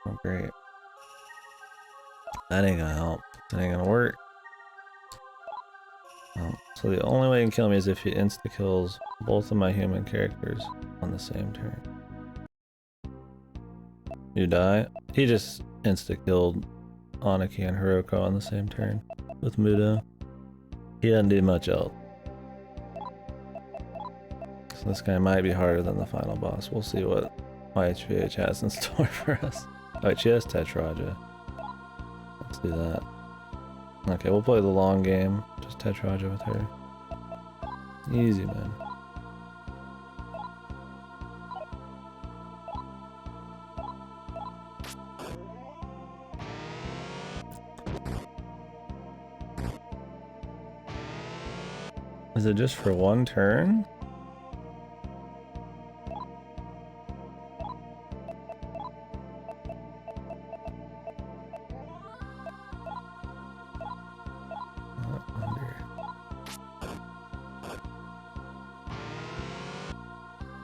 Oh, great. That ain't gonna help. That ain't gonna work. Oh, so the only way you can kill me is if he insta-kills both of my human characters on the same turn. You die? He just insta-killed Aniki and Hiroko on the same turn with Mudo. He doesn't do much else. So this guy might be harder than the final boss. We'll see what YHVH has in store for us. Oh, she has Tetraja. Let's do that. Okay, we'll play the long game. Just Tetraja with her. Easy, man. Is it just for one turn?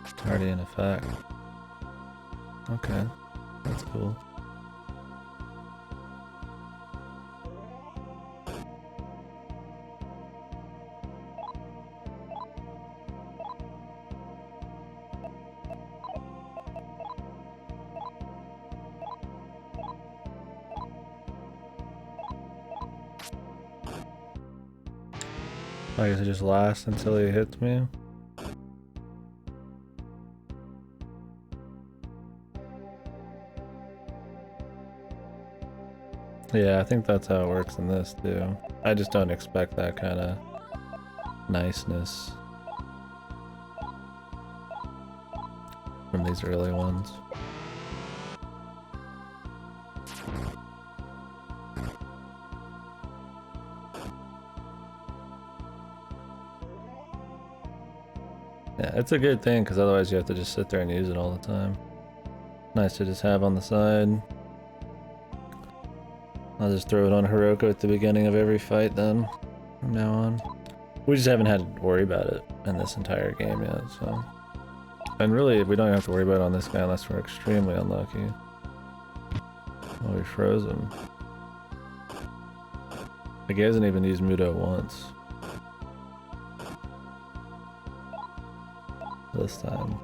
It's already in effect. Okay, that's cool. I guess it just lasts until he hits me. Yeah, I think that's how it works in this too. I just don't expect that kind of niceness from these early ones. Yeah, it's a good thing because otherwise you have to just sit there and use it all the time. Nice to just have on the side. I'll just throw it on Hiroko at the beginning of every fight then, from now on. We just haven't had to worry about it in this entire game yet, so... And really, we don't have to worry about it on this guy unless we're extremely unlucky. Oh, we froze him. Like, he hasn't even used Mudo once. This time.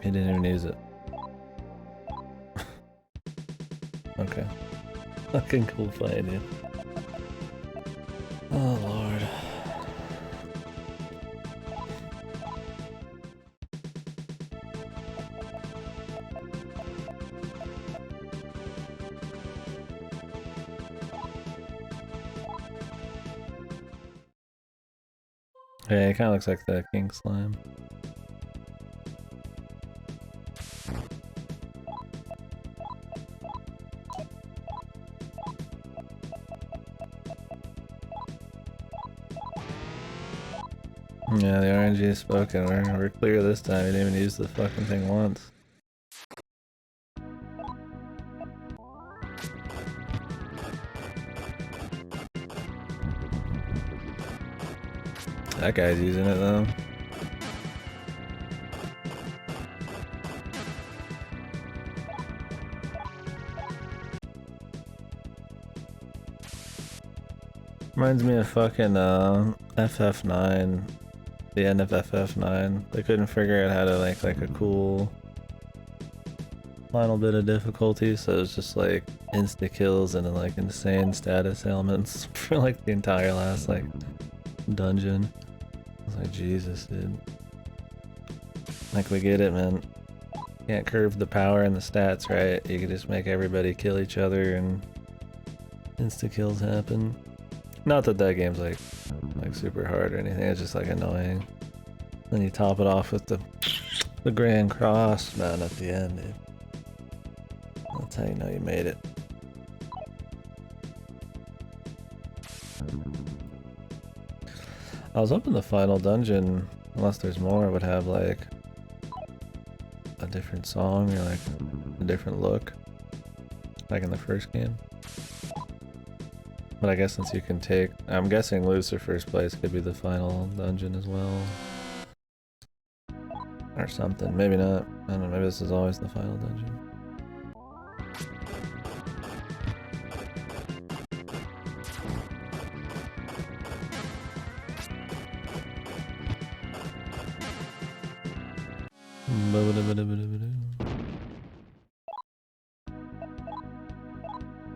He didn't even use it. Okay. Fucking cool fight, dude. Oh lord. Yeah, it kinda looks like the king slime. Yeah, the RNG is spoken. We're clear this time. We didn't even use the fucking thing once. That guy's using it though. Reminds me of fucking FF9. The end of FF9. They couldn't figure out how to make like a cool final bit of difficulty, so it was just like insta kills and then like insane status ailments for like the entire last like dungeon. I was like, Jesus, dude. Like, we get it, man. Can't curve the power and the stats, right? You can just make everybody kill each other and insta kills happen. Not that that game's like super hard or anything, it's just like annoying. Then you top it off with the Grand Cross, man, at the end, dude. That's how you know you made it. I was hoping the final dungeon, unless there's more, would have like a different song or like a different look, like in the first game. But I guess since you can take, I'm guessing lose or first place could be the final dungeon as well. Or something, maybe not. I don't know, maybe this is always the final dungeon.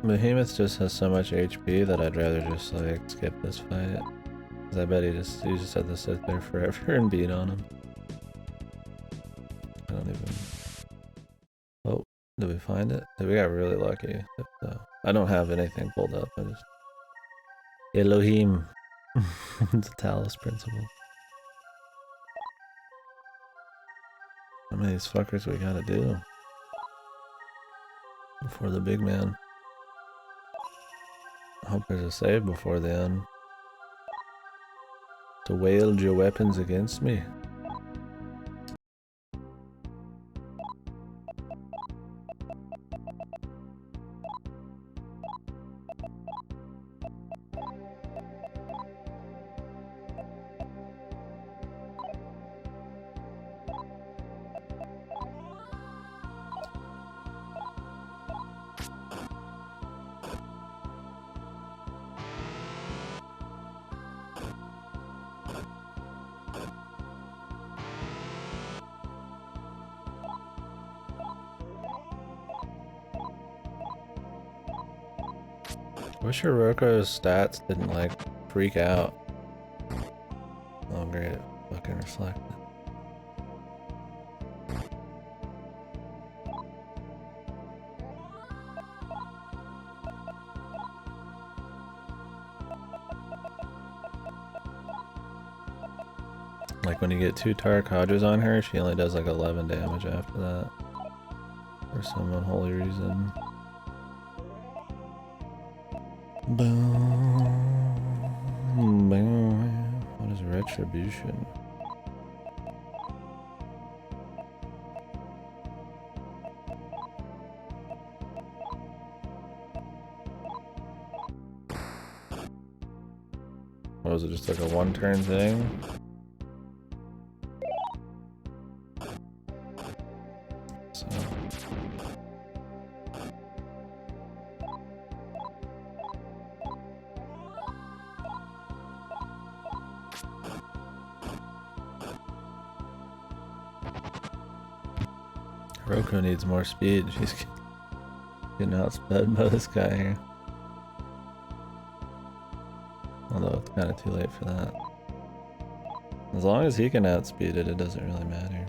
Behemoth just has so much HP that I'd rather just like skip this fight. Cause I bet you just have to sit there forever and beat on him. I don't even... Oh, did we find it? We got really lucky. I don't have anything pulled up, I just... Elohim. It's a Talos principle. How many of these fuckers we gotta do? Before the big man. I hope there's a save before the end. To wield your weapons against me. I wish Hiroko's stats didn't like freak out. Oh great, it fucking reflected. Like when you get 2 Tarkajas on her, she only does like 11 damage after that. For some unholy reason. Boom, boom. What is retribution? What was it, just like a one-turn thing? So... Hiroko needs more speed. She's getting outsped by this guy here. Although it's kind of too late for that. As long as he can outspeed it, it doesn't really matter.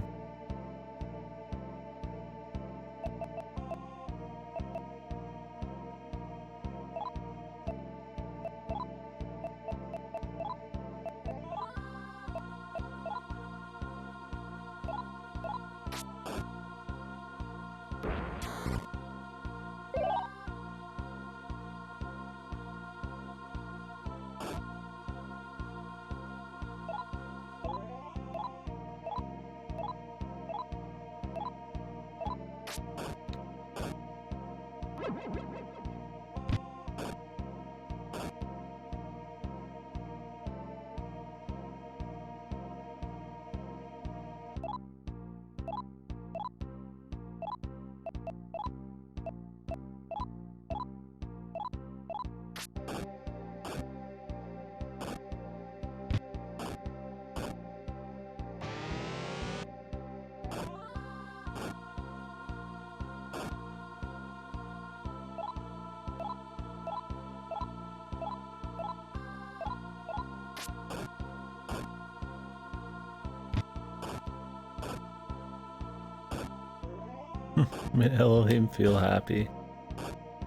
Made Elohim feel happy.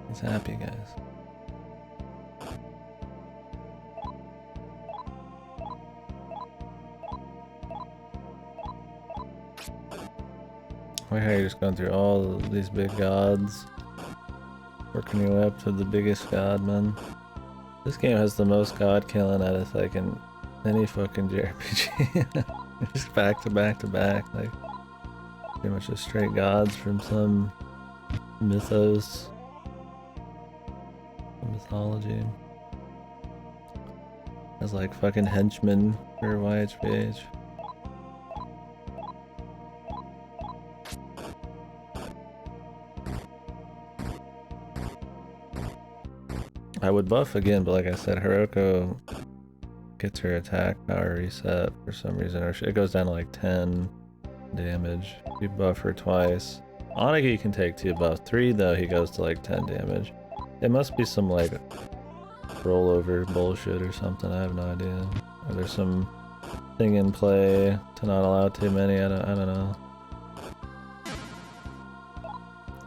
He's happy, guys. Why are you just going through all of these big gods? Working your way up to the biggest god, man. This game has the most god killing like in any fucking JRPG. Just back to back to back, like pretty much just straight gods from some mythos, mythology. Has like fucking henchmen for YHVH. I would buff again, but like I said, Hiroko gets her attack power reset for some reason, or it goes down to like 10 damage. You buff her twice. Onagi can take 2 buffs. 3 though, he goes to like 10 damage. It must be some like rollover bullshit or something, I have no idea. Or there's some thing in play to not allow too many, I don't know.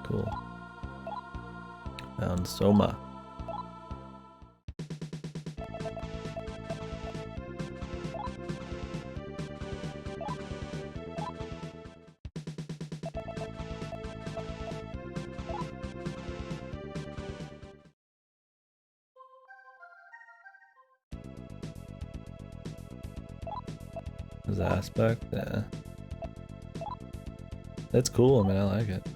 Cool. Found Soma. His aspect, yeah. It's cool, I mean, I like it.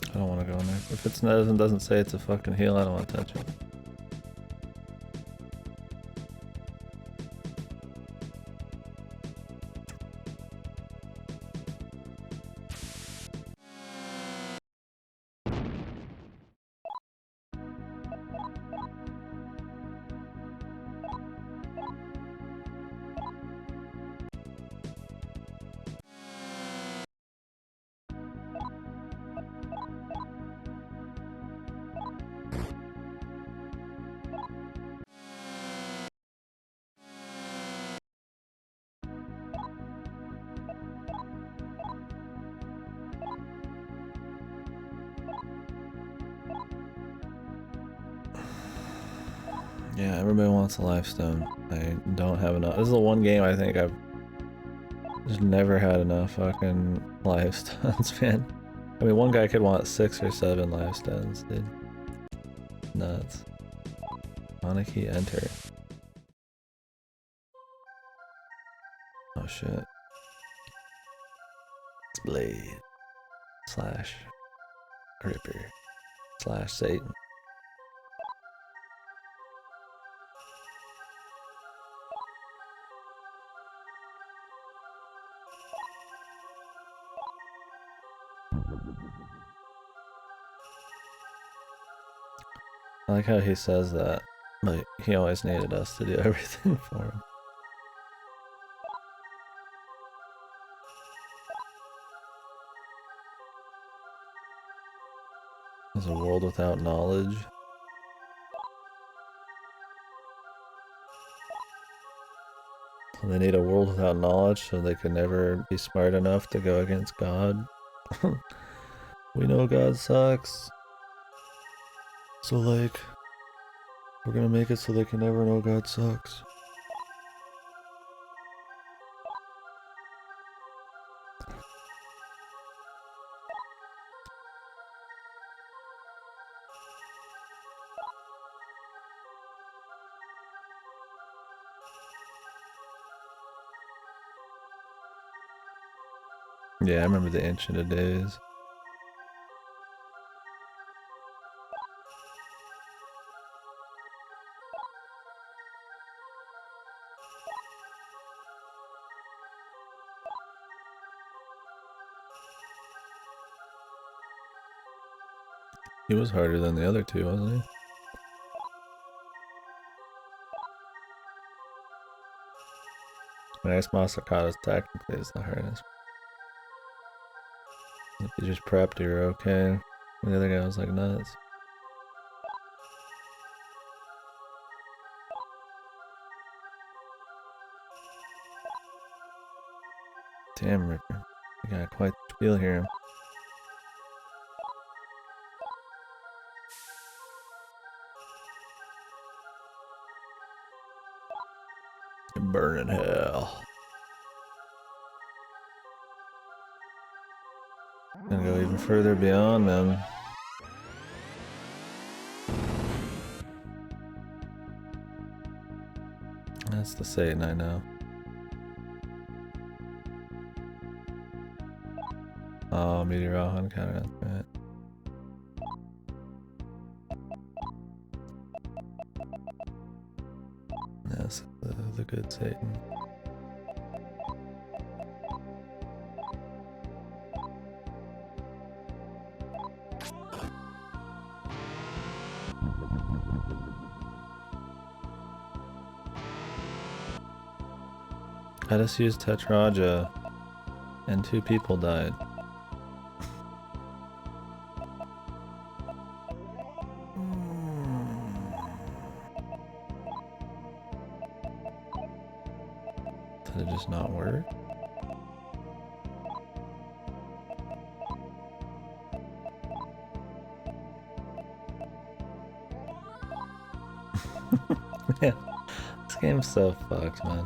I don't want to go in there. If it doesn't say it's a fucking heal, I don't want to touch it. Yeah, everybody wants a lifestone. I don't have enough. This is the one game I think I've just never had enough fucking lifestones, man. I mean, one guy could want 6 or 7 lifestones, dude. Nuts. Monarchy enter. Oh shit. It's Blade. Slash. Ripper. Slash Satan. I like how he says that, but he always needed us to do everything for him. There's a world without knowledge. So they need a world without knowledge so they can never be smart enough to go against God. We know God sucks. So like, we're gonna make it so they can never know God sucks. Yeah, I remember the Ancient of Days. He was harder than the other two, wasn't he? Nice Masakata's technically is the hardest. If you just prepped, you're okay. The other guy was like nuts. Damn, Ripper. You got quite the spiel here. You burn in hell. Gonna go even further beyond them. That's the Satan I know. Oh, Meteorohan counter, that's right. Yes, the good Satan. I just used Tetraja and 2 people died. Did it just not work? Yeah, this game's so fucked, man.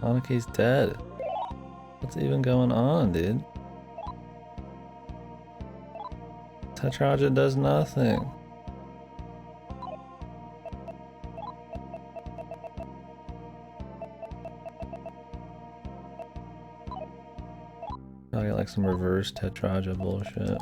Anaki's dead. What's even going on, dude? Tetraja does nothing. I get like some reverse Tetraja bullshit.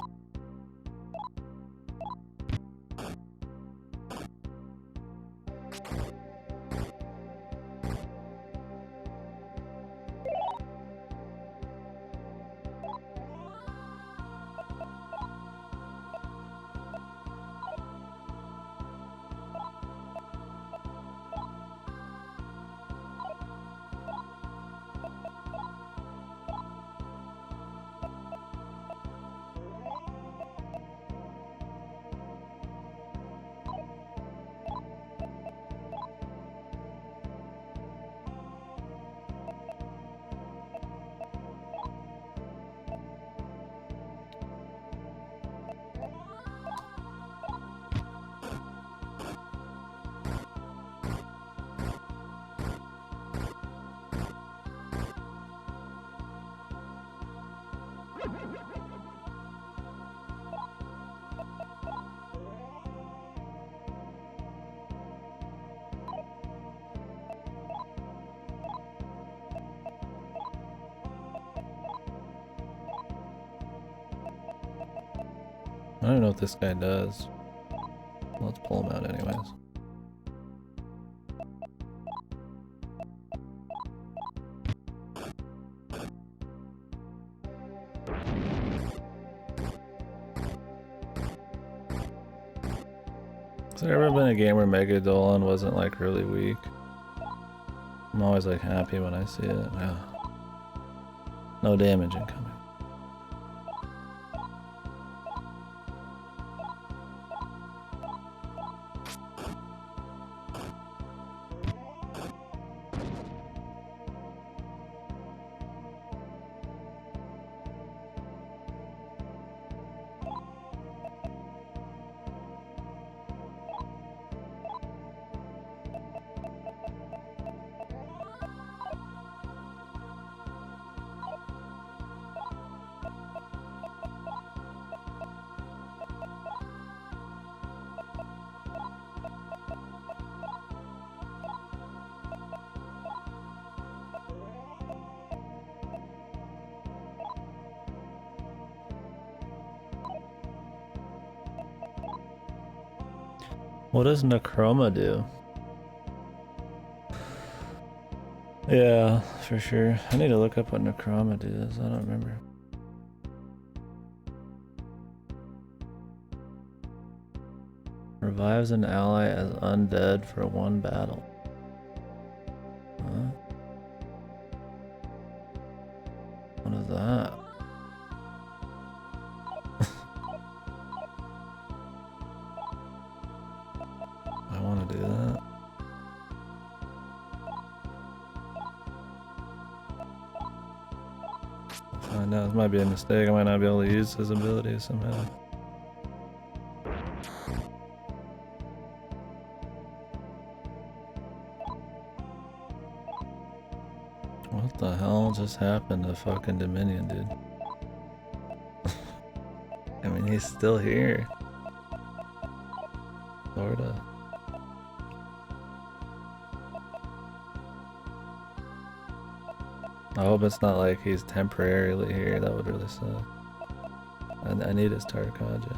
I don't know what this guy does. Let's pull him out anyways. Has there ever been a game where Megadolon wasn't like really weak? I'm always like happy when I see it. Yeah. No damage incoming. What does Necroma do? Yeah, for sure. I need to look up what Necroma does. I don't remember. Revives an ally as undead for 1 battle. Huh? What is that? I want to do that. Find out. This might be a mistake. I might not be able to use his ability somehow. What the hell just happened to fucking Dominion, dude? I mean, he's still here. Sorta. I hope it's not like he's temporarily here. That would really suck. I need his Tarkaja.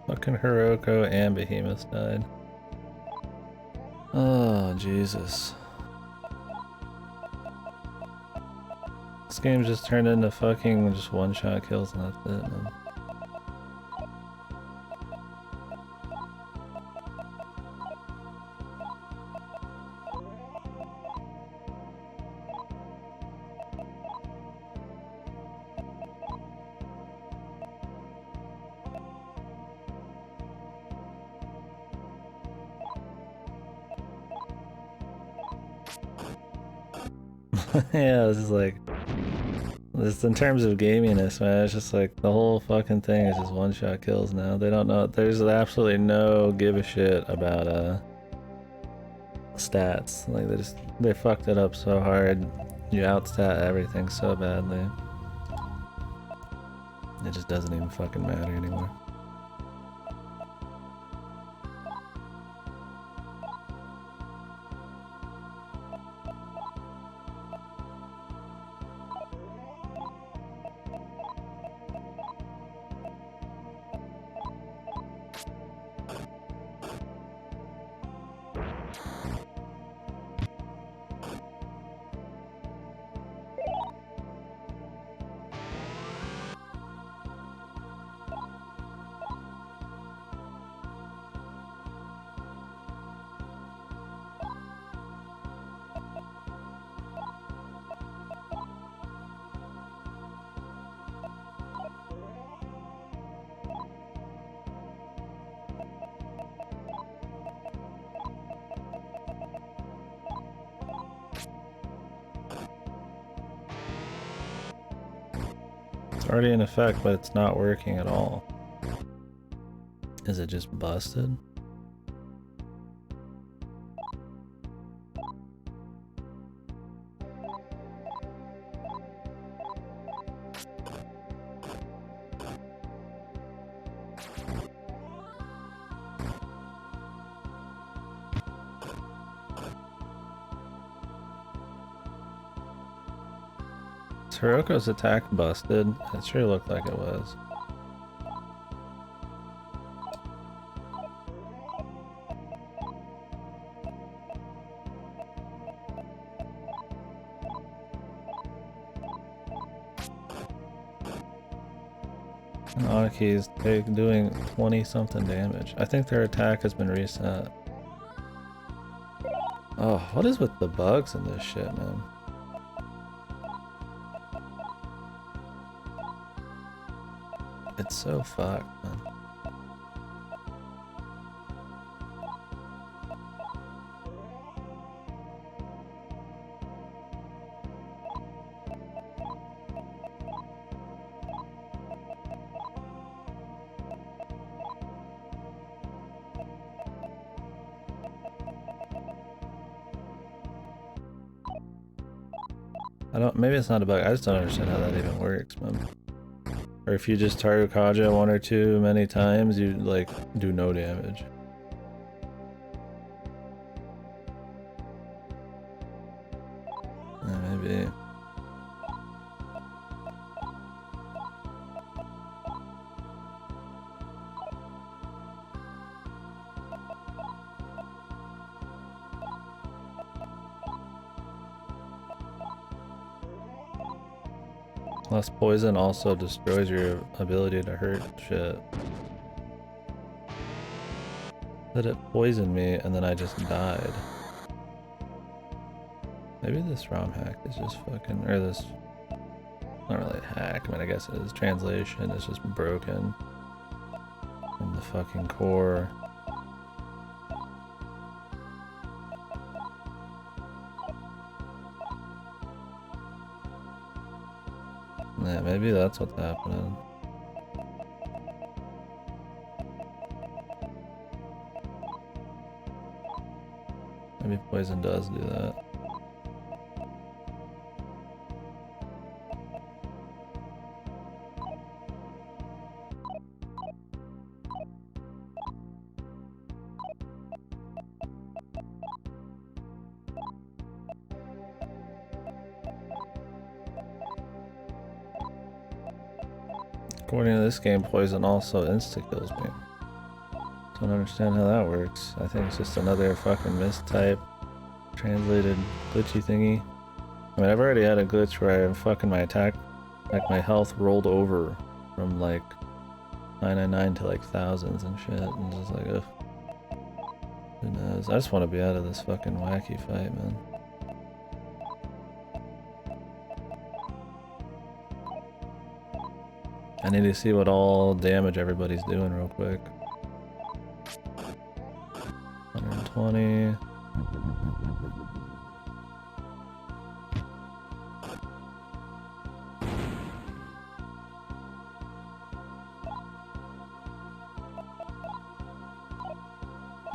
Fucking Hiroko and Behemoth died. Oh, Jesus. This game just turned into fucking just one-shot kills and that's it, man. Yeah, this is like... Just in terms of gaminess, man, it's just like the whole fucking thing is just one-shot kills now. They don't know... There's absolutely no give a shit about, stats. Like, they fucked it up so hard. You outstat everything so badly. It just doesn't even fucking matter anymore. Already in effect, but it's not working at all. Is it just busted? Hiroko's attack busted. It sure looked like it was. Anaki's doing 20 something damage. I think their attack has been reset. Oh, what is with the bugs in this shit, man? It's so fucked, man. Maybe it's not a bug, I just don't understand how that even works, man. Or if you just target Kaja one or two many times, you like do no damage. Maybe. Less poison also destroys your ability to hurt shit. That it poisoned me and then I just died. Maybe this ROM hack is just fucking, or this, not really a hack, I mean I guess it is, translation is just broken from the fucking core. Yeah, maybe that's what's happening. Maybe poison does do that. According to this game, poison also insta-kills me. Don't understand how that works. I think it's just another fucking mistype translated glitchy thingy. I mean, I've already had a glitch where fucking my attack, like my health rolled over from like 999 to like thousands and shit, and just like, ugh. Who knows? I just want to be out of this fucking wacky fight, man. I need to see what all damage everybody's doing real quick. 120.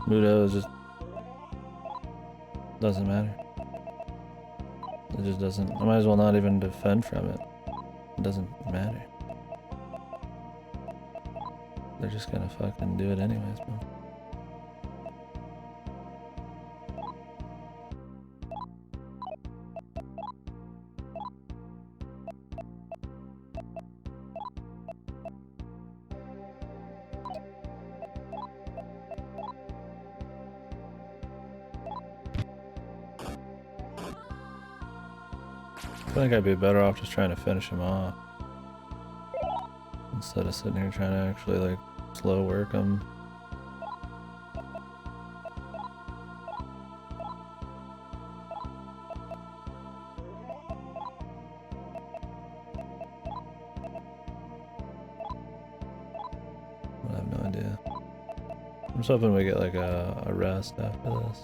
Mudo just doesn't matter. It just doesn't. I might as well not even defend from it. It doesn't matter. They're just gonna fucking do it anyways, man. I think I'd be better off just trying to finish him off instead of sitting here trying to actually like slow work him. I have no idea. I'm just hoping we get like a rest after this.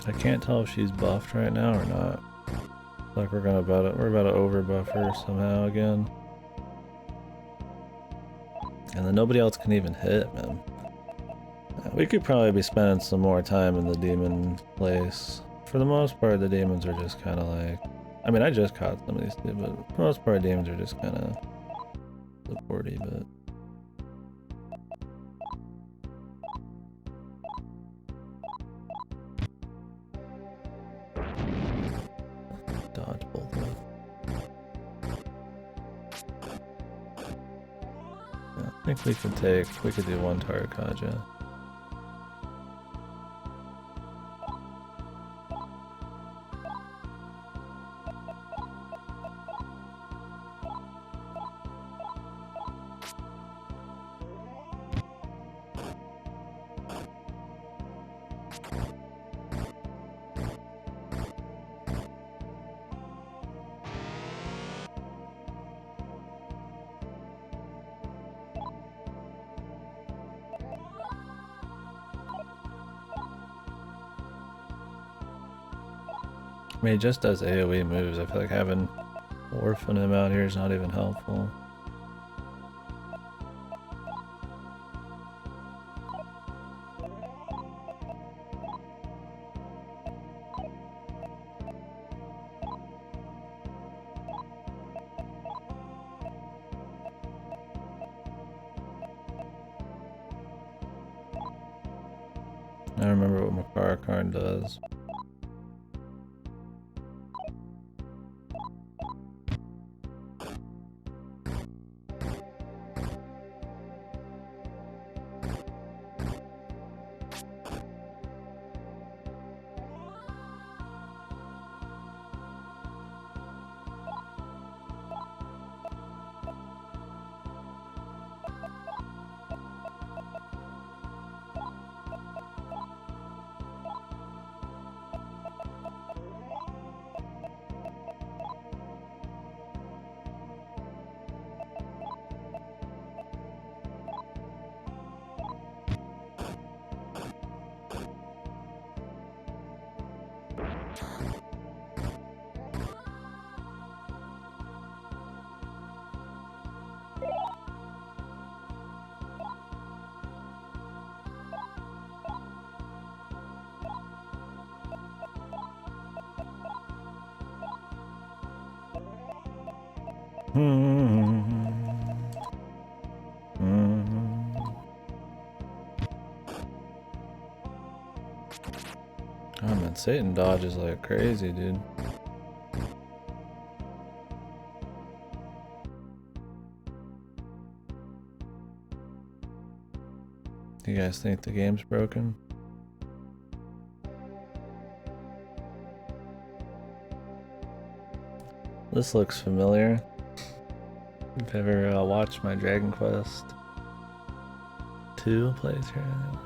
I can't tell if she's buffed right now or not. Like we're about to overbuff her somehow again. And then nobody else can even hit, man. We could probably be spending some more time in the demon place. For the most part, the demons are just kind of like... I mean, I just caught some of these two, but for the most part, demons are just kind of supporty, but... Dodge both of them. Yeah, I think we could do one Tarakaja. I mean, he just does AoE moves. I feel like having Orphan him out here is not even helpful. I remember what Makara Karn does. Oh man, Satan dodges like crazy, dude. Do you guys think the game's broken? This looks familiar. If you ever watched my Dragon Quest 2 playthrough.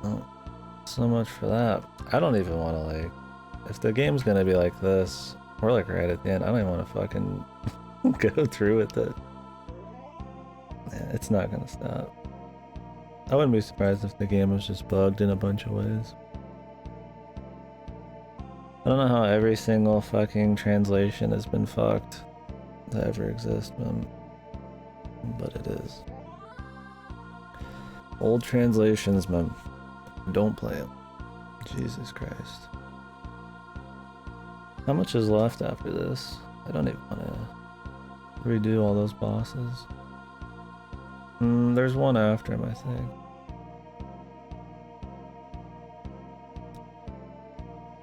Oh, so much for that. I don't even want to like, if the game's gonna be like this, we're like right at the end, I don't even want to fucking go through with it. Yeah, it's not gonna stop. I wouldn't be surprised if the game was just bugged in a bunch of ways. I don't know how every single fucking translation has been fucked that ever exists, man. But it is. Old translations, man. Don't play them. Jesus Christ. How much is left after this? I don't even want to redo all those bosses. There's one after him, I think.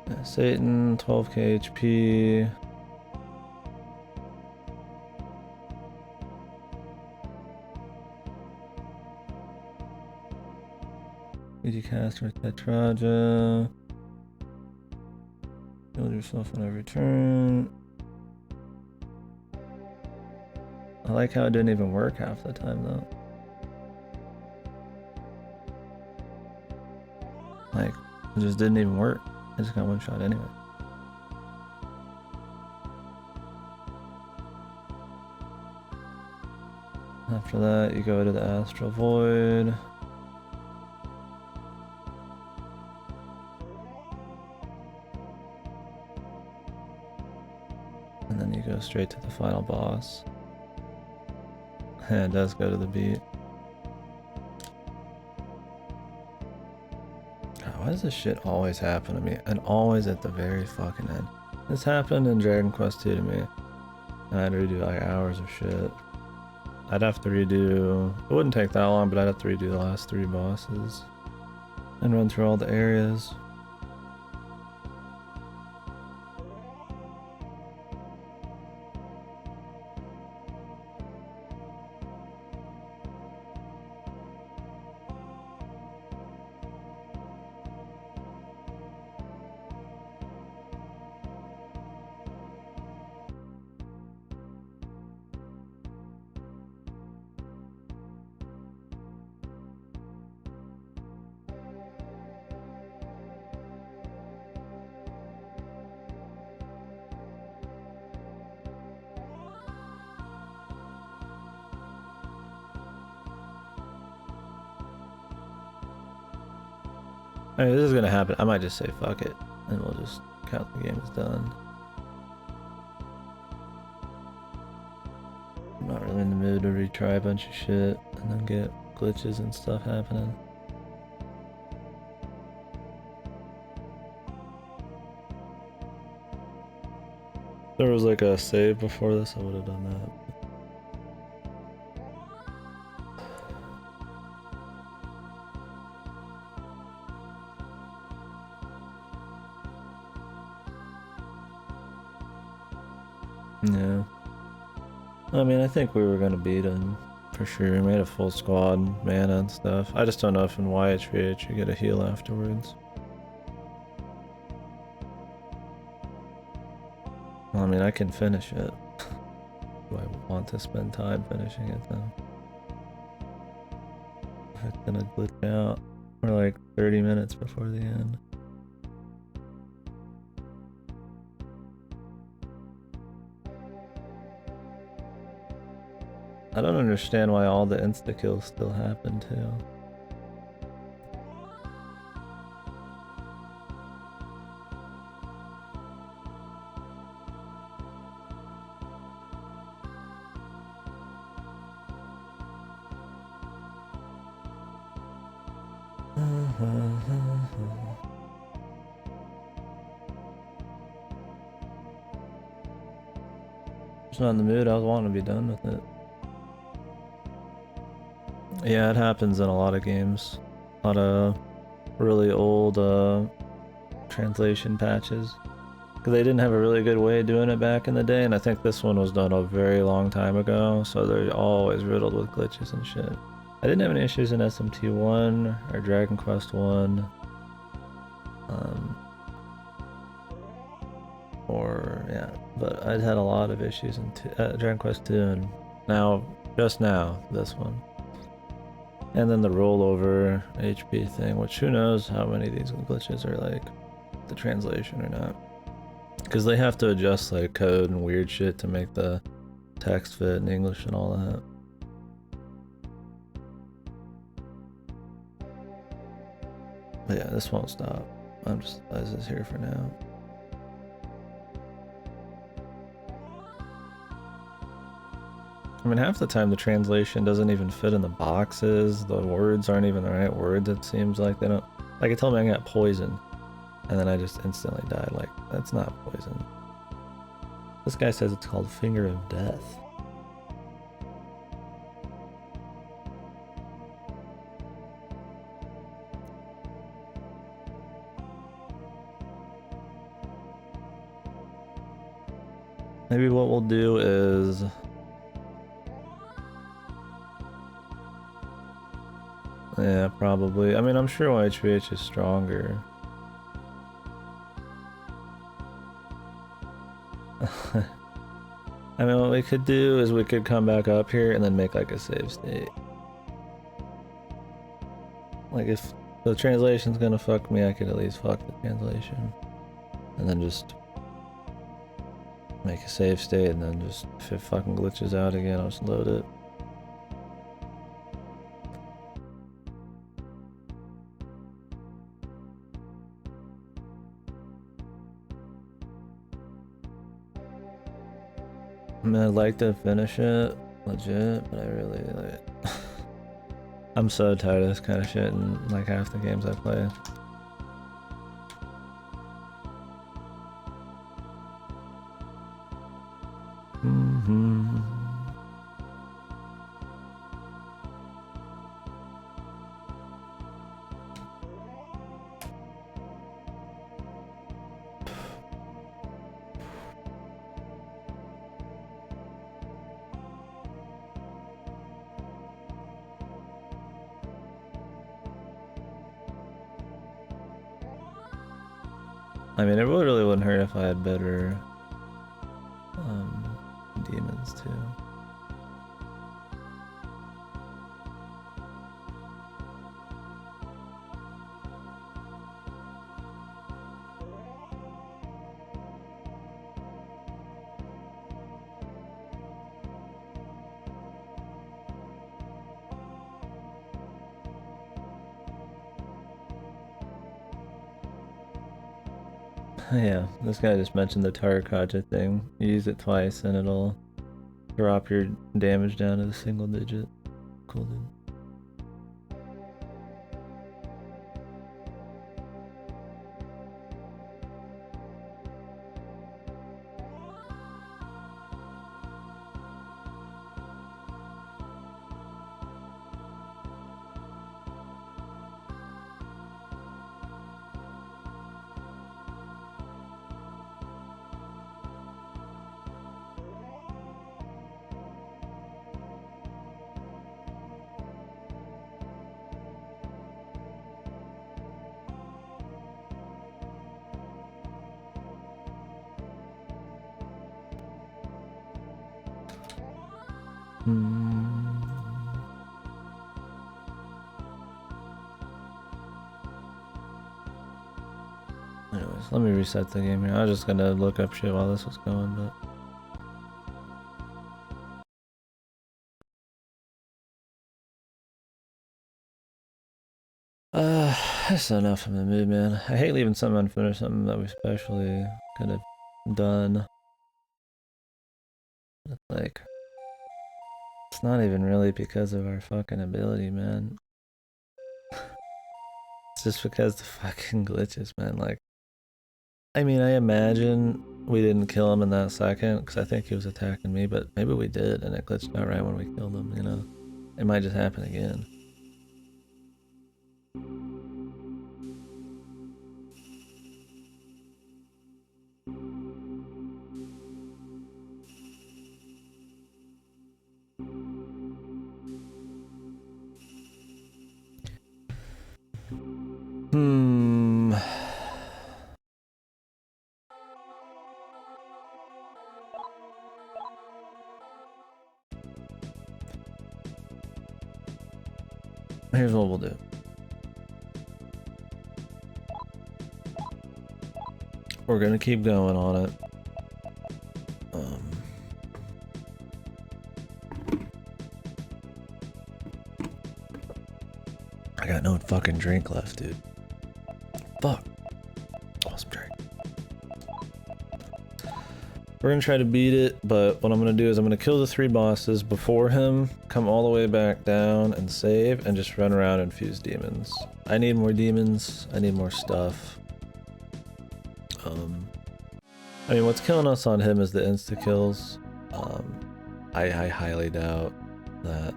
Yeah, Satan, 12k HP. Caster Tetraja. Build yourself on every turn. I like how it didn't even work half the time though. Like, it just didn't even work. I just got one shot anyway. After that, you go to the Astral Void. And then you go straight to the final boss. It does go to the beat. God, why does this shit always happen to me? And always at the very fucking end. This happened in Dragon Quest 2 to me. And I had to redo like hours of shit. I'd have to redo... It wouldn't take that long, but I'd have to redo the last 3 bosses. And run through all the areas. Alright, this is gonna happen. I might just say fuck it, and we'll just count the game as done. I'm not really in the mood to retry a bunch of shit and then get glitches and stuff happening. If there was like a save before this, I would have done that. Yeah. I mean, I think we were gonna beat him for sure. We made a full squad, mana and stuff. I just don't know if in YHVH you get a heal afterwards. Well, I mean, I can finish it. Do I want to spend time finishing it though? It's gonna glitch out. We're like 30 minutes before the end. I don't understand why all the insta-kills still happen too. Just not in the mood. I was wanting to be done with it. Yeah, it happens in a lot of games. A lot of really old translation patches. Because they didn't have a really good way of doing it back in the day, and I think this one was done a very long time ago, so they're always riddled with glitches and shit. I didn't have any issues in SMT1 or Dragon Quest 1. Yeah, but I'd had a lot of issues in Dragon Quest 2, and just now, this one. And then the rollover HP thing, which who knows how many of these glitches are like the translation or not. Because they have to adjust like code and weird shit to make the text fit in English and all that. But yeah, this won't stop. This is here for now. I mean, half the time the translation doesn't even fit in the boxes. The words aren't even the right words, it seems like. They don't... Like, it told me I got poison, and then I just instantly died. Like, that's not poison. This guy says it's called Finger of Death. Maybe what we'll do is... Yeah, probably. I mean, I'm sure YHVH is stronger. I mean, what we could do is we could come back up here and then make like a save state. Like if the translation's gonna fuck me, I could at least fuck the translation. And then just make a save state, and then just, if it fucking glitches out again, I'll just load it. I mean, I'd like to finish it, legit, but I really, like... I'm so tired of this kind of shit in like half the games I play. I mean, it really wouldn't hurt if I had better demons too. Yeah, this guy just mentioned the Tarakaja thing. You use it twice and it'll drop your damage down to the single digit. Cool, dude. Anyways, let me reset the game here. I was just gonna look up shit while this was going, but... That's enough from the mood, man. I hate leaving something unfinished, something that we specially could have done. It's like... It's not even really because of our fucking ability, man. It's just because the fucking glitches, man. Like... I mean, I imagine we didn't kill him in that second, because I think he was attacking me, but maybe we did, and it glitched out right when we killed him, you know? It might just happen again. Here's what we'll do. We're gonna keep going on it. I got no fucking drink left, dude. Fuck. Awesome drink. We're gonna try to beat it, but what I'm gonna do is I'm gonna kill the 3 bosses before him, come all the way back down and save, and just run around and fuse demons. I need more demons. I need more stuff. I mean, what's killing us on him is the insta-kills. I highly doubt that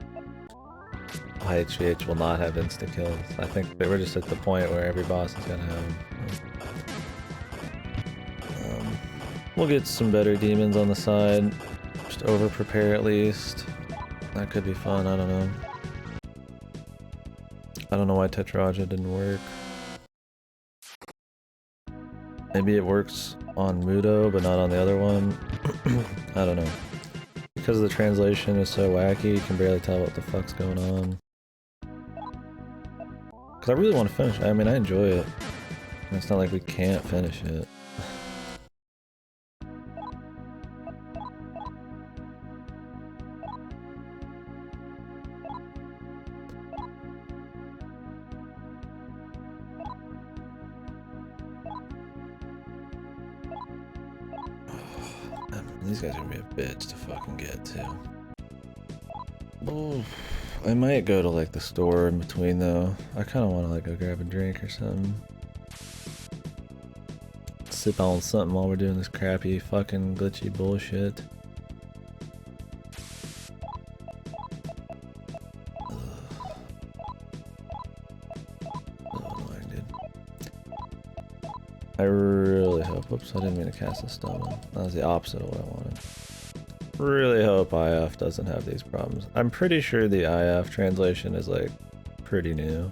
IHVH will not have insta-kills. I think we're just at the point where every boss is gonna have them. We'll get some better demons on the side. Just over-prepare at least. That could be fun, I don't know. I don't know why Tetraja didn't work. Maybe it works on Mudo, but not on the other one. I don't know. Because the translation is so wacky, you can barely tell what the fuck's going on. Because I really want to finish it. I mean, I enjoy it. And it's not like we can't finish it. These guys are gonna be a bitch to fucking get to. Oh, I might go to like the store in between though. I kind of want to like go grab a drink or something. Sip on something while we're doing this crappy fucking glitchy bullshit. I really hope, whoops, I didn't mean to cast a stone. That was the opposite of what I wanted. Really hope IF doesn't have these problems. I'm pretty sure the IF translation is like pretty new.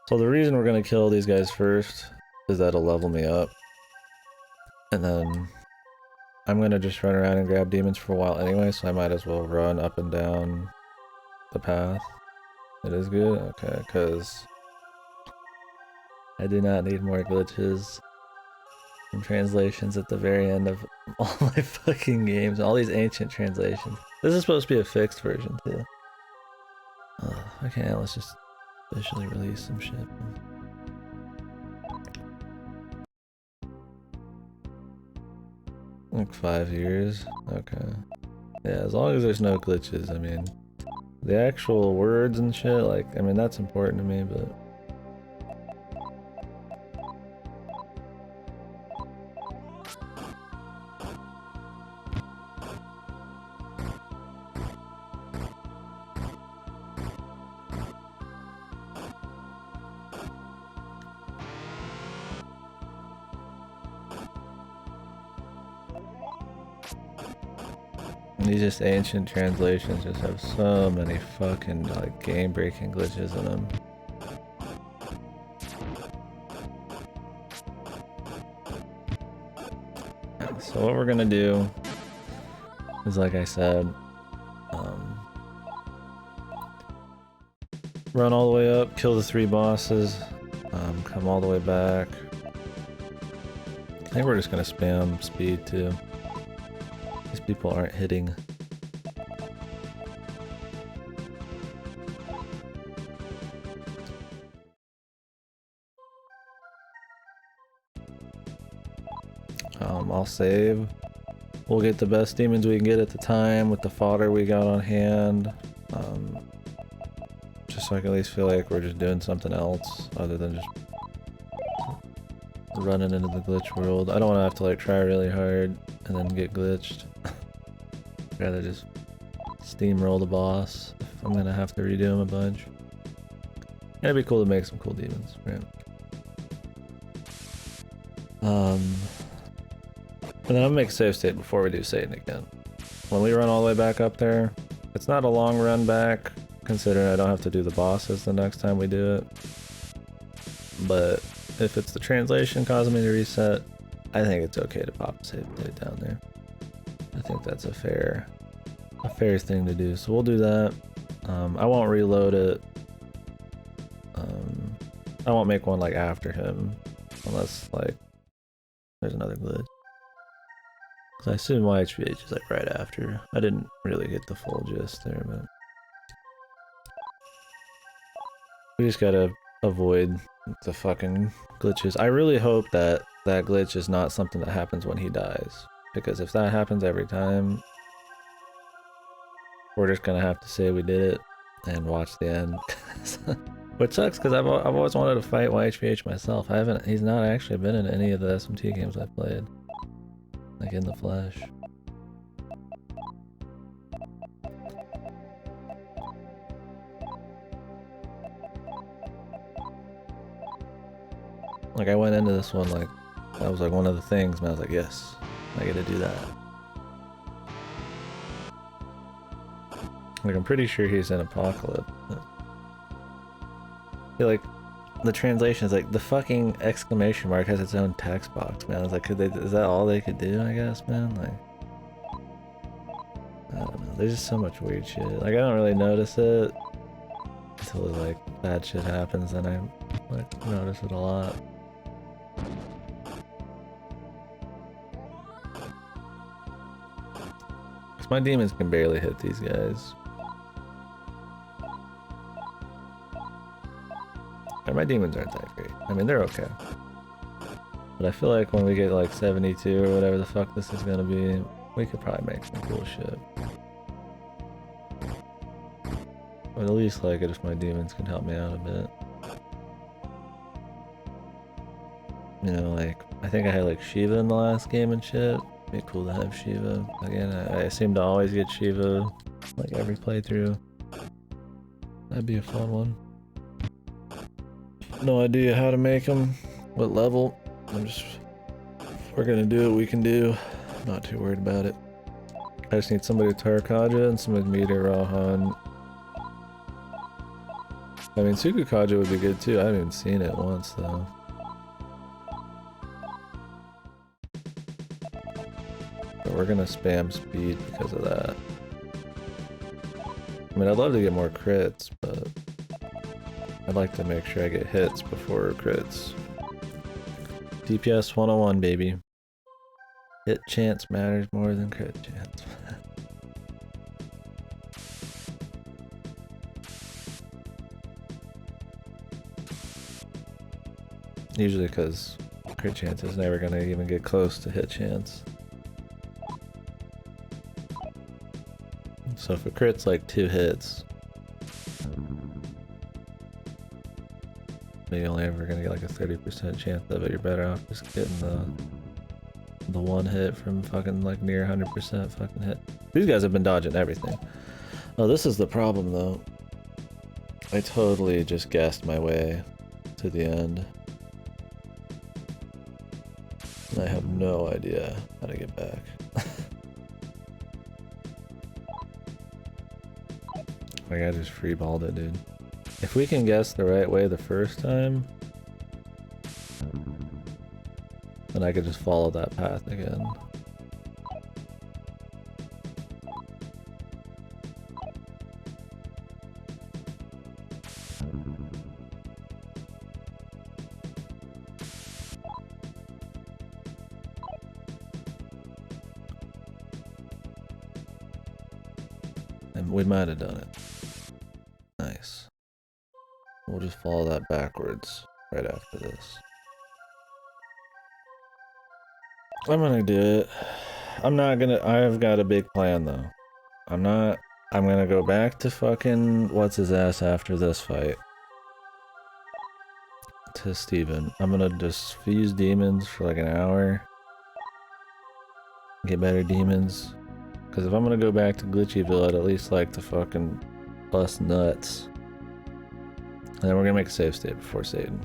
So the reason we're gonna kill these guys first is that it'll level me up. And then I'm gonna just run around and grab demons for a while anyway, so I might as well run up and down the path. It is good? Okay, because I do not need more glitches and translations at the very end of all my fucking games. All these ancient translations. This is supposed to be a fixed version too. Okay, let's just officially release some shit. Like 5 years? Okay. Yeah, as long as there's no glitches, I mean... The actual words and shit, like, I mean, that's important to me, but... These just ancient translations just have so many fucking like game-breaking glitches in them. Yeah, so what we're gonna do is, like I said, run all the way up, kill the 3 bosses, come all the way back. I think we're just gonna spam speed too. These people aren't hitting. I'll save. We'll get the best demons we can get at the time with the fodder we got on hand. Just so I can at least feel like we're just doing something else other than just running into the glitch world. I don't want to have to like try really hard and then get glitched. I'd rather just steamroll the boss if I'm gonna have to redo him a bunch. And it'd be cool to make some cool demons, right? And then I'll make a save state before we do Satan again. When we run all the way back up there, it's not a long run back, considering I don't have to do the bosses the next time we do it. But if it's the translation causing me to reset, I think it's okay to pop a save state down there. I think that's a fair thing to do. So we'll do that. I won't reload it. I won't make one like after him, unless like there's another glitch. I assume YHVH is like right after. I didn't really get the full gist there, but we just gotta avoid the fucking glitches. I really hope that that glitch is not something that happens when he dies, because if that happens every time, we're just gonna have to say we did it and watch the end. Which sucks, because I've always wanted to fight YHVH myself. He's not actually been in any of the SMT games I've played. Like in the flesh. Like I went into this one like that was like one of the things, and I was like, yes, I get to do that. Like I'm pretty sure he's in Apocalypse. I feel like the translation is like the fucking exclamation mark has its own text box, man. I was like, is that all they could do, I guess, man? Like, I don't know. There's just so much weird shit. Like, I don't really notice it until like bad shit happens, and I like notice it a lot. Cause my demons can barely hit these guys. My demons aren't that great. I mean, they're okay. But I feel like when we get like 72 or whatever the fuck this is gonna be, we could probably make some cool shit. But at least like it if my demons can help me out a bit. You know, like, I think I had like Shiva in the last game and shit. It'd be cool to have Shiva. Again, I seem to always get Shiva like every playthrough. That'd be a fun one. No idea how to make them, what level. If we're gonna do what we can do. Not too worried about it. I just need somebody to Tarkaja and some Meter Rahan. I mean, Sukukaja would be good too. I haven't even seen it once though. But we're gonna spam speed because of that. I mean, I'd love to get more crits, but I'd like to make sure I get hits before crits. DPS 101, baby. Hit chance matters more than crit chance. Usually because crit chance is never going to even get close to hit chance. So if a crit's like 2 hits, you're only ever gonna get like a 30% chance of it. You're better off just getting the one hit from fucking like near 100% fucking hit. These guys have been dodging everything. Oh, this is the problem though. I totally just guessed my way to the end. And I have no idea how to get back. Like I just freeballed it, dude. If we can guess the right way the first time, then I could just follow that path again. And we might have done it. Nice. We'll just follow that backwards right after this. I'm gonna do it. I've got a big plan though. I'm gonna go back to fucking what's his ass after this fight. To Steven. I'm gonna just fuse demons for like an hour. Get better demons. Cause if I'm gonna go back to Glitchyville, I'd at least like to fucking bust nuts. And then we're gonna make a save state before Satan.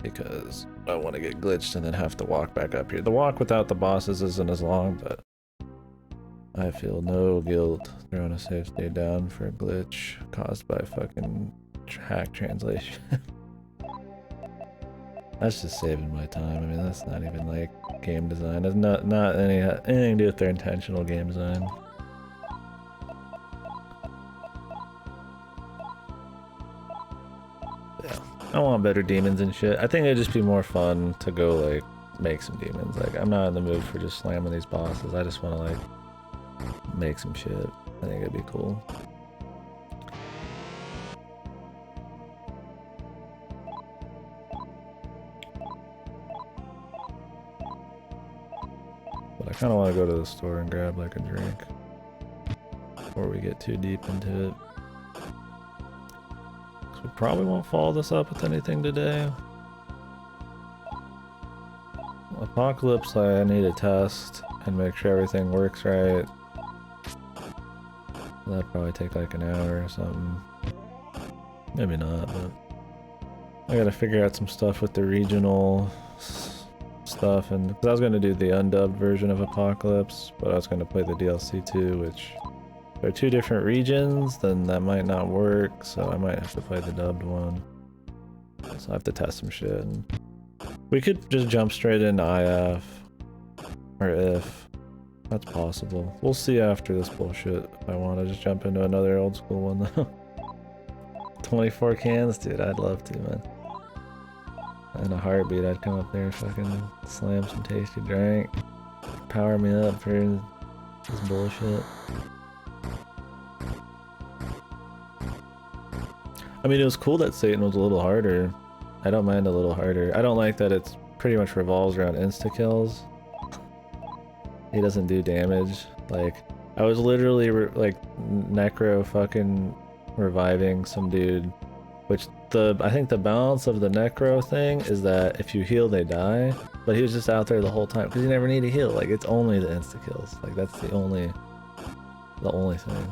Because I want to get glitched and then have to walk back up here. The walk without the bosses isn't as long, but I feel no guilt throwing a save state down for a glitch caused by fucking hack translation. That's just saving my time. I mean, that's not even like game design. It's not anything to do with their intentional game design. Yeah, I want better demons and shit. I think it'd just be more fun to go like make some demons. Like, I'm not in the mood for just slamming these bosses. I just want to like make some shit. I think it'd be cool. But I kind of want to go to the store and grab like a drink before we get too deep into it. So we probably won't follow this up with anything today. Apocalypse, I need to test and make sure everything works right. That'd probably take like an hour or something. Maybe not, but I gotta figure out some stuff with the regional stuff, and because I was gonna do the undubbed version of Apocalypse, but I was gonna play the DLC too, which if they're two different regions, then that might not work, so I might have to play the dubbed one. So I have to test some shit. And we could just jump straight into IF, or if. That's possible. We'll see after this bullshit if I want to just jump into another old school one though. 24 cans? Dude, I'd love to, man. In a heartbeat, I'd come up there and fucking slam some tasty drink. Power me up for this bullshit. I mean, it was cool that Satan was a little harder. I don't mind a little harder. I don't like that it's pretty much revolves around insta-kills. He doesn't do damage. Like, I was literally like necro fucking reviving some dude, which I think the balance of the necro thing is that if you heal they die, but he was just out there the whole time because you never need to heal. Like, it's only the insta kills. Like, that's the only thing.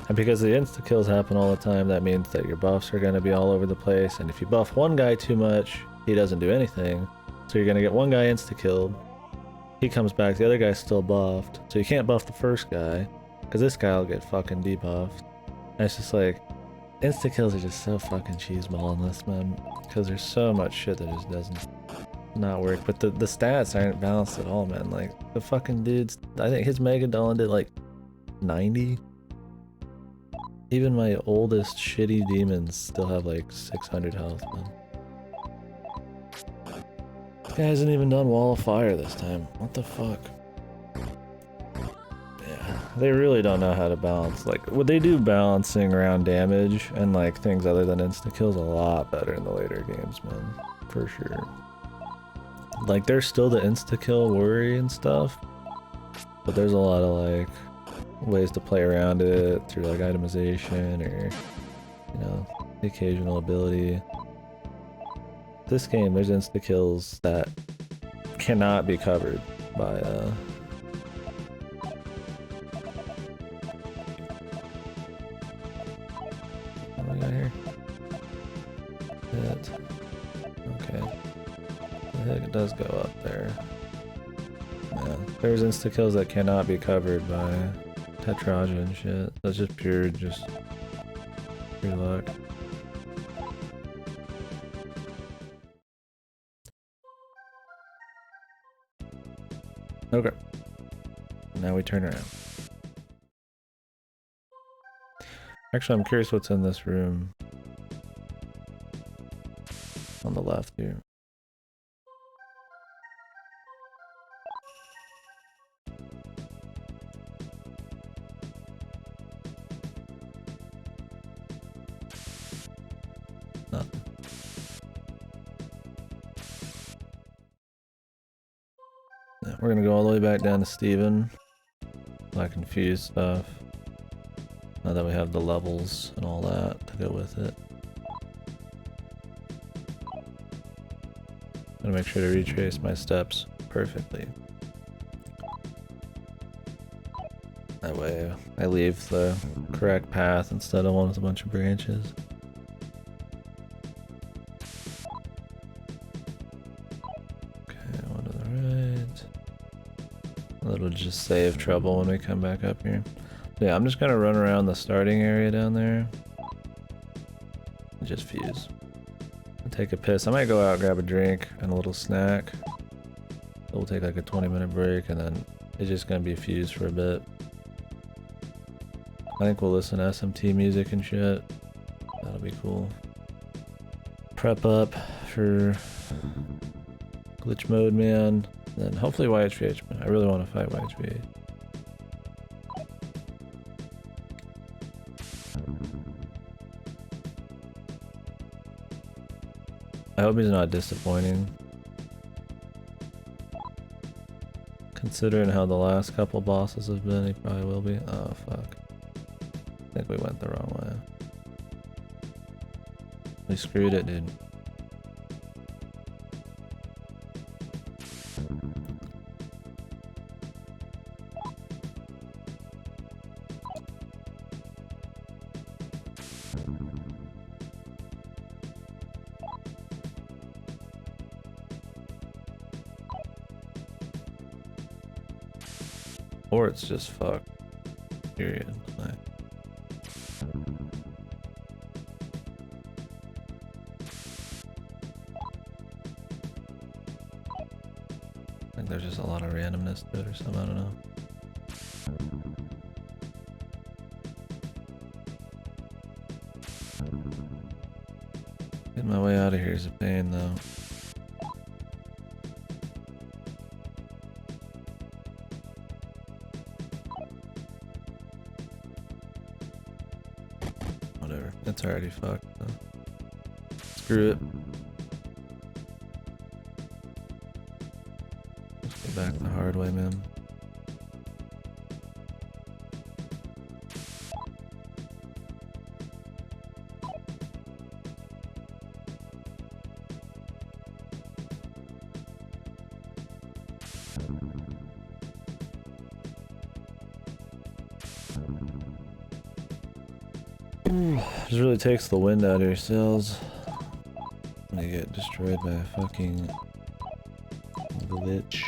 And because the insta kills happen all the time, that means that your buffs are going to be all over the place, and if you buff one guy too much, he doesn't do anything. So you're going to get one guy insta killed. He comes back, the other guy's still buffed, so you can't buff the first guy, because this guy will get fucking debuffed. And it's just like, insta-kills are just so fucking cheeseball in this, man, because there's so much shit that just doesn't not work. But the stats aren't balanced at all, man. Like, the fucking dudes, I think his Megadolin did like 90? Even my oldest shitty demons still have like 600 health, man. This guy hasn't even done Wall of Fire this time. What the fuck? Yeah, they really don't know how to balance. Like, what they do balancing around damage and like things other than insta-kills a lot better in the later games, man. For sure. Like, there's still the insta-kill worry and stuff, but there's a lot of like ways to play around it through like itemization or, you know, the occasional ability. This game, there's insta-kills that cannot be covered by what do we got here? Hit. Okay. I think it does go up there. Yeah. There's insta-kills that cannot be covered by Tetraja and shit. That's just pure luck. Okay. Now we turn around. Actually, I'm curious what's in this room. On the left here. Nothing. Yeah, we're gonna go all the way back down to Steven. Not confuse stuff. Now that we have the levels and all that to go with it. Gotta make sure to retrace my steps perfectly. That way I leave the correct path instead of one with a bunch of branches. Okay, one to the right. That'll just save trouble when we come back up here. Yeah, I'm just gonna run around the starting area down there. And just fuse. And take a piss. I might go out, grab a drink and a little snack. We'll take like a 20-minute break and then it's just gonna be fused for a bit. I think we'll listen to SMT music and shit. That'll be cool. Prep up for glitch mode, man. Then hopefully YHVH, man. I really want to fight YHVH. I hope he's not disappointing. Considering how the last couple bosses have been, he probably will be. Oh, fuck. I think we went the wrong way. We screwed it, dude. Or it's just fucked. Period. Like. I think there's just a lot of randomness to it or something, I don't know. Getting my way out of here is a pain though. It's already fucked, so. Screw it. Let's go back the hard way, man. Just really takes the wind out of your sails when you get destroyed by a fucking glitch.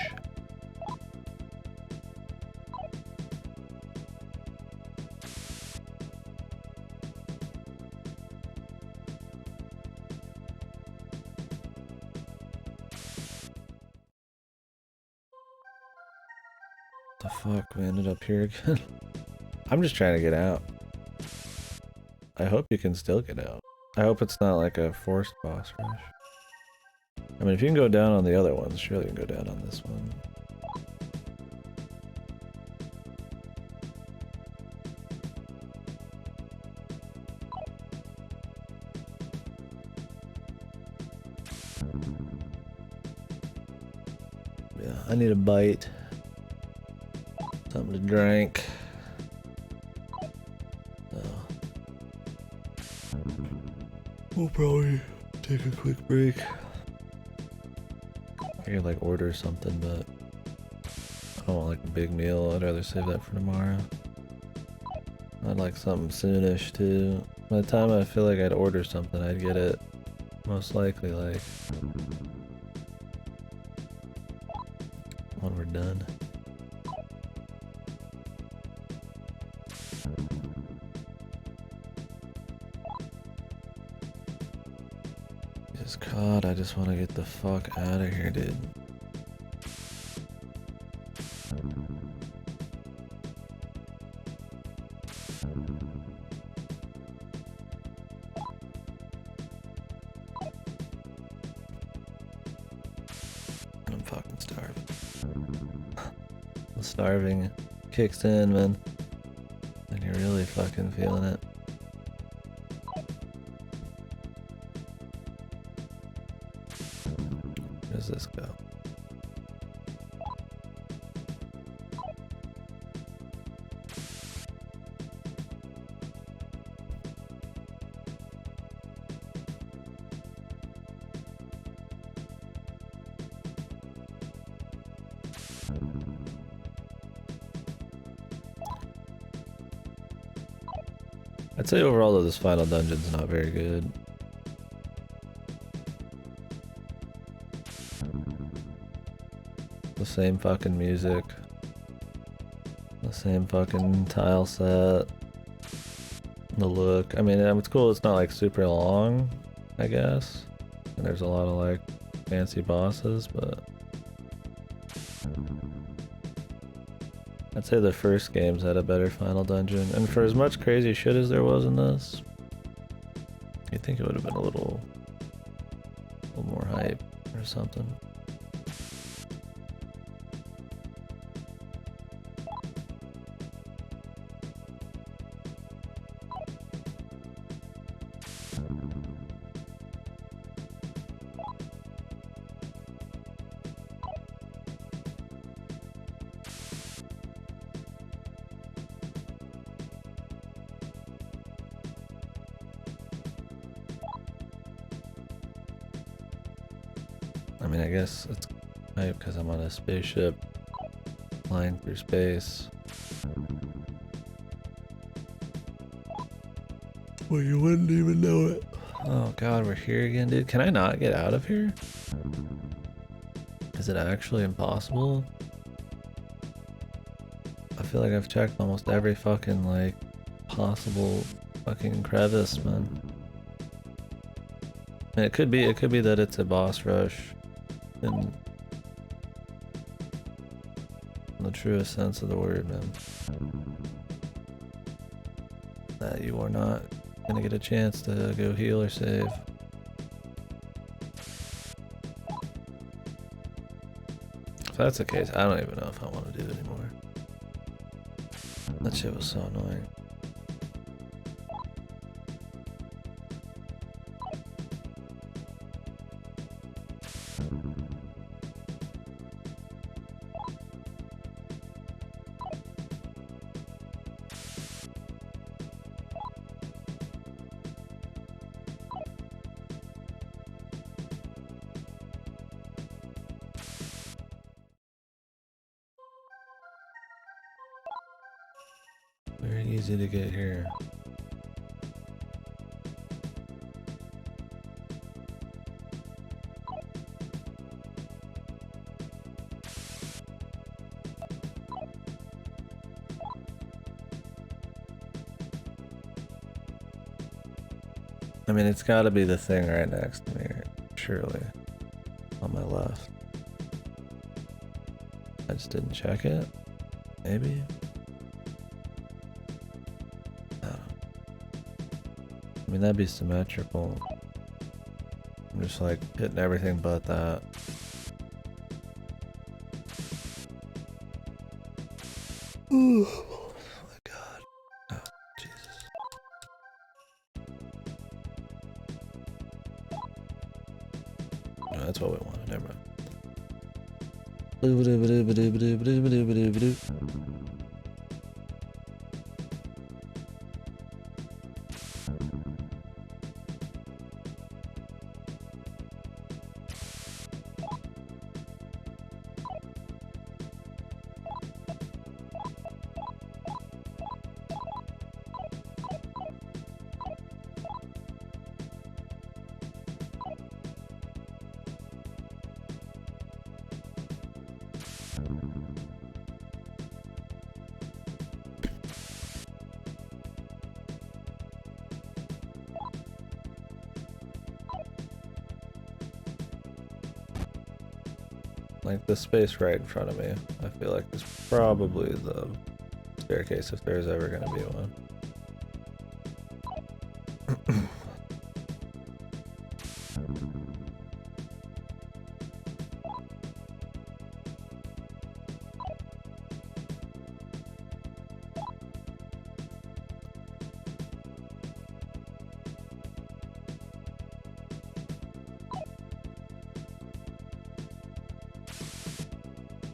The fuck, we ended up here again. I'm just trying to get out. I hope you can still get out. I hope it's not like a forced boss rush. I mean, if you can go down on the other ones, surely you can go down on this one. Yeah, I need a bite. Something to drink. We'll probably take a quick break. I could like order something, but I don't want like a big meal. I'd rather save that for tomorrow. I'd like something soonish too. By the time I feel like I'd order something, I'd get it most likely like when we're done. God, I just want to get the fuck out of here, dude. I'm fucking starving. The starving kicks in, man. And you're really fucking feeling it. does this go? I'd say overall that this final dungeon's not very good. The same fucking music. The same fucking tile set. The look. I mean, it's cool it's not like super long, I guess. And there's a lot of like fancy bosses, but I'd say the first games had a better final dungeon. And for as much crazy shit as there was in this, you'd think it would have been a little more hype or something. I mean, I guess it's hype because I'm on a spaceship flying through space. Well, you wouldn't even know it. Oh god, we're here again, dude. Can I not get out of here? Is it actually impossible? I feel like I've checked almost every fucking, like, possible fucking crevice, man. And it could be that it's a boss rush in the truest sense of the word, man. That you are not gonna get a chance to go heal or save. If that's the case, I don't even know if I want to do it anymore. That shit was so annoying. Very easy to get here. I mean, it's gotta be the thing right next to me, surely. On my left. I just didn't check it? Maybe? I mean, that'd be symmetrical. I'm just like hitting everything but that. Ooh. Oh my god. Oh, Jesus. No, that's what we wanted. Never mind. Like the space right in front of me, I feel like is probably the staircase if there's ever gonna be one.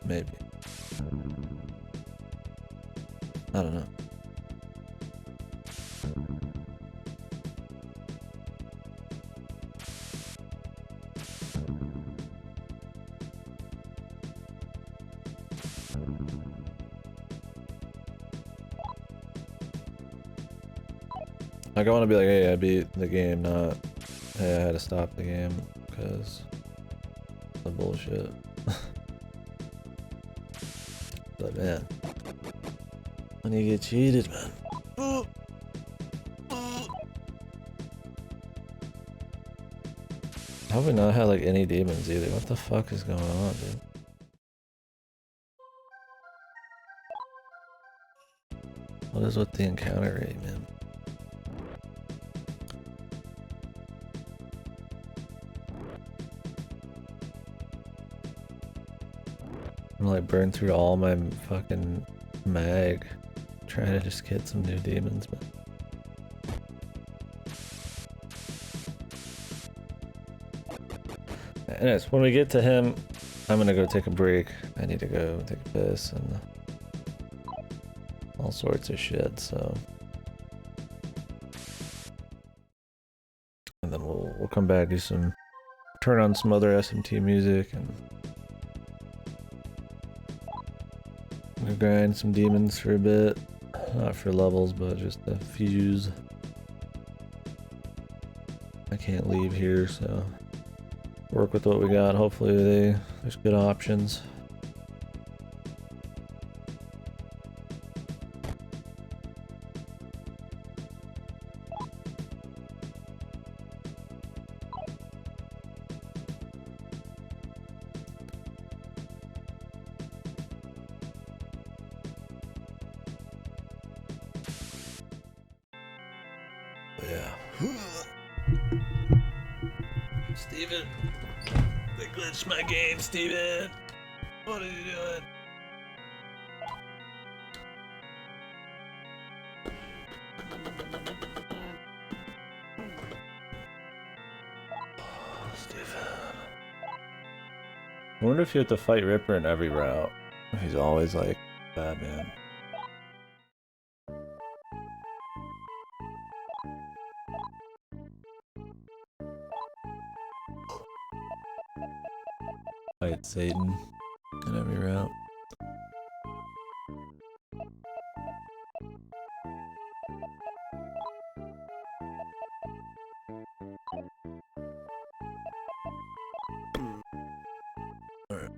Maybe. I don't know. Like, I want to be like, hey, I beat the game, not, hey, I had to stop the game because of bullshit. But man, when you get cheated, man. I hope we not had like any demons either. What the fuck is going on, dude? What is with the encounter rate, man? I'm like burn through all my fucking mag trying to just get some new demons, but anyways, when we get to him, I'm gonna go take a break. I need to go take a piss and all sorts of shit, so. And then we'll come back, do some, turn on some other SMT music and we'll grind some demons for a bit. Not for levels, but just to fuse. I can't leave here, so work with what we got. Hopefully there's good options. Yeah. Steven! They glitched my game, Steven! What are you doing? Oh, Steven. I wonder if you have to fight Ripper in every route. If he's always like, Batman. Fight Satan in every route. Alright.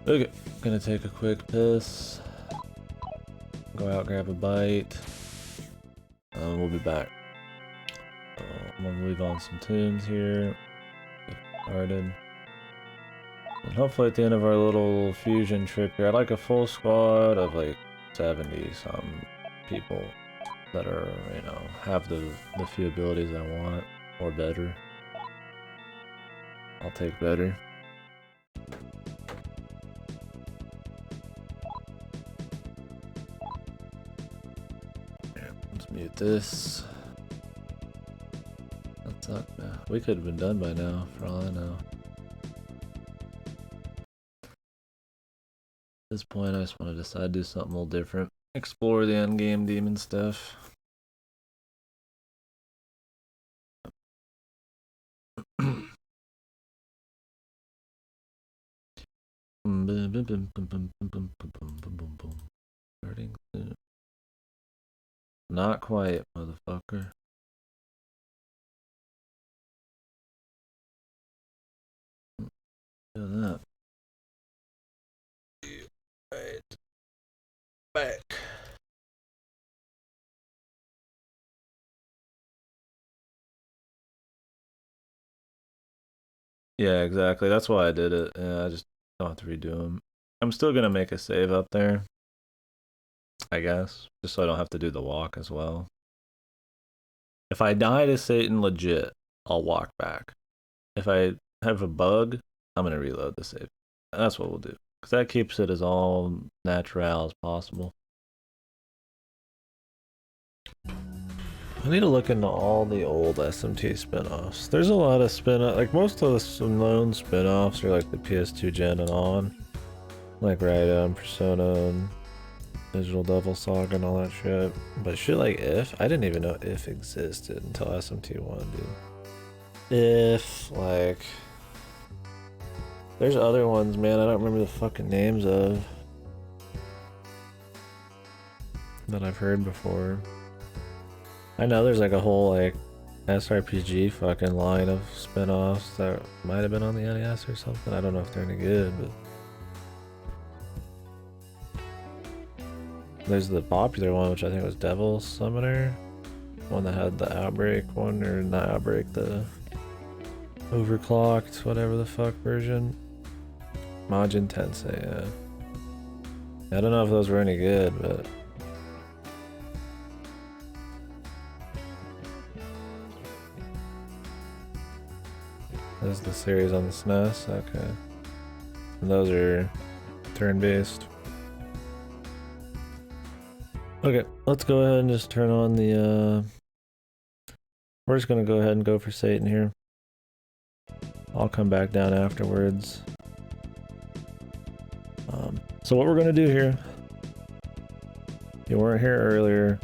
Okay, gonna take a quick piss. Go out, grab a bite. We'll be back. I'm gonna leave on some tunes here. Get started. And hopefully at the end of our little fusion trip here, I'd like a full squad of like 70 some people that are, you know, have the few abilities I want, or better. I'll take better. Let's mute this. That sucked, man. We could have been done by now, for all I know. At this point, I just want to decide to do something a little different. Explore the endgame demon stuff. Starting soon. Not quite, motherfucker. Do that. Right. Back. Yeah, exactly. That's why I did it. Yeah, I just don't have to redo them. I'm still gonna make a save up there, I guess, just so I don't have to do the walk as well. If I die to Satan legit, I'll walk back. If I have a bug, I'm gonna reload the save. And that's what we'll do, because that keeps it as all natural as possible. I need to look into all the old SMT spin-offs. There's a lot of like most of the known spin-offs are like the PS2 gen and on. Like Raida and Persona and Digital Devil Saga and all that shit. But shit like If, I didn't even know If existed until SMT1, dude. If, like... There's other ones, man, I don't remember the fucking names of. That I've heard before. I know there's like a whole like SRPG fucking line of spin-offs that might have been on the NES or something. I don't know if they're any good, but there's the popular one, which I think was Devil Summoner. One that had the Outbreak one, or not Outbreak, the overclocked, whatever the fuck version. Majin Tensei, yeah. I don't know if those were any good, but this is the series on the SNES, okay. And those are turn-based. Okay, let's go ahead and just turn on the, we're just gonna go ahead and go for Satan here. I'll come back down afterwards. So what we're gonna do here, you weren't here earlier,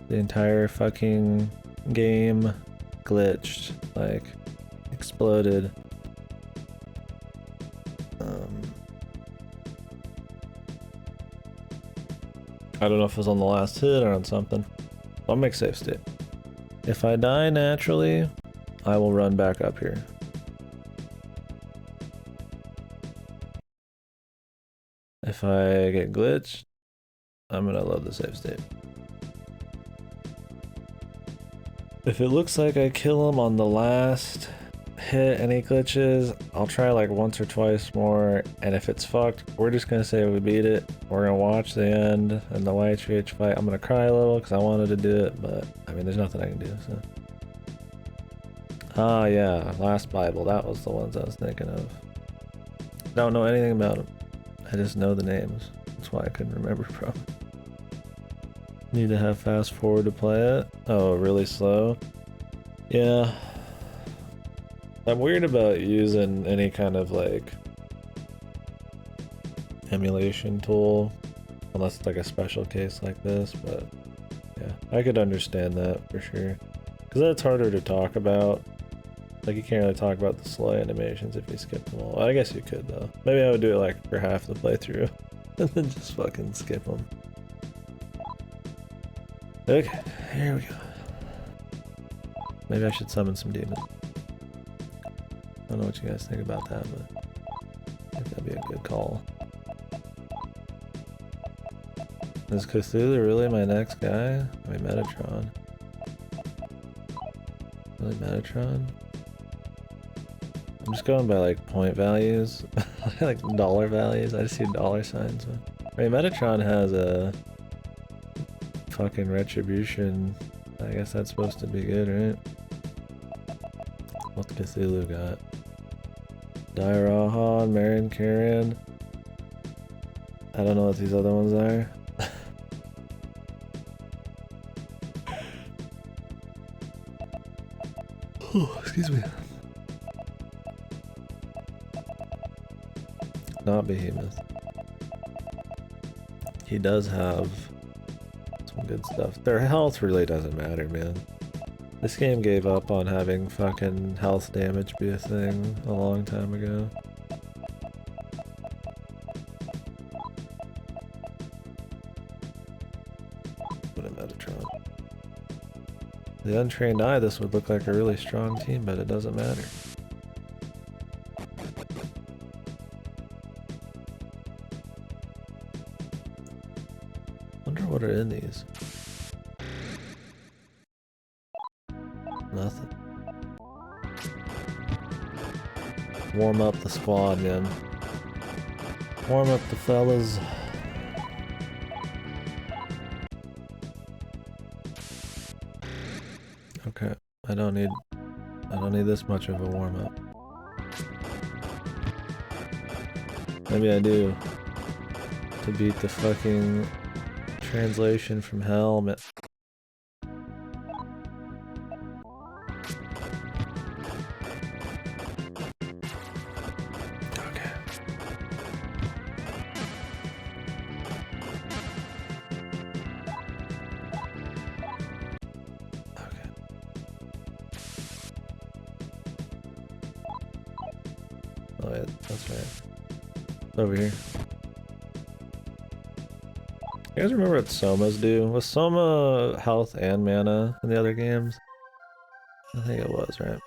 the entire fucking game glitched, like, exploded. I don't know if it was on the last hit or on something. I'll make save state. If I die naturally, I will run back up here. If I get glitched, I'm gonna load the save state. If it looks like I kill him on the last hit and he glitches, I'll try like once or twice more, and if it's fucked, we're just gonna say we beat it. We're gonna watch the end and the YHVH fight. I'm gonna cry a little because I wanted to do it, but I mean, there's nothing I can do, so. Ah, yeah, Last Bible, that was the ones I was thinking of. Don't know anything about them. I just know the names. That's why I couldn't remember from. Need to have fast forward to play it. Oh, really slow? Yeah. I'm weird about using any kind of like emulation tool, unless it's like a special case like this, but yeah, I could understand that for sure. Because that's harder to talk about. Like, you can't really talk about the slow animations if you skip them all. I guess you could, though. Maybe I would do it, like, for half the playthrough. And then just fucking skip them. Okay, here we go. Maybe I should summon some demons. I don't know what you guys think about that, but I think that'd be a good call. Is Cthulhu really my next guy? I mean, Metatron. Really, Metatron? I'm just going by like point values, like dollar values. I just see dollar signs. I mean, Metatron has a fucking retribution. I guess that's supposed to be good, right? What's Cthulhu got? Dairahan, Marion Carrion. I don't know what these other ones are. Oh, excuse me. Not Behemoth. He does have some good stuff. Their health really doesn't matter, man. This game gave up on having fucking health damage be a thing a long time ago. What a Metatron. The untrained eye, this would look like a really strong team, but it doesn't matter. Wonder what are in these. Nothing. Warm up the squad, man. Warm up the fellas. Okay, I don't need this much of a warm up. Maybe I do. To beat the fucking translation from hell. Oh yeah, that's right. It's over here. You guys remember what Somas do? Was Soma health and mana in the other games? I think it was, right?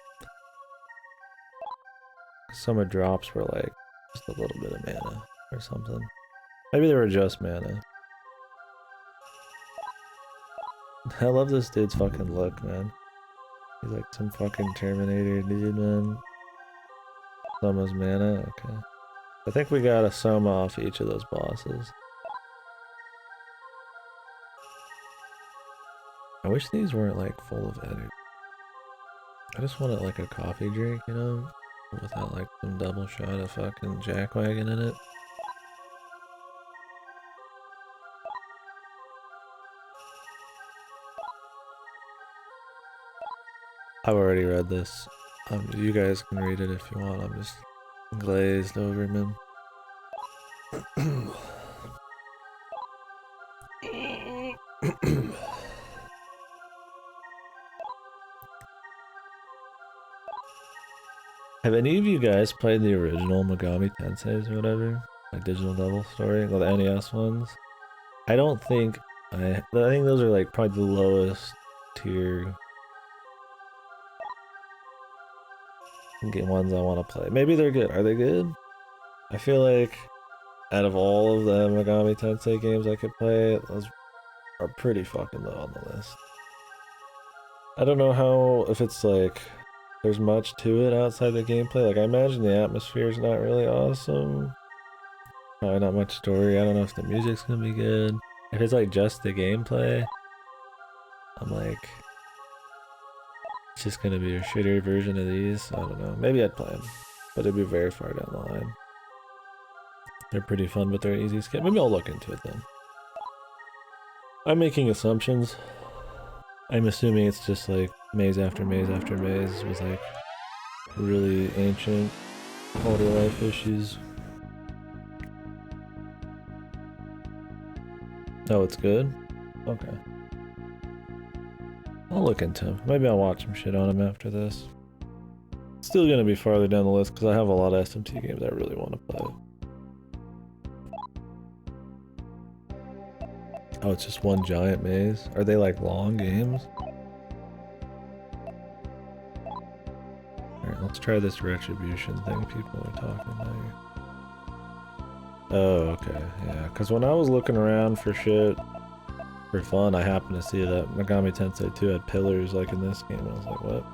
Soma drops were like just a little bit of mana or something. Maybe they were just mana. I love this dude's fucking look, man. He's like some fucking Terminator dude, man. Soma's mana? Okay. I think we got a Soma off each of those bosses. I wish these weren't like full of energy. I just wanted like a coffee drink, you know? Without like some double shot of fucking jackwagon in it. I've already read this. You guys can read it if you want. I'm just glazed over, man. Have any of you guys played the original Megami Tensei or whatever? Like Digital Devil Story? Well, the NES ones? I don't think... I think those are like probably the lowest tier game ones I want to play. Maybe they're good. Are they good? I feel like out of all of the Megami Tensei games I could play, those are pretty fucking low on the list. I don't know how, if it's like, there's much to it outside the gameplay. Like, I imagine the atmosphere's not really awesome. Probably not much story. I don't know if the music's gonna be good. If it's like just the gameplay, I'm like, it's just gonna be a shittier version of these. I don't know. Maybe I'd play them, but it'd be very far down the line. They're pretty fun, but they're easy to skip. Maybe I'll look into it then. I'm making assumptions. I'm assuming it's just like maze after maze after maze with like really ancient quality of life issues. Oh, it's good? Okay. I'll look into him. Maybe I'll watch some shit on him after this. Still gonna be farther down the list because I have a lot of SMT games I really want to play. Oh, it's just one giant maze? Are they like long games? Alright, let's try this retribution thing people are talking about here. Oh, okay, yeah, because when I was looking around for shit for fun, I happened to see that Megami Tensei 2 had pillars like in this game, and I was like, what?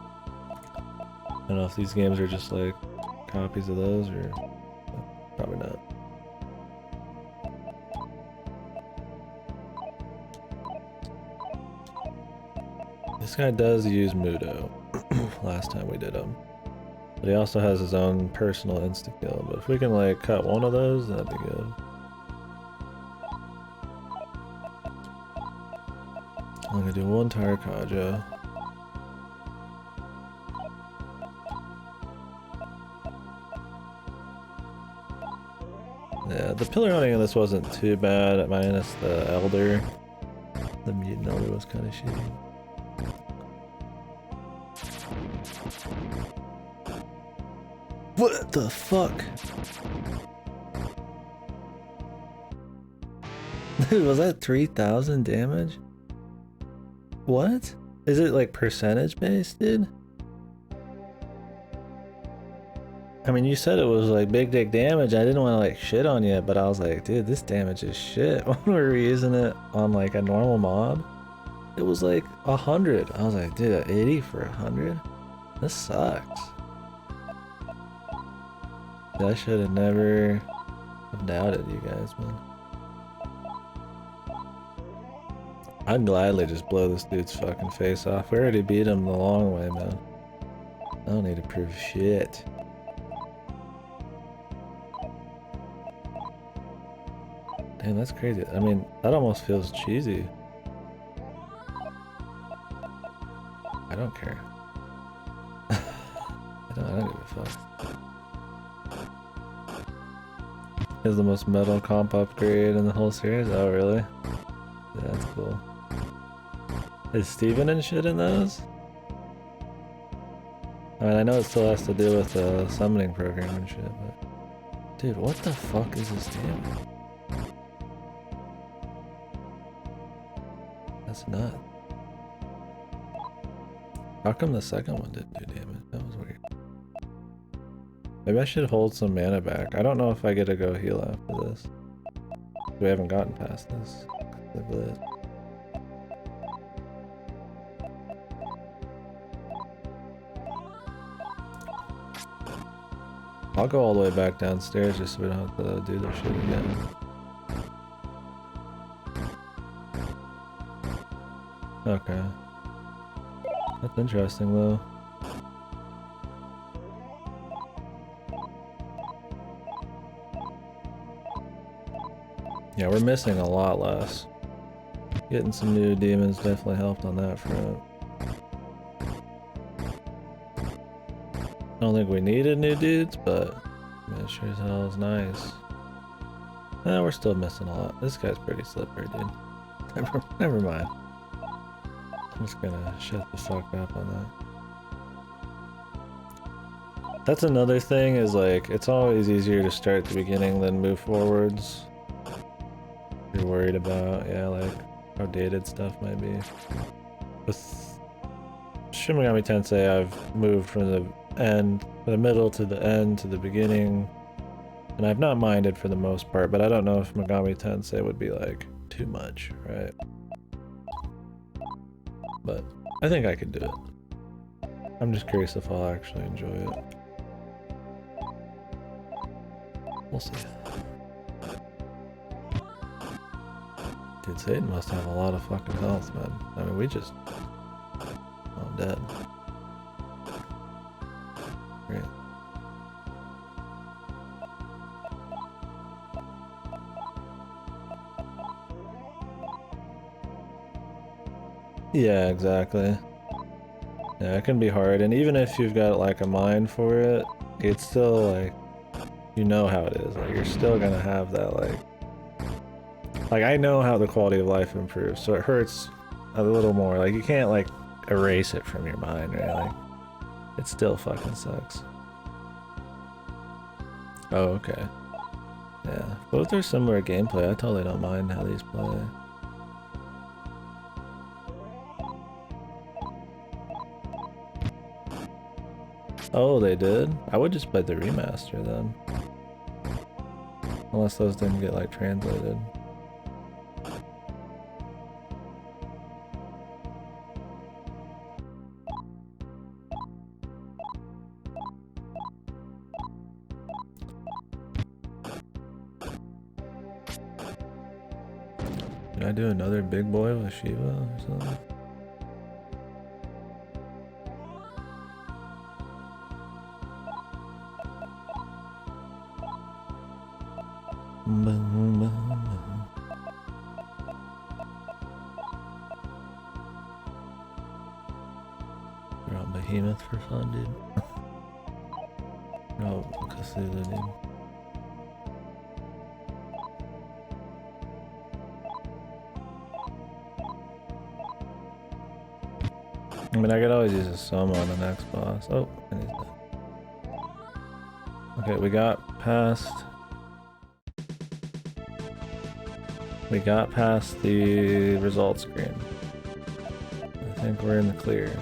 I don't know if these games are just like copies of those, or probably not. This guy does use Mudo, last time we did him. But he also has his own personal insta-kill, but if we can like cut one of those, that'd be good. I'm gonna do one Tarkaja. Yeah, the pillar hunting in this wasn't too bad, minus the Elder. The Mutant Elder was kind of shitty. What the fuck? Dude, was that 3,000 damage? What? Is it like percentage based, dude? I mean, you said it was like big dick damage. I didn't want to like shit on you, but I was like, dude, this damage is shit. When we were using it on like a normal mob, it was like 100. I was like, dude, 80 for 100? This sucks. I should have never doubted you guys, man. I'd gladly just blow this dude's fucking face off. We already beat him the long way, man. I don't need to prove shit. Damn, that's crazy. I mean, that almost feels cheesy. I don't care. I don't give a fuck. Is the most metal comp upgrade in the whole series? Oh, really? Yeah, that's cool. Is Steven and shit in those? I mean, I know it still has to do with the summoning program and shit, but... Dude, what the fuck is this damage? That's nuts. How come the second one didn't do damage? That was weird. Maybe I should hold some mana back. I don't know if I get to go heal after this. We haven't gotten past this. I'll go all the way back downstairs just so we don't have to do this shit again. Okay. That's interesting though. Yeah, we're missing a lot less. Getting some new demons definitely helped on that front. I don't think we needed new dudes, but it sure as hell is nice. We're still missing a lot. This guy's pretty slippery, dude. Never mind. I'm just gonna shut the fuck up on that. That's another thing, is like, it's always easier to start at the beginning than move forwards. You're worried about, yeah, like, how dated stuff might be. With Shin Megami Tensei, I've moved from the middle to the end to the beginning, and I've not minded for the most part, but I don't know if Megami Tensei would be like too much, right? But I think I could do it. I'm just curious if I'll actually enjoy it. We'll see. Dude, Satan must have a lot of fucking health, man. I mean, we just... Oh, I'm dead. Great. Yeah, exactly. Yeah, it can be hard, and even if you've got like a mind for it, it's still like, you know how it is. Like, you're still gonna have that like I know how the quality of life improves, so it hurts a little more. Like, you can't like erase it from your mind, right? Like, it still fucking sucks. Oh, okay. Yeah, but if there's similar gameplay, I totally don't mind how these play. Oh, they did? I would just play the remaster then. Unless those didn't get like translated. Did I do another big boy with Shiva or something? We're on Behemoth for fun, dude. Oh, Cthulhu, dude. I mean, I could always use a summon on the next boss. Oh, I need that. Okay, we got past the results screen. I think we're in the clear.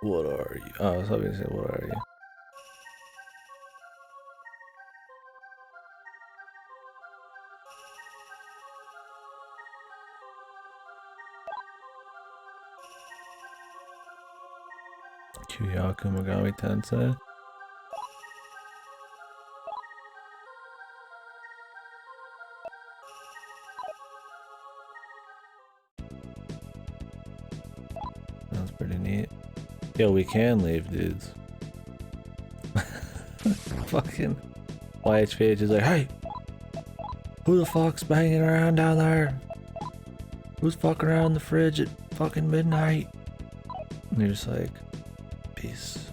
What are you? Oh, I was hoping to say, what are you? Kyoyaku Megami Tensei? That's pretty neat. Yo, we can leave, dudes. Fucking YHPH is like, hey! Who the fuck's banging around down there? Who's fucking around the fridge at fucking midnight. And you're just like, peace.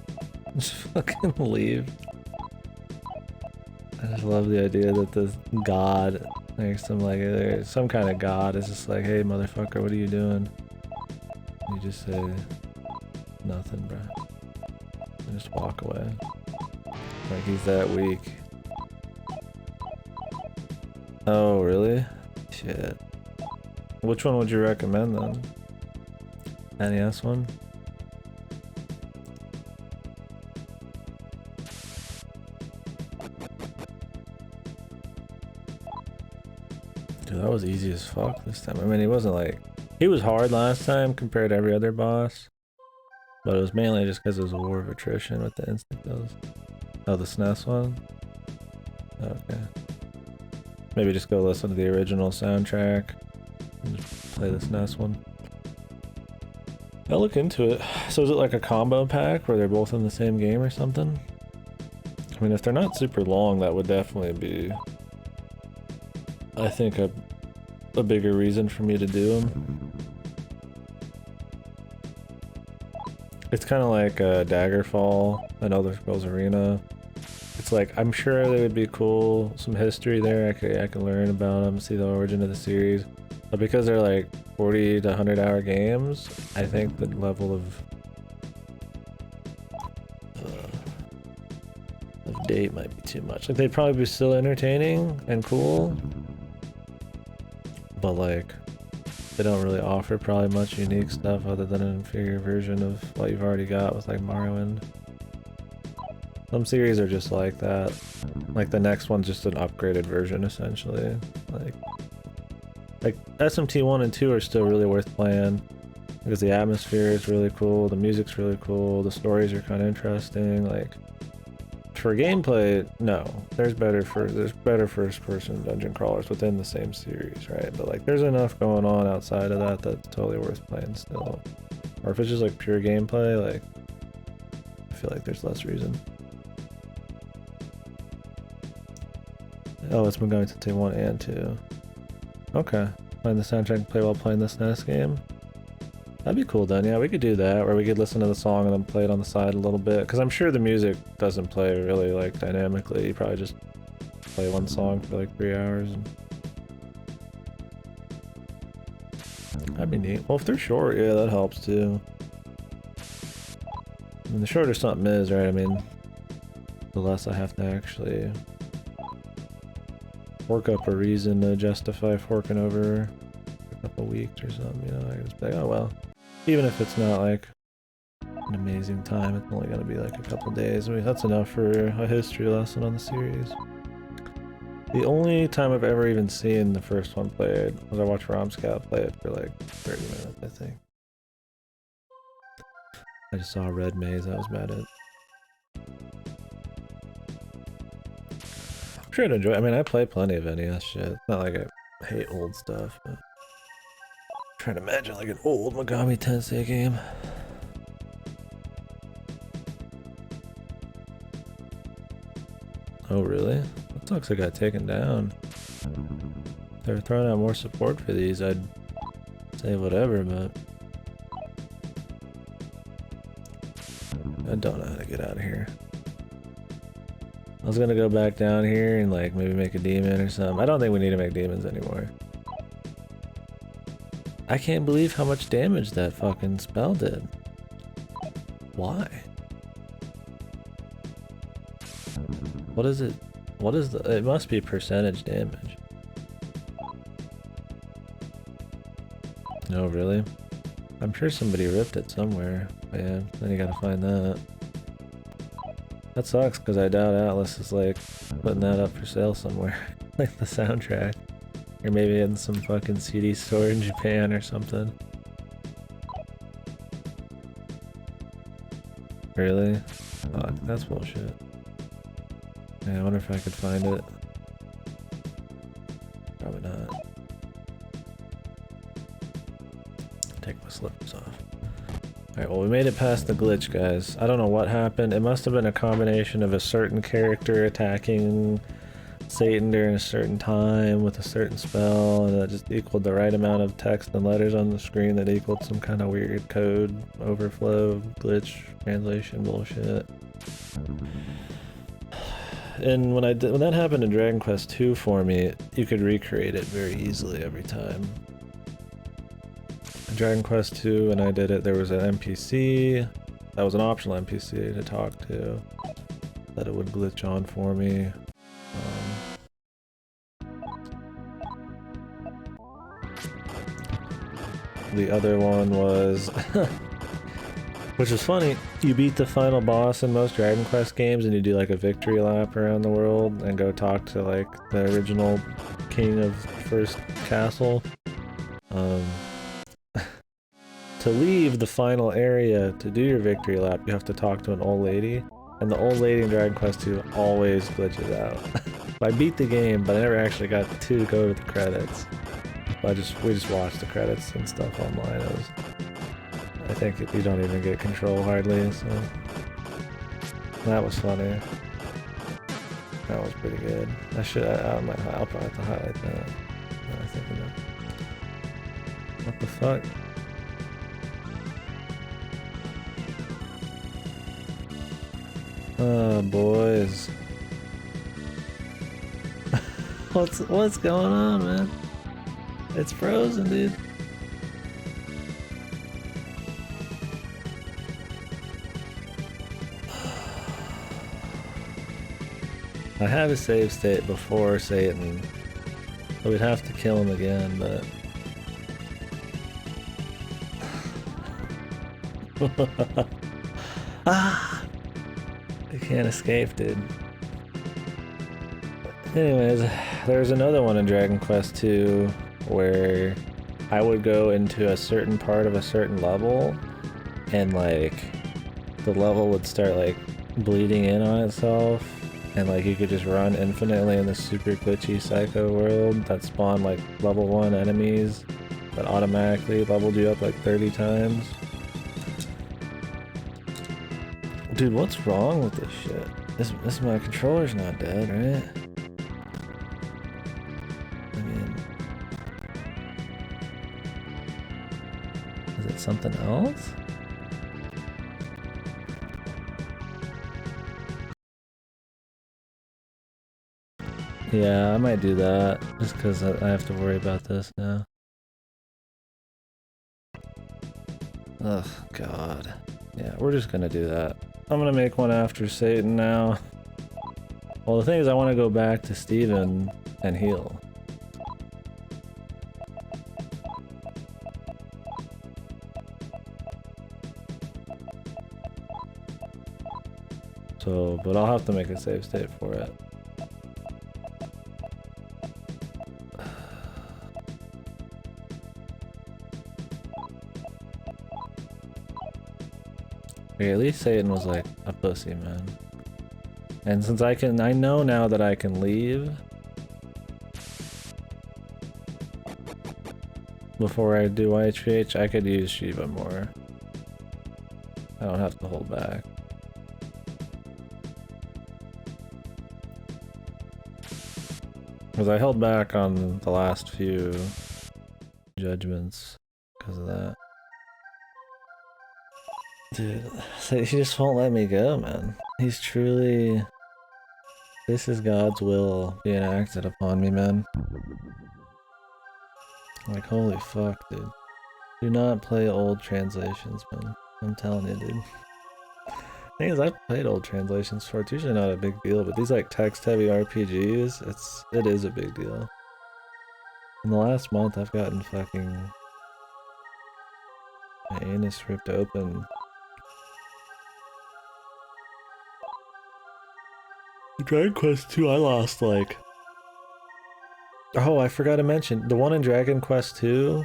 Just fucking leave. I just love the idea that the god, like some kind of god is just like, hey motherfucker, what are you doing? And you just say, nothing, bro. And just walk away. Like he's that weak. Oh, really? Shit. Which one would you recommend then? NES one? Dude, that was easy as fuck this time. I mean, he wasn't like... He was hard last time compared to every other boss. But it was mainly just because it was a war of attrition with the instant kills. Oh, the SNES one? Okay. Maybe just go listen to the original soundtrack and just play the SNES one. I'll look into it. So is it like a combo pack where they're both in the same game or something? I mean, if they're not super long, that would definitely be, I think, a bigger reason for me to do them. It's kind of like Daggerfall and Elder Scrolls Arena. It's like, I'm sure they would be cool, some history there, I can learn about them, see the origin of the series. But because they're like 40 to 100 hour games, I think the level of date might be too much. Like, they'd probably be still entertaining and cool, but like, they don't really offer probably much unique stuff other than an inferior version of what you've already got with like Mario and... Some series are just like that. Like the next one's just an upgraded version essentially. Like SMT 1 and 2 are still really worth playing because the atmosphere is really cool, the music's really cool, the stories are kind of interesting. Like, for gameplay, no. There's better first person dungeon crawlers within the same series, right? But like, there's enough going on outside of that that's totally worth playing still. Or if it's just like pure gameplay, like, I feel like there's less reason. Oh, it's Megami Tensei 1 and 2. Okay. Find the soundtrack and play while playing this SNES game. That'd be cool then, yeah, we could do that, where we could listen to the song and then play it on the side a little bit. Because I'm sure the music doesn't play really, like, dynamically. You probably just play one song for like 3 hours. And... That'd be neat. Well, if they're short, yeah, that helps too. I mean, the shorter something is, right? I mean, the less I have to actually work up a reason to justify forking over a couple weeks or something, you know. I just be like, oh well. Even if it's not like an amazing time, it's only gonna be like a couple days. I mean, that's enough for a history lesson on the series. The only time I've ever even seen the first one played was I watched Romscout play it for like 30 minutes, I think. I just saw a red maze, that was about it. I'm sure I'd enjoy it. I mean, I play plenty of NES shit. It's not like I hate old stuff, but... I'm trying to imagine like an old Megami Tensei game. Oh really? That sucks it got taken down. If they were throwing out more support for these, I'd say whatever, but... I don't know how to get out of here. I was gonna go back down here and like maybe make a demon or something. I don't think we need to make demons anymore. I can't believe how much damage that fucking spell did. Why? What is it? What is the... It must be percentage damage. No, really? I'm sure somebody ripped it somewhere. But yeah, then you gotta find that. That sucks, because I doubt Atlas is like putting that up for sale somewhere. Like the soundtrack. Or maybe in some fucking CD store in Japan or something. Really? Fuck, that's bullshit. Yeah, I wonder if I could find it. Probably not. Take my slippers off. Alright, well we made it past the glitch, guys. I don't know what happened. It must have been a combination of a certain character attacking Satan during a certain time with a certain spell, and that just equaled the right amount of text and letters on the screen that equaled some kind of weird code overflow, glitch, translation bullshit. And when that happened in Dragon Quest II for me, you could recreate it very easily every time. In Dragon Quest II, when I did it, there was an NPC that was an optional NPC to talk to that it would glitch on for me. The other one was, which is funny, you beat the final boss in most Dragon Quest games and you do like a victory lap around the world and go talk to like the original king of first castle. To leave the final area to do your victory lap, you have to talk to an old lady, and the old lady in Dragon Quest II always glitches out. I beat the game, but I never actually got to go to the credits. We just watched the credits and stuff online. I think you don't even get control hardly, so that was funny. That was pretty good. I'll probably have to highlight that. I think about what the fuck. Oh, boys. What's going on, man? It's frozen, dude. I have a save state before Satan, so we'd have to kill him again, but... Ah! You can't escape, dude. Anyways, there's another one in Dragon Quest II where I would go into a certain part of a certain level and like the level would start like bleeding in on itself and like you could just run infinitely in this super glitchy psycho world that spawned like level 1 enemies that automatically leveled you up like 30 times. Dude, what's wrong with this shit? This my controller's not dead, right? I mean, is it something else? Yeah, I might do that just because I have to worry about this now. Ugh, God. Yeah, we're just gonna do that. I'm gonna make one after Satan now. Well, the thing is I want to go back to Steven and heal. So, but I'll have to make a save state for it. Okay, at least Satan was like a pussy, man. And since I know now that I can leave before I do YHVH, I could use Shiva more. I don't have to hold back. Because I held back on the last few judgments because of that. Dude, so he just won't let me go, man. He's truly... This is God's will being acted upon me, man. Like, holy fuck, dude. Do not play old translations, man. I'm telling you, dude. Thing is, I've played old translations before. It's usually not a big deal, but these like text-heavy RPGs, it is a big deal. In the last month, I've gotten fucking my anus ripped open. Dragon Quest 2, I lost like... Oh, I forgot to mention, the one in Dragon Quest 2,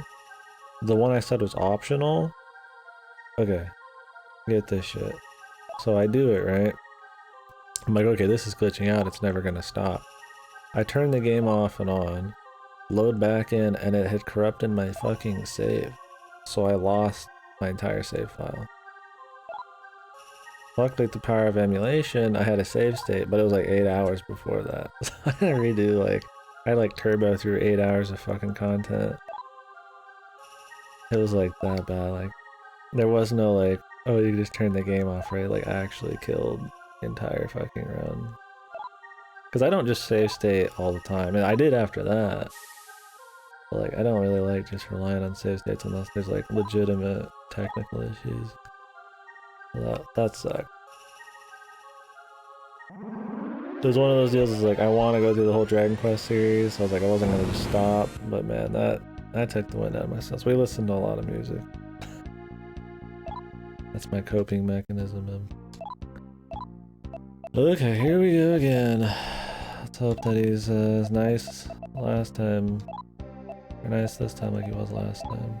the one I said was optional. Okay, get this shit. So I do it, right? I'm like, okay, this is glitching out, it's never gonna stop. I turn the game off and on, load back in, and it had corrupted my fucking save. So I lost my entire save file. fuck like the power of emulation, I had a save state, but it was like 8 hours before that. So I didn't redo like, I like turbo through 8 hours of fucking content. It was like that bad, like, there was no like, oh you just turned the game off, right? Like I actually killed the entire fucking run. Cause I don't just save state all the time, and I did after that. But like, I don't really like just relying on save states unless there's like legitimate technical issues. So that sucked. There's one of those deals is like, I want to go through the whole Dragon Quest series, so I was like, I wasn't gonna just stop, but man, that took the wind out of my sails. We listened to a lot of music. That's my coping mechanism, man. Okay, here we go again. Let's hope that he's as nice last time, or nice this time like he was last time.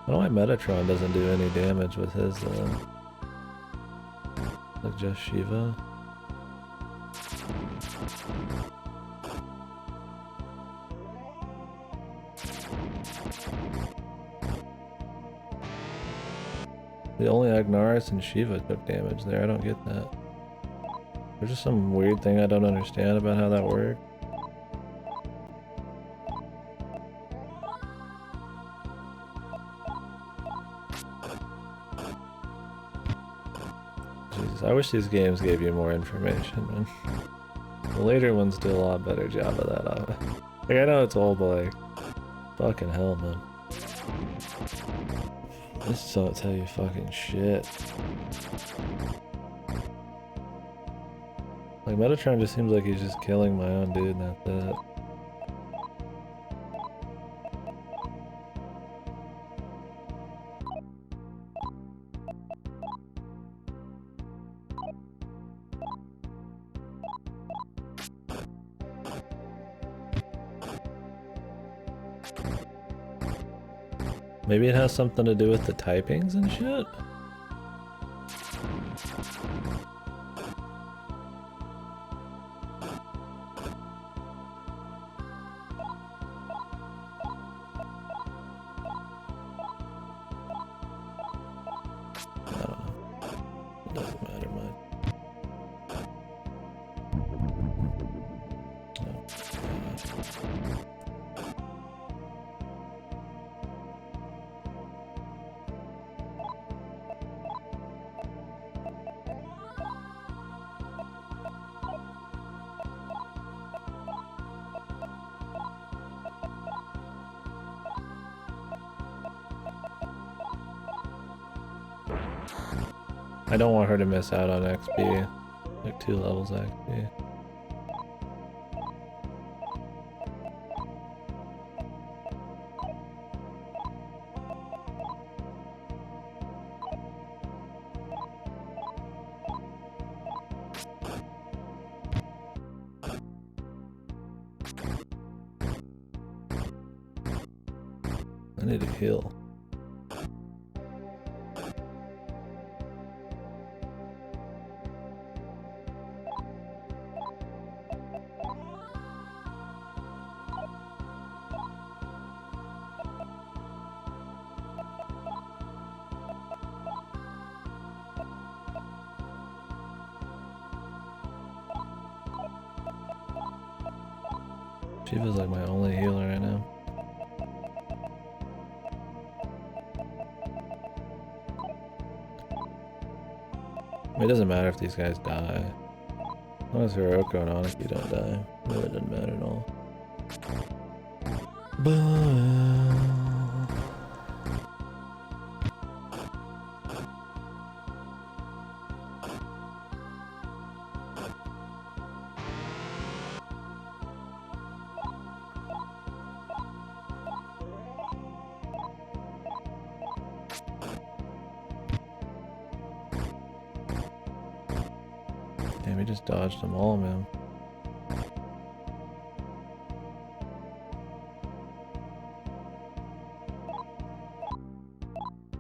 I don't know why Metatron doesn't do any damage with his, like just Shiva. The only Agnaris and Shiva took damage there, I don't get that. There's just some weird thing I don't understand about how that worked. Jesus, I wish these games gave you more information, man. The later ones do a lot better job of that. Like, I know it's old, but like, fucking hell, man. This don't tell you fucking shit. Like, Metatron just seems like he's just killing my own dude and that's it. Maybe it has something to do with the typings and shit? I don't want her to miss out on XP. Like 2 levels XP. I need to heal. Shiva's like my only healer right now. I mean, it doesn't matter if these guys die. As long as Hiroko and Aniki don't die, it really doesn't matter at all. Damn, he just dodged them all, man.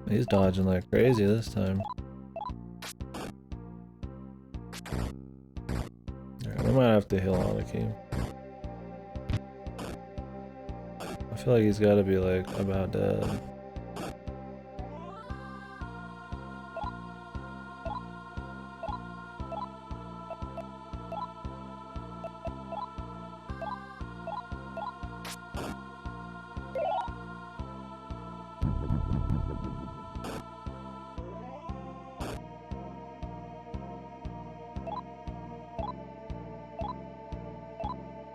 He's dodging like crazy this time. Alright, we might have to heal Aniki. feel like he's gotta be like about dead.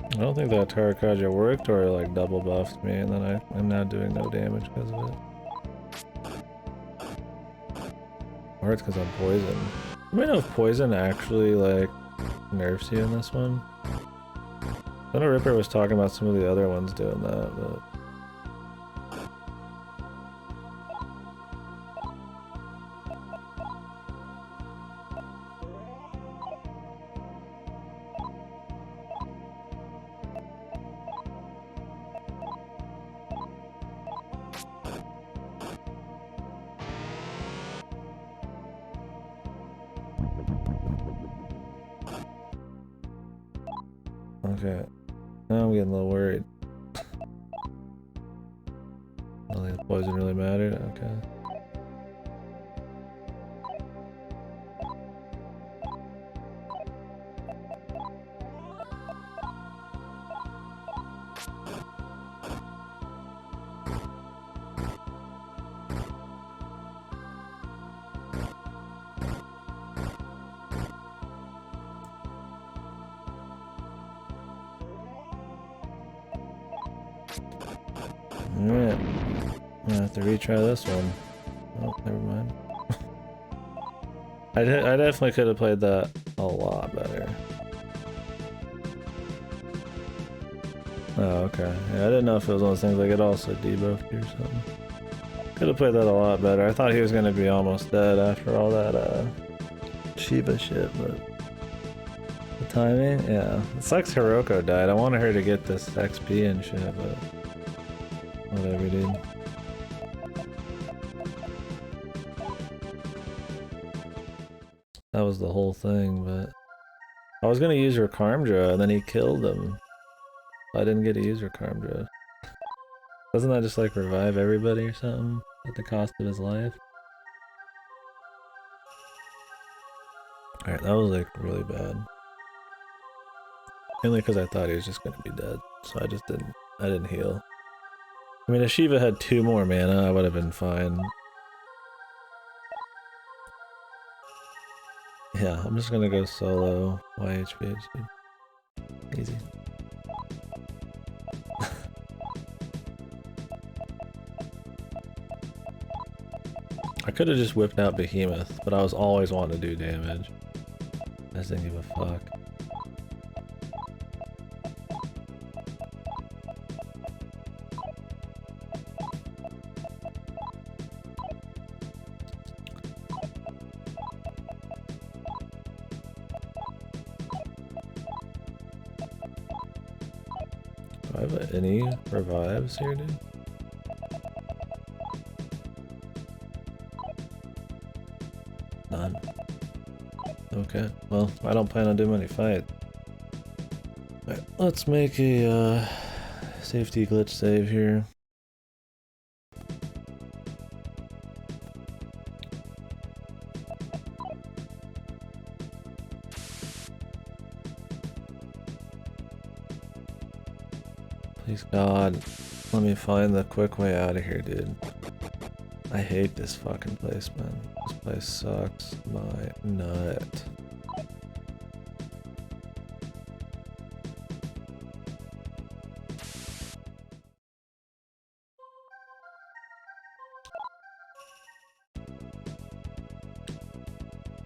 I don't think that Tarakaja worked, or like double buffed me and then I'm now doing no damage because of it. Or it's because I'm poisoned. You might know if poison actually like nerfs you in this one. I know Ripper was talking about some of the other ones doing that, but... Okay, now I'm getting a little worried. I don't think the poison really mattered. Okay. Alright. I'm gonna have to retry this one. Oh, never mind. I definitely could have played that a lot better. Oh, okay. Yeah, I didn't know if it was one of those things like it also debuffed you or something. Could have played that a lot better. I thought he was gonna be almost dead after all that Shiva shit, but the timing, yeah. It sucks Hiroko died. I wanted her to get this XP and shit, but whatever, dude. That was the whole thing, but I was gonna use Rakarmdra and then he killed him. I didn't get to use Rakarmdra. Doesn't that just like revive everybody or something at the cost of his life? Alright, that was like really bad. Mainly because I thought he was just gonna be dead, so I didn't heal. I mean, if Shiva had 2 more mana, I would have been fine. Yeah, I'm just gonna go solo YHVH. Easy. I could have just whipped out Behemoth, but I was always wanting to do damage. I just didn't give a fuck. Do I have any revives here, dude? None. Okay, well, I don't plan on doing any fight. Alright, let's make a safety glitch save here. Please God, let me find the quick way out of here, dude. I hate this fucking place, man. This place sucks my nut.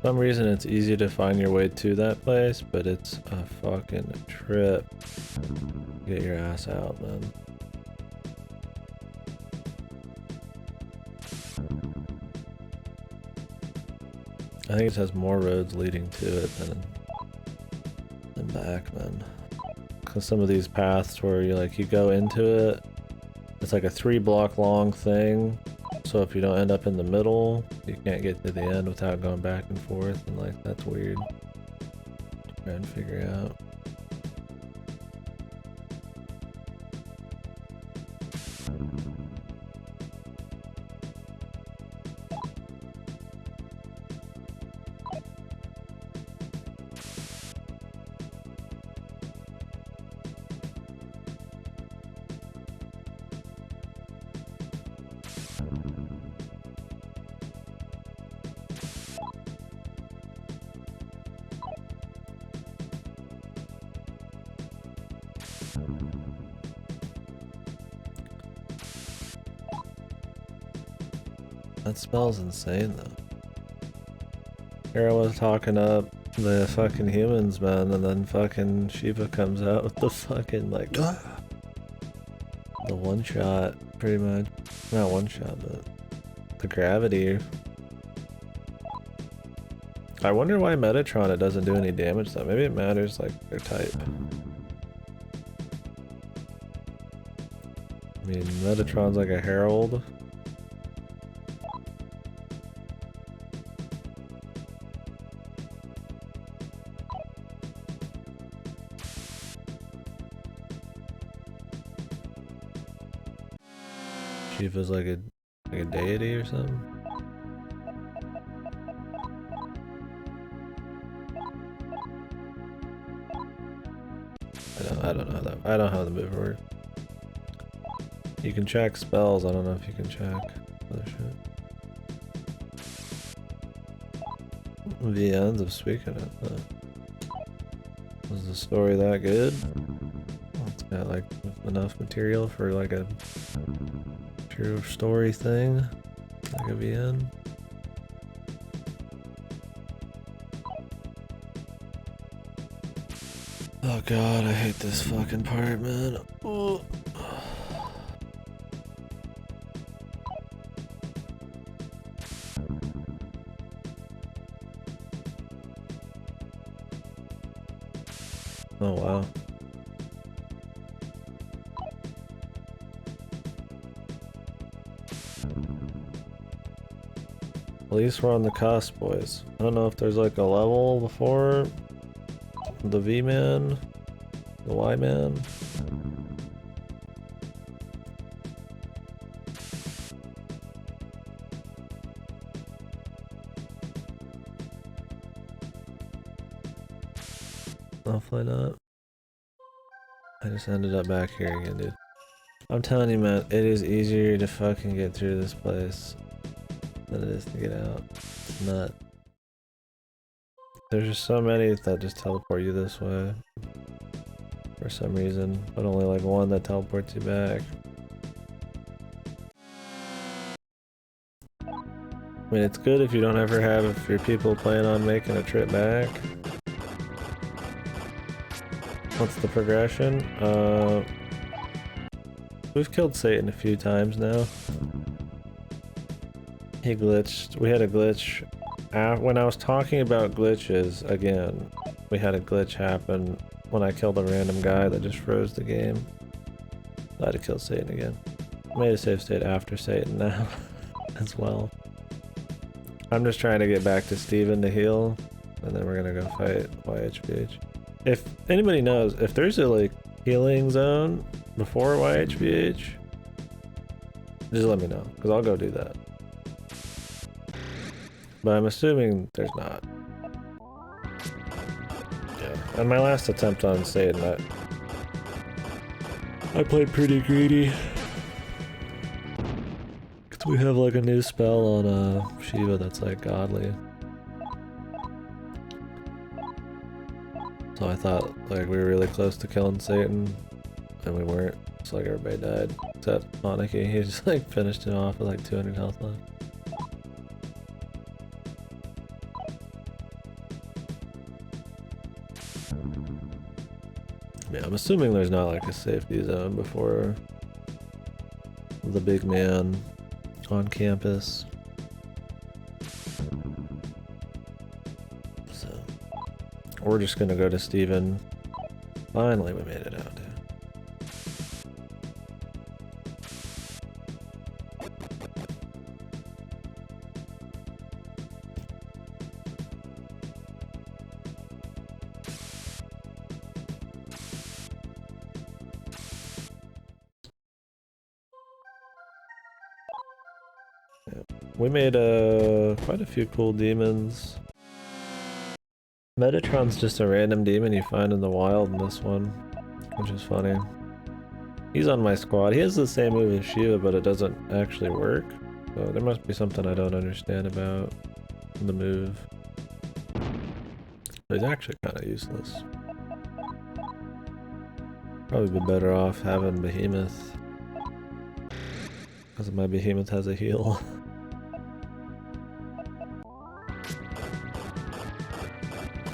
For some reason it's easy to find your way to that place, but it's a fucking trip. Get your ass out, man. I think it has more roads leading to it than back, man. Cause some of these paths where you go into it, it's like a 3-block long thing. So if you don't end up in the middle, you can't get to the end without going back and forth, and like that's weird. Try and figure out. That spell's insane though. Here was talking up the fucking humans, man, and then fucking Shiva comes out with the fucking like the one shot, pretty much. Not one shot, but the gravity. I wonder why Metatron it doesn't do any damage though. Maybe it matters like their type. I mean, Metatron's like a herald. Shiva's like a deity or something. I don't know that. I don't know how the move works. You can check spells. I don't know if you can check other shit. The ends of speaking it. Was the story that good? It's got like enough material for like a true story thing, like a VN. Oh god, I hate this fucking part, man. Oh. Oh wow. At least we're on the cusp, boys. I don't know if there's like a level before the V-Man, the Y-Man. Hopefully not. I just ended up back here again, dude. I'm telling you, man, it is easier to fucking get through this place than it is to get out. It's not. There's just so many that just teleport you this way for some reason, but only like one that teleports you back. I mean, it's good if you don't ever have, if your people plan on making a trip back. What's the progression? We've killed Satan a few times now. He glitched. We had a glitch. When I was talking about glitches, again, we had a glitch happen when I killed a random guy that just froze the game. I had to kill Satan again. Made a save state after Satan now, as well. I'm just trying to get back to Steven to heal, and then we're gonna go fight YHBH. If anybody knows, if there's a like healing zone before YHBH, just let me know, because I'll go do that. But I'm assuming there's not. Yeah. And my last attempt on Satan, I played pretty greedy. Because we have like a new spell on Shiva that's like godly. So I thought like we were really close to killing Satan, and we weren't. It's like everybody died. Except Monarchy, he just like finished him off with like 200 health left. Yeah, I'm assuming there's not like a safety zone before the big man on campus. So, we're just gonna go to Steven. Finally, we made it out, dude. We made quite a few cool demons. Metatron's just a random demon you find in the wild in this one, which is funny. He's on my squad. He has the same move as Shiva, but it doesn't actually work. So there must be something I don't understand about the move. But he's actually kind of useless. Probably be better off having Behemoth. Because my Behemoth has a heal.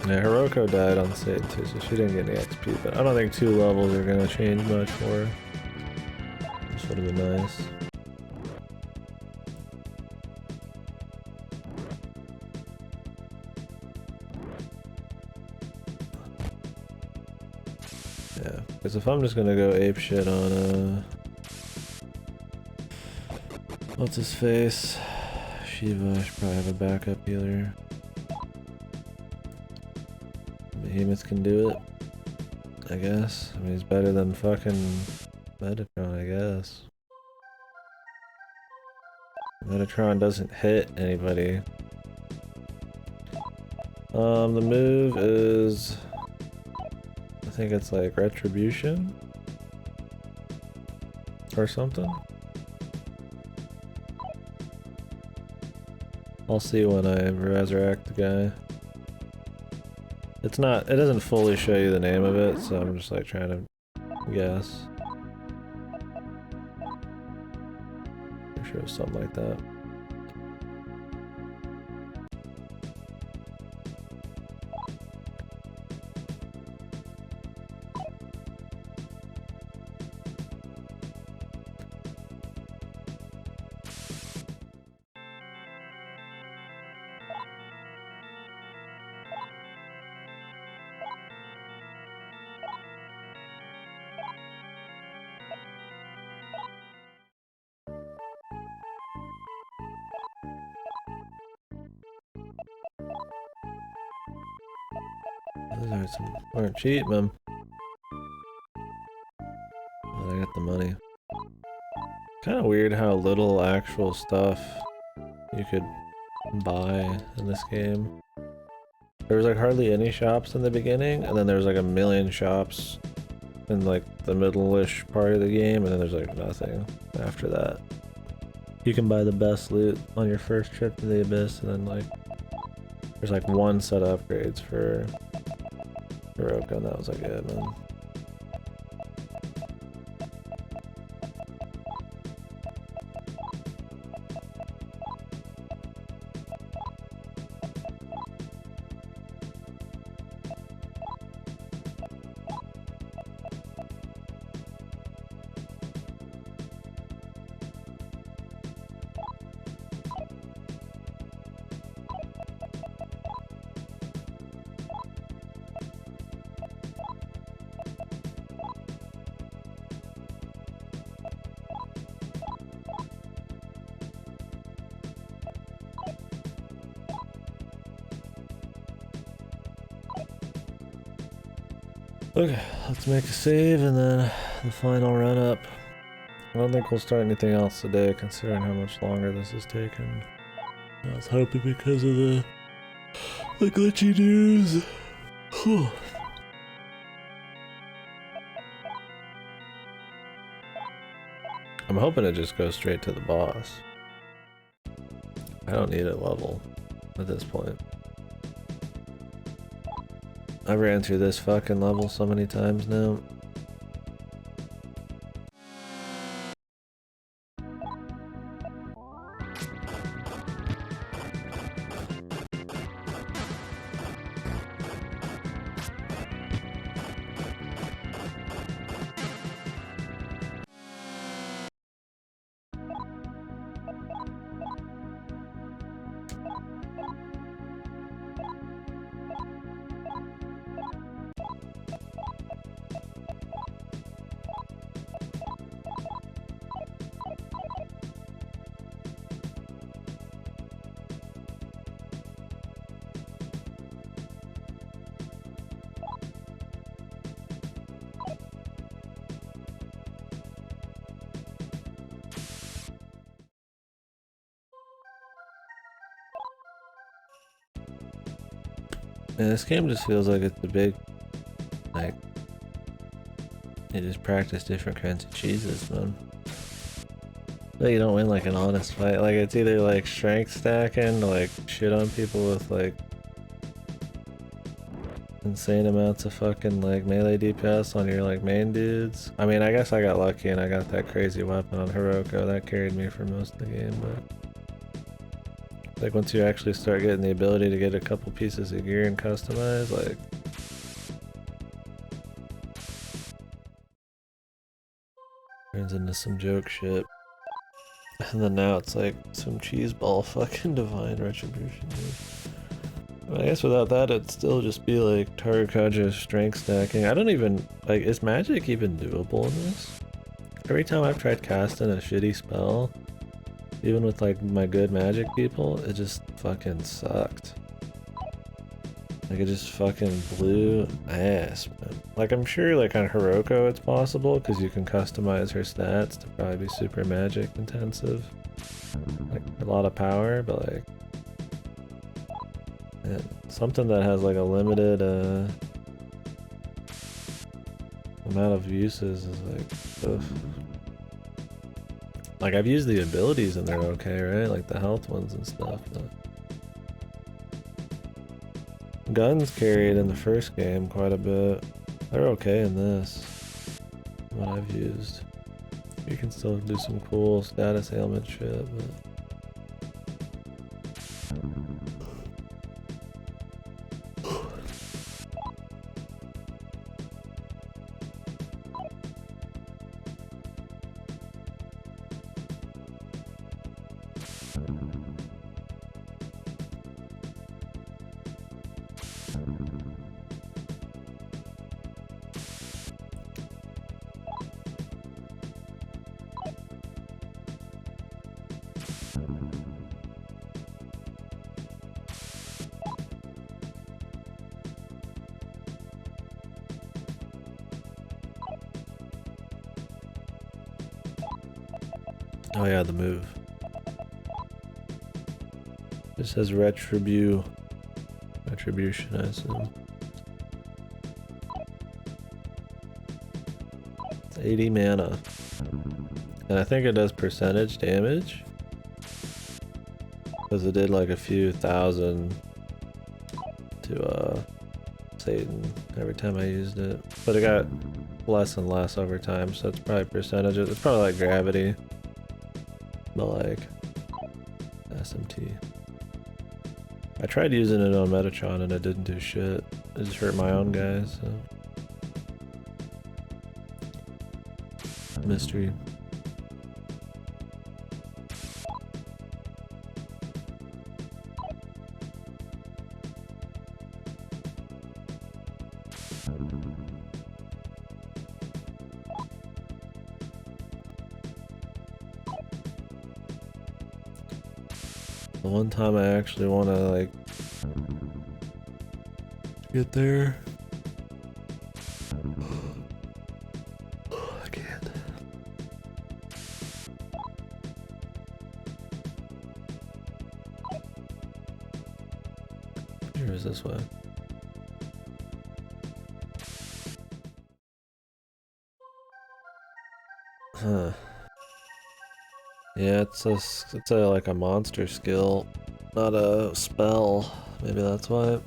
Yeah, Hiroko died on Satan too, so she didn't get any XP, but I don't think 2 levels are gonna change much for her. This would have been nice. Yeah, because if I'm just gonna go ape shit on what's his face? Shiva, I should probably have a backup healer. Behemoth can do it, I guess. I mean, he's better than fucking Metatron, I guess. Metatron doesn't hit anybody. The move is... I think it's like Retribution? Or something? I'll see when I resurrect the guy. It's not, it doesn't fully show you the name of it, so I'm just like trying to guess. I'm sure it's something like that. Those are some aren't cheap, man. But I got the money. Kind of weird how little actual stuff you could buy in this game. There was like hardly any shops in the beginning, and then there was like a million shops in like the middle-ish part of the game, and then there's like nothing after that. You can buy the best loot on your first trip to the Abyss, and then like there's like 1 set of upgrades for Hiroko, and that was like it, man. Okay, let's make a save and then the final run up. I don't think we'll start anything else today, considering how much longer this has taken. I was hoping because of the glitchy news. I'm hoping it just goes straight to the boss. I don't need a level at this point. I've ran through this fucking level so many times now. Yeah, this game just feels like it's a big, like, you just practice different kinds of cheeses, man. But you don't win like an honest fight. Like it's either like strength stacking to like shit on people with like insane amounts of fucking like melee DPS on your like main dudes. I mean, I guess I got lucky and I got that crazy weapon on Hiroko that carried me for most of the game, but like once you actually start getting the ability to get a couple pieces of gear and customize, like turns into some joke shit. And then now it's like some cheeseball fucking divine retribution. I guess without that it'd still just be like Tarukaja strength stacking. I don't even, like, is magic even doable in this? Every time I've tried casting a shitty spell, even with like my good magic people, it just fucking sucked. Like it just fucking blew ass, man. Like I'm sure like on Hiroko it's possible because you can customize her stats to probably be super magic intensive. Like a lot of power, but like yeah, something that has like a limited amount of uses is like ugh. Like I've used the abilities and they're okay, right? Like the health ones and stuff, but guns carried in the first game quite a bit. They're okay in this. What I've used. You can still do some cool status ailment shit, but oh yeah, the move. It says retribution, I assume. It's 80 mana. And I think it does percentage damage. Because it did like a few thousand to Satan every time I used it. But it got less and less over time, so it's probably percentage. It's probably like gravity. But like SMT. I tried using it on Metatron and it didn't do shit. It just hurt my own guys, so. Mystery. The one time I actually want to like get there. I can't. Here is this way. Huh. Yeah, it's a like a monster skill, not a spell. Maybe that's why. I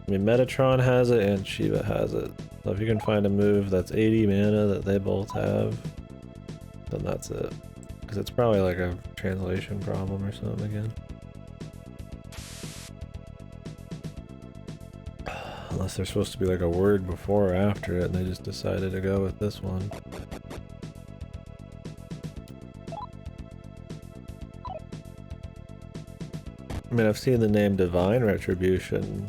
mean, Metatron has it and Shiva has it. So if you can find a move that's 80 mana that they both have, then that's it. Because it's probably like a translation problem or something again. Unless there's supposed to be like a word before or after it and they just decided to go with this one. I mean, I've seen the name Divine Retribution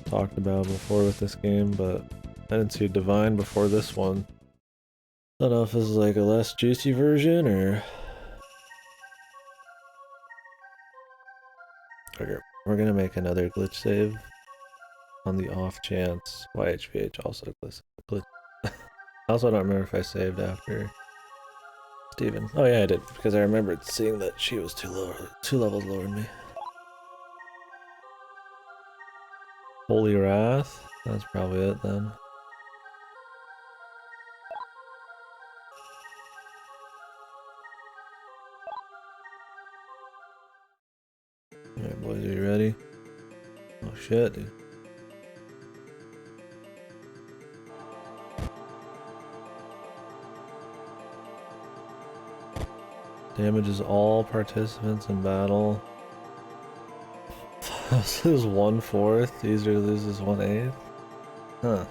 talked about before with this game, but I didn't see Divine before this one. I don't know if this is like a less juicy version or... Okay, we're gonna make another glitch save on the off chance YHVH also glitch. I also don't remember if I saved after Steven. Oh yeah, I did, because I remembered seeing that she was two levels lower than me. Holy Wrath? That's probably it then. Boys, are you ready? Oh shit, dude. Damages all participants in battle. This is 1/4. Easier loses 1/8. Huh.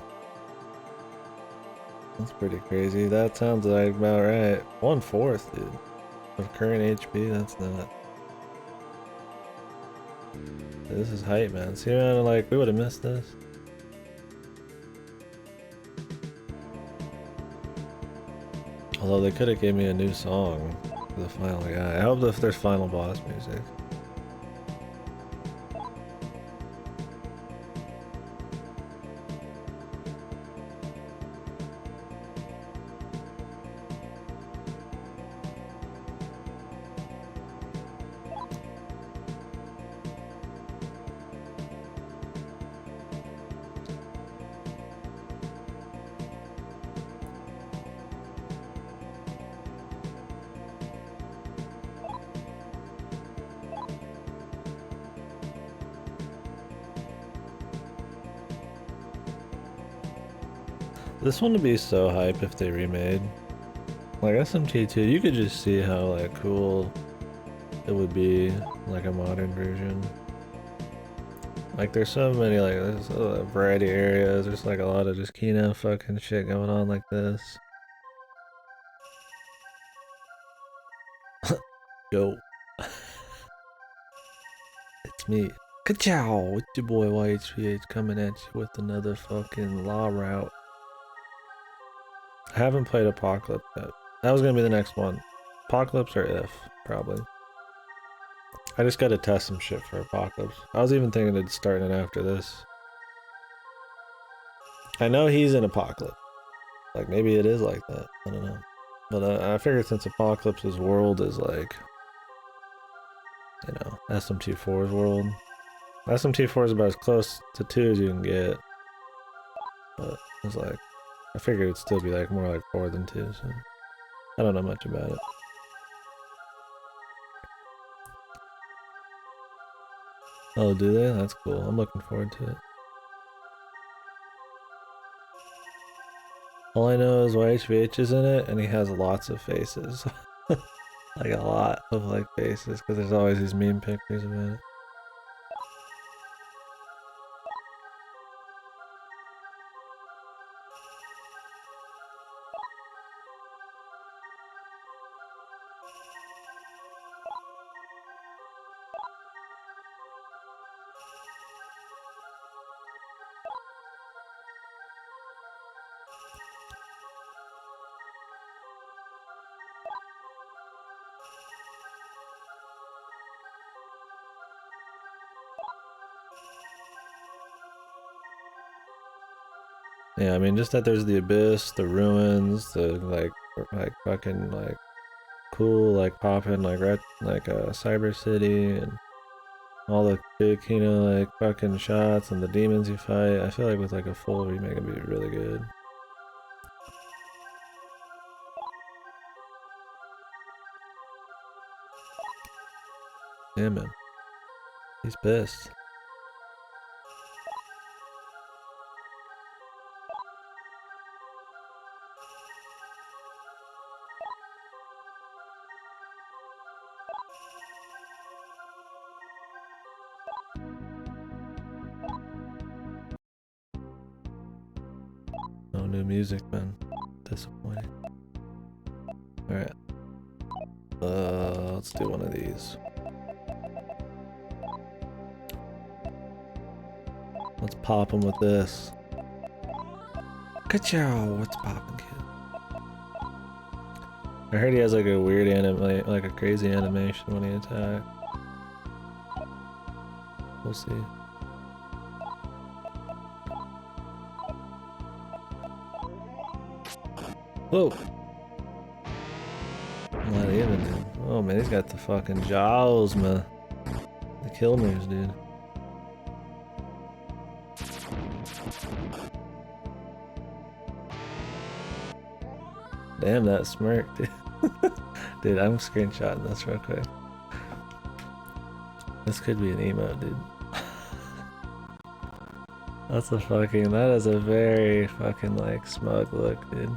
That's pretty crazy. That sounds like about right. 1/4, dude. Of current HP, that's not. This is hype, man. See, man, like, we would have missed this. Although they could have gave me a new song for the final guy. I hope if there's final boss music. This one would be so hype if they remade. Like SMT2, you could just see how like cool it would be, like a modern version. Like there's so many, like there's a variety of areas, there's like a lot of just Kino fucking shit going on like this. Yo. It's me. Ka-chow! It's your boy YHPH coming at you with another fucking law route. I haven't played Apocalypse yet. That was gonna be the next one. Apocalypse or If, probably. I just gotta test some shit for Apocalypse. I was even thinking of starting it after this. I know he's in Apocalypse. Like, maybe it is like that. I don't know. But I figured since Apocalypse's world is like, you know, SMT4's world. SMT4 is about as close to 2 as you can get. But it's like, I figured it'd still be like more like 4 than 2, so I don't know much about it. Oh, do they? That's cool. I'm looking forward to it. All I know is YHVH is in it, and he has lots of faces. Like a lot of like faces, because there's always these meme pictures of it. Yeah, I mean, just that there's the abyss, the ruins, the like fucking like cool like popping like cyber city and all the big like fucking shots and the demons you fight. I feel like with like a full remake it'd be really good. Yeah, man. He's pissed. No new music, man. Disappointing. Alright. Let's do one of these. Let's pop him with this. Ka-chow! What's poppin', kid? I heard he has like a weird like a crazy animation when he attacks. We'll see. Whoa! Not even, dude. Oh man, he's got the fucking jaws, man. The kill moves, dude. Damn that smirk, dude. Dude, I'm screenshotting this real quick. This could be an emote, dude. That is a very fucking like smug look, dude.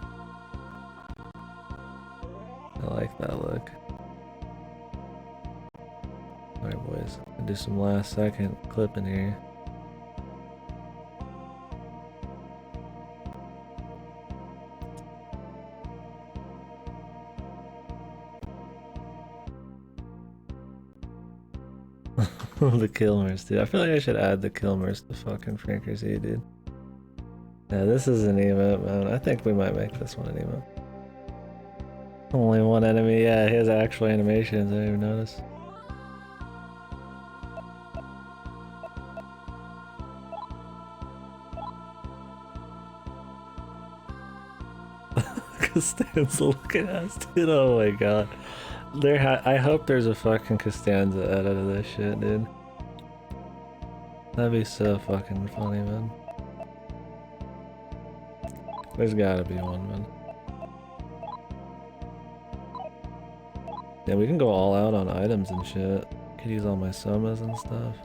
I like that look. Alright boys, I'll do some last second clipping here. The Kilmers, dude. I feel like I should add the Kilmers to fucking Franker Z, dude. Yeah, this is an emote, man. I think we might make this one an emote. Only one enemy, yeah, he has actual animations, I didn't even notice. Costanza looking ass, dude. Oh my god. I hope there's a fucking Costanza edit of this shit, dude. That'd be so fucking funny, man. There's gotta be one, man. Yeah, we can go all out on items and shit. Could use all my somas and stuff.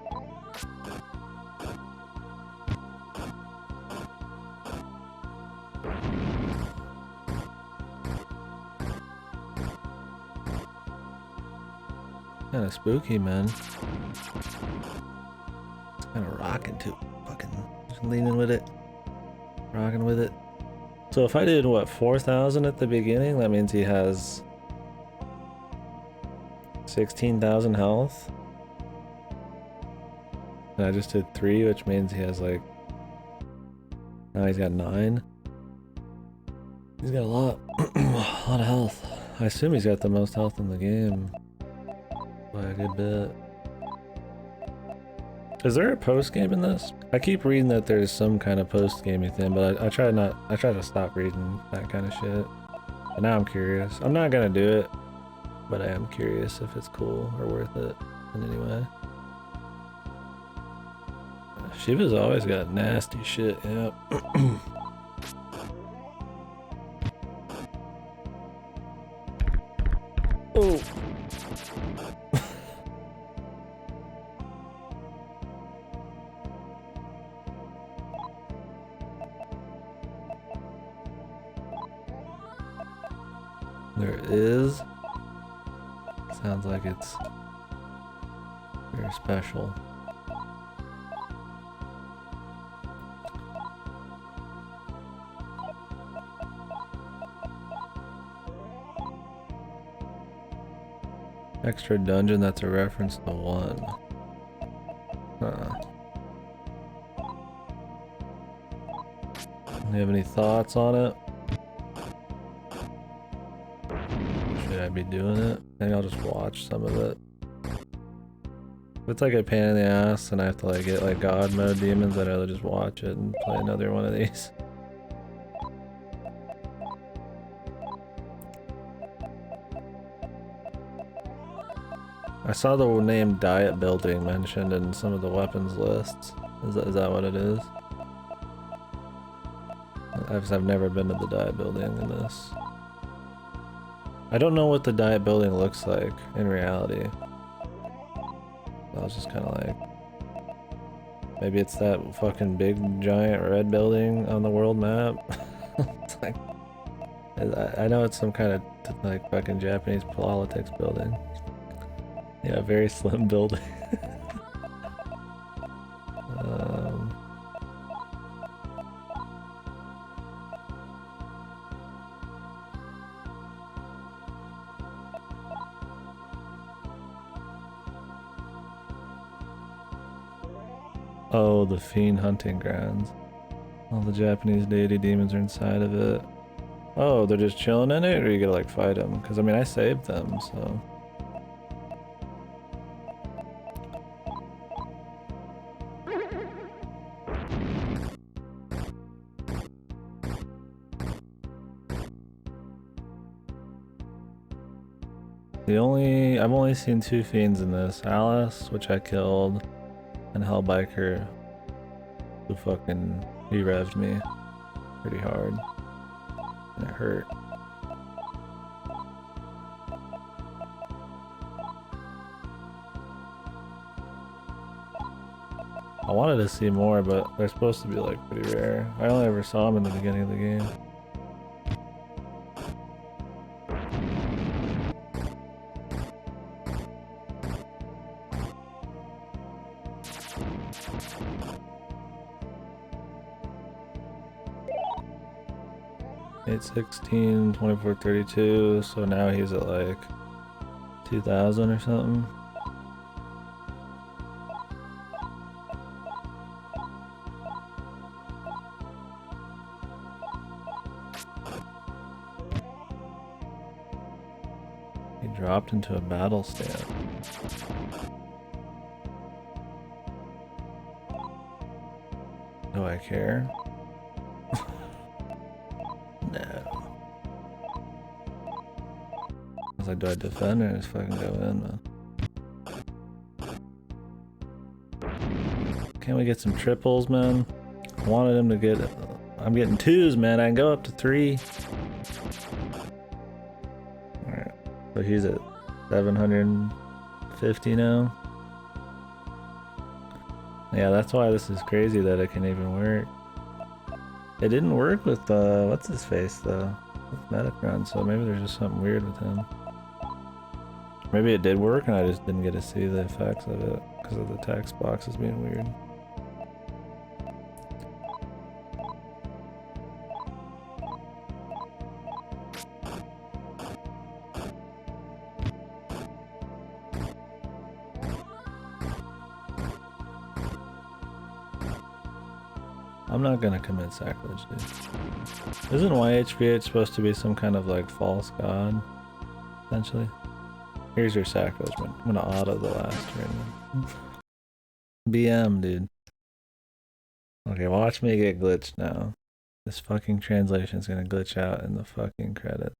Kinda spooky, man. It's kinda rocking too. Fucking just leaning with it. Rocking with it. So if I did, what, 4,000 at the beginning, that means he has 16,000 health. And I just did 3, which means he has like... Now he's got 9. He's got a lot. A lot of health. I assume he's got the most health in the game. By a good bit. Is there a post-game in this? I keep reading that there's some kind of post-gamey thing, but I try to stop reading that kind of shit. But now I'm curious. I'm not gonna do it, but I am curious if it's cool or worth it in any way. Shiva's always got nasty shit, yep. Oh! There is. Sounds like it's very special. Extra dungeon, that's a reference to 1. Huh. Do you have any thoughts on it? Should I be doing it? Maybe I'll just watch some of it. If it's like a pain in the ass and I have to like get like god mode demons, I'd rather just watch it and play another one of these. I saw the name diet building mentioned in some of the weapons lists. Is that what it is? I've never been to the diet building in this. I don't know what the diet building looks like in reality. I was just kind of like... Maybe it's that fucking big giant red building on the world map? It's like... I know it's some kind of like fucking Japanese politics building. Yeah, very slim building. Oh, the fiend hunting grounds. All the Japanese deity demons are inside of it. Oh, they're just chilling in it, or you gotta like fight them? Because I mean, I saved them, so... I've only seen 2 fiends in this. Alice, which I killed, and Hellbiker, who fucking, he revved me pretty hard. And it hurt. I wanted to see more, but they're supposed to be like pretty rare. I only ever saw them in the beginning of the game. $816, 2432, so now he's at like 2,000 or something. He dropped into a battle stand. Do I care? No. I was like, do I defend or just fucking go in, man? Can't we get some triples, man? I wanted him to get... I'm getting 2s, man. I can go up to 3. Alright. So he's at 750 now. Yeah, that's why this is crazy that it can even work. It didn't work with, what's his face, though? With Metacron, so maybe there's just something weird with him. Maybe it did work and I just didn't get to see the effects of it because of the text boxes being weird. I'm not gonna commit sacrilege, dude. Isn't YHVH supposed to be some kind of like false god? Essentially? Here's your sacrilege, man. I'm gonna auto the last turn. BM, dude. Okay, watch me get glitched now. This fucking translation's gonna glitch out in the fucking credits.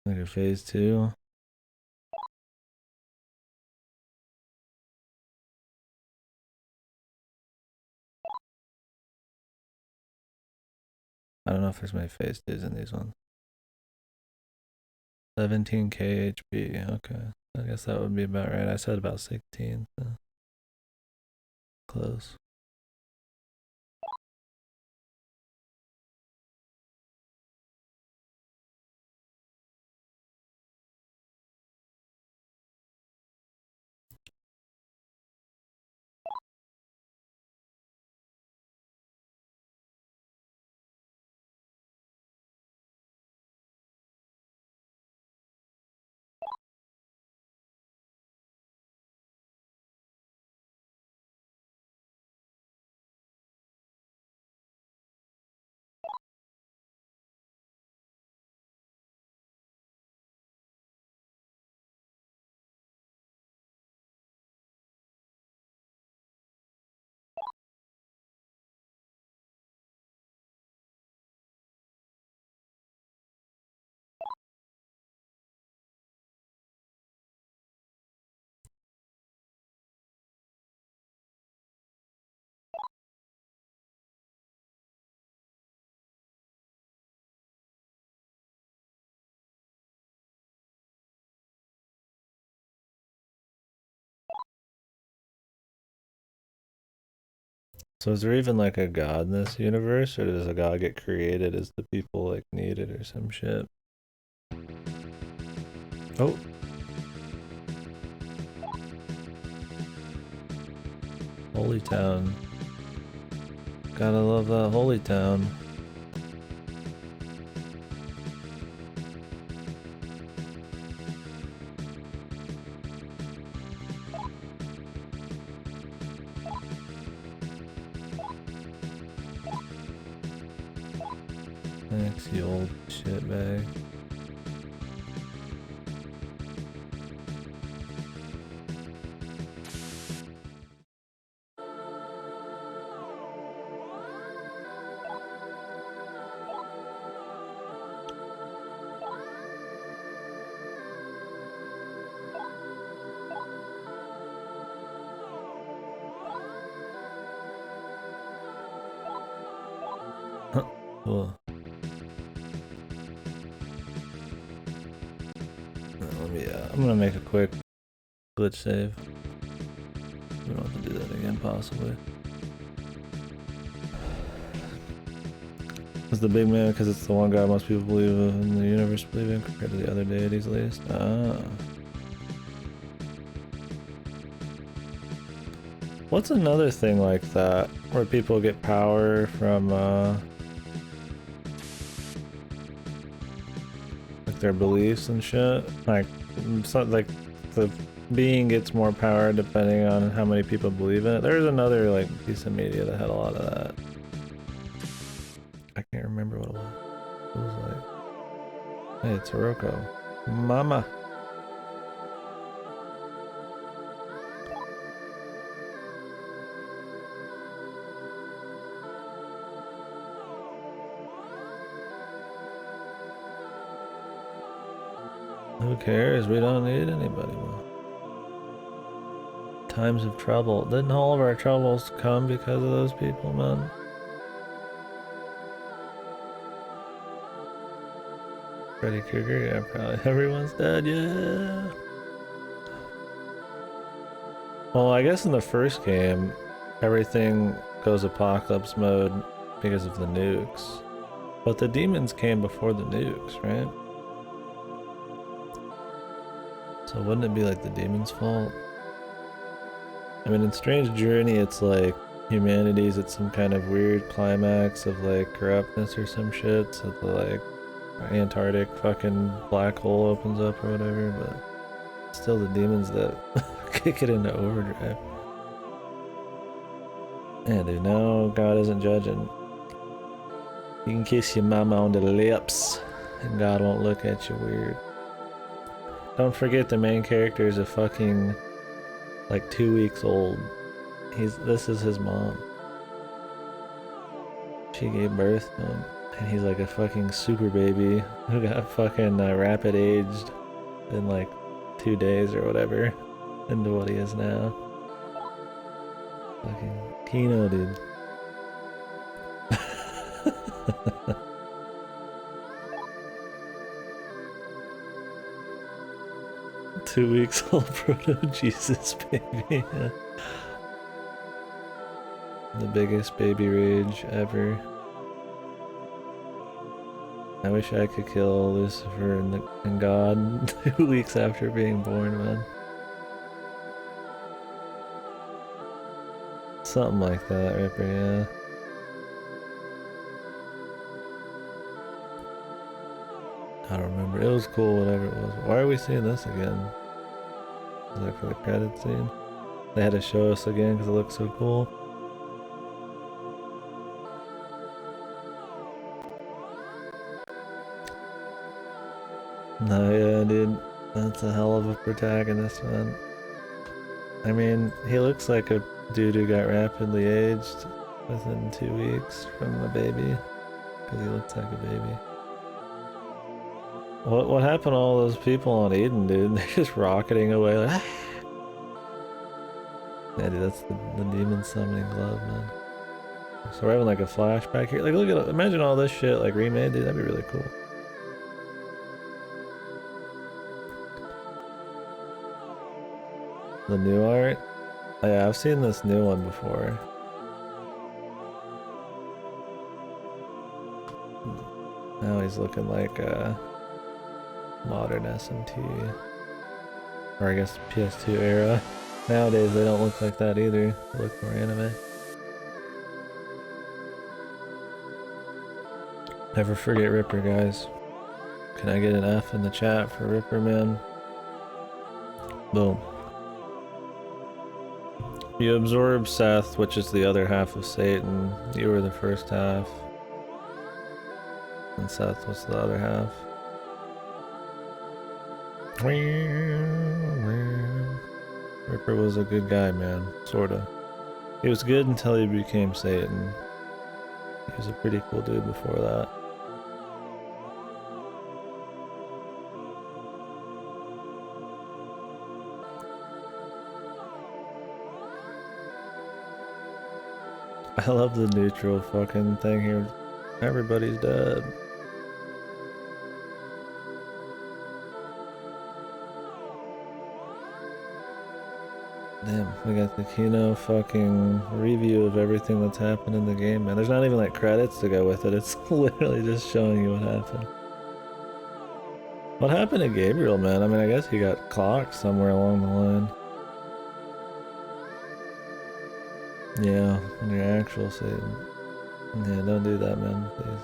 Look at phase 2. I don't know if there's many phase 2s in these ones. 17k HP, okay. I guess that would be about right. I said about 16, so close. So is there even like a god in this universe, or does a god get created as the people like need it or some shit? Oh. Holy Town. Gotta love that Holy Town. Thanks, you old shitbag. Cool. Let me, I'm gonna make a quick glitch save. We don't have to do that again, possibly. Is the big man because it's the one God most people believe in the universe believe in compared to the other deities at least? Ah. What's another thing like that where people get power from like their beliefs and shit? Like the being gets more power depending on how many people believe in it. There's another like piece of media that had a lot of that. I can't remember what it was. It was like, hey, it's Hiroko. Mama. Who cares? We don't need anybody more. Times of trouble. Didn't all of our troubles come because of those people, man? Freddy Krueger? Yeah, probably. Everyone's dead, yeah. Well, I guess in the first game, everything goes apocalypse mode because of the nukes. But the demons came before the nukes, right? So wouldn't it be like the demons' fault? I mean, in Strange Journey, it's like humanity's at some kind of weird climax of like corruptness or some shit, so the like Antarctic fucking black hole opens up or whatever, but still the demons that kick it into overdrive. Yeah, dude, no, God isn't judging. You can kiss your mama on the lips, and God won't look at you weird. Don't forget the main character is a fucking like 2 weeks old. This is his mom. She gave birth to him, and he's like a fucking super baby who got fucking rapid aged in like 2 days or whatever into what he is now. Fucking Kino, dude. 2 weeks old proto Jesus baby. The biggest baby rage ever. I wish I could kill Lucifer and God 2 weeks after being born, man. Something like that, Ripper, yeah. I don't remember. It was cool, whatever it was. Why are we seeing this again? Is that for the credit scene? They had to show us again because it looks so cool. No, yeah, dude. That's a hell of a protagonist, man. I mean, he looks like a dude who got rapidly aged within 2 weeks from a baby. Because he looks like a baby. What happened to all those people on Eden, dude? They're just rocketing away like, ah! Yeah, dude, that's the demon summoning glove, man. So we're having like a flashback here. Like, look at it. Imagine all this shit like remade, dude. That'd be really cool. The new art? Oh, yeah, I've seen this new one before. Now he's looking like a modern SMT. Or I guess PS2 era. Nowadays they don't look like that either. They look more anime. Never forget Ripper, guys. Can I get an F in the chat for Ripper, man? Boom. You absorb Seth, which is the other half of Satan. You were the first half. And Seth was the other half. Ripper was a good guy, man. Sorta. He was good until he became Satan. He was a pretty cool dude before that. I love the neutral fucking thing here. Everybody's dead. Damn, we got the Kino fucking review of everything that's happened in the game, man. There's not even like credits to go with it. It's literally just showing you what happened. What happened to Gabriel, man? I mean, I guess he got clocked somewhere along the line. Yeah, on your actual save. Yeah, don't do that, man, please.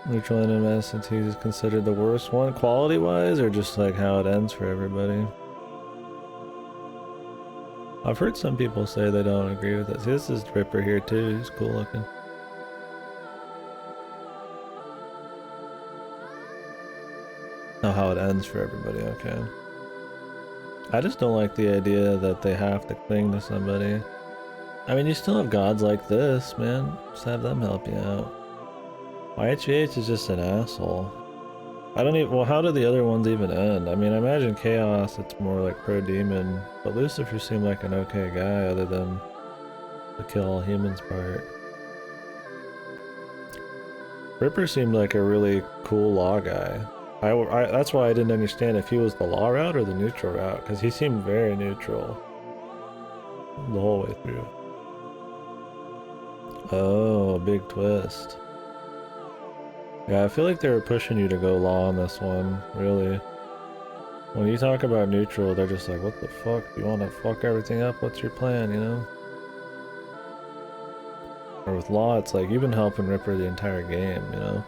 Neutral NMS and 2 is considered the worst one, quality-wise, or just like how it ends for everybody? I've heard some people say they don't agree with it. See, this is Ripper here too. He's cool looking. Oh, how it ends for everybody. Okay. I just don't like the idea that they have to cling to somebody. I mean, you still have gods like this, man. Just have them help you out. YHVH is just an asshole. I don't even. Well, how do the other ones even end? I mean, I imagine Chaos, it's more like pro demon, but Lucifer seemed like an okay guy other than the kill all humans part. Ripper seemed like a really cool law guy. That's why I didn't understand if he was the law route or the neutral route, because he seemed very neutral the whole way through. Oh, big twist. Yeah, I feel like they were pushing you to go law on this one, really. When you talk about neutral, they're just like, what the fuck? You want to fuck everything up? What's your plan, you know? Or with law, it's like, you've been helping Ripper the entire game, you know?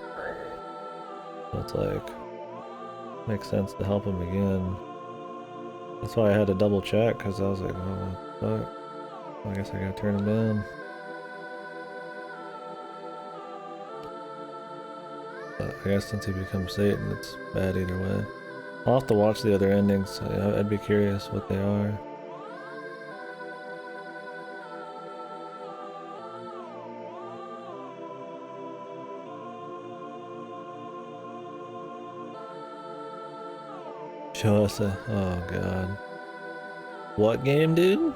So it's like, makes sense to help him again. That's why I had to double check, because I was like, oh, fuck. I guess I gotta turn him down. But I guess since he becomes Satan, it's bad either way. I'll have to watch the other endings. I'd be curious what they are. Show us a... Oh, God. What game, dude?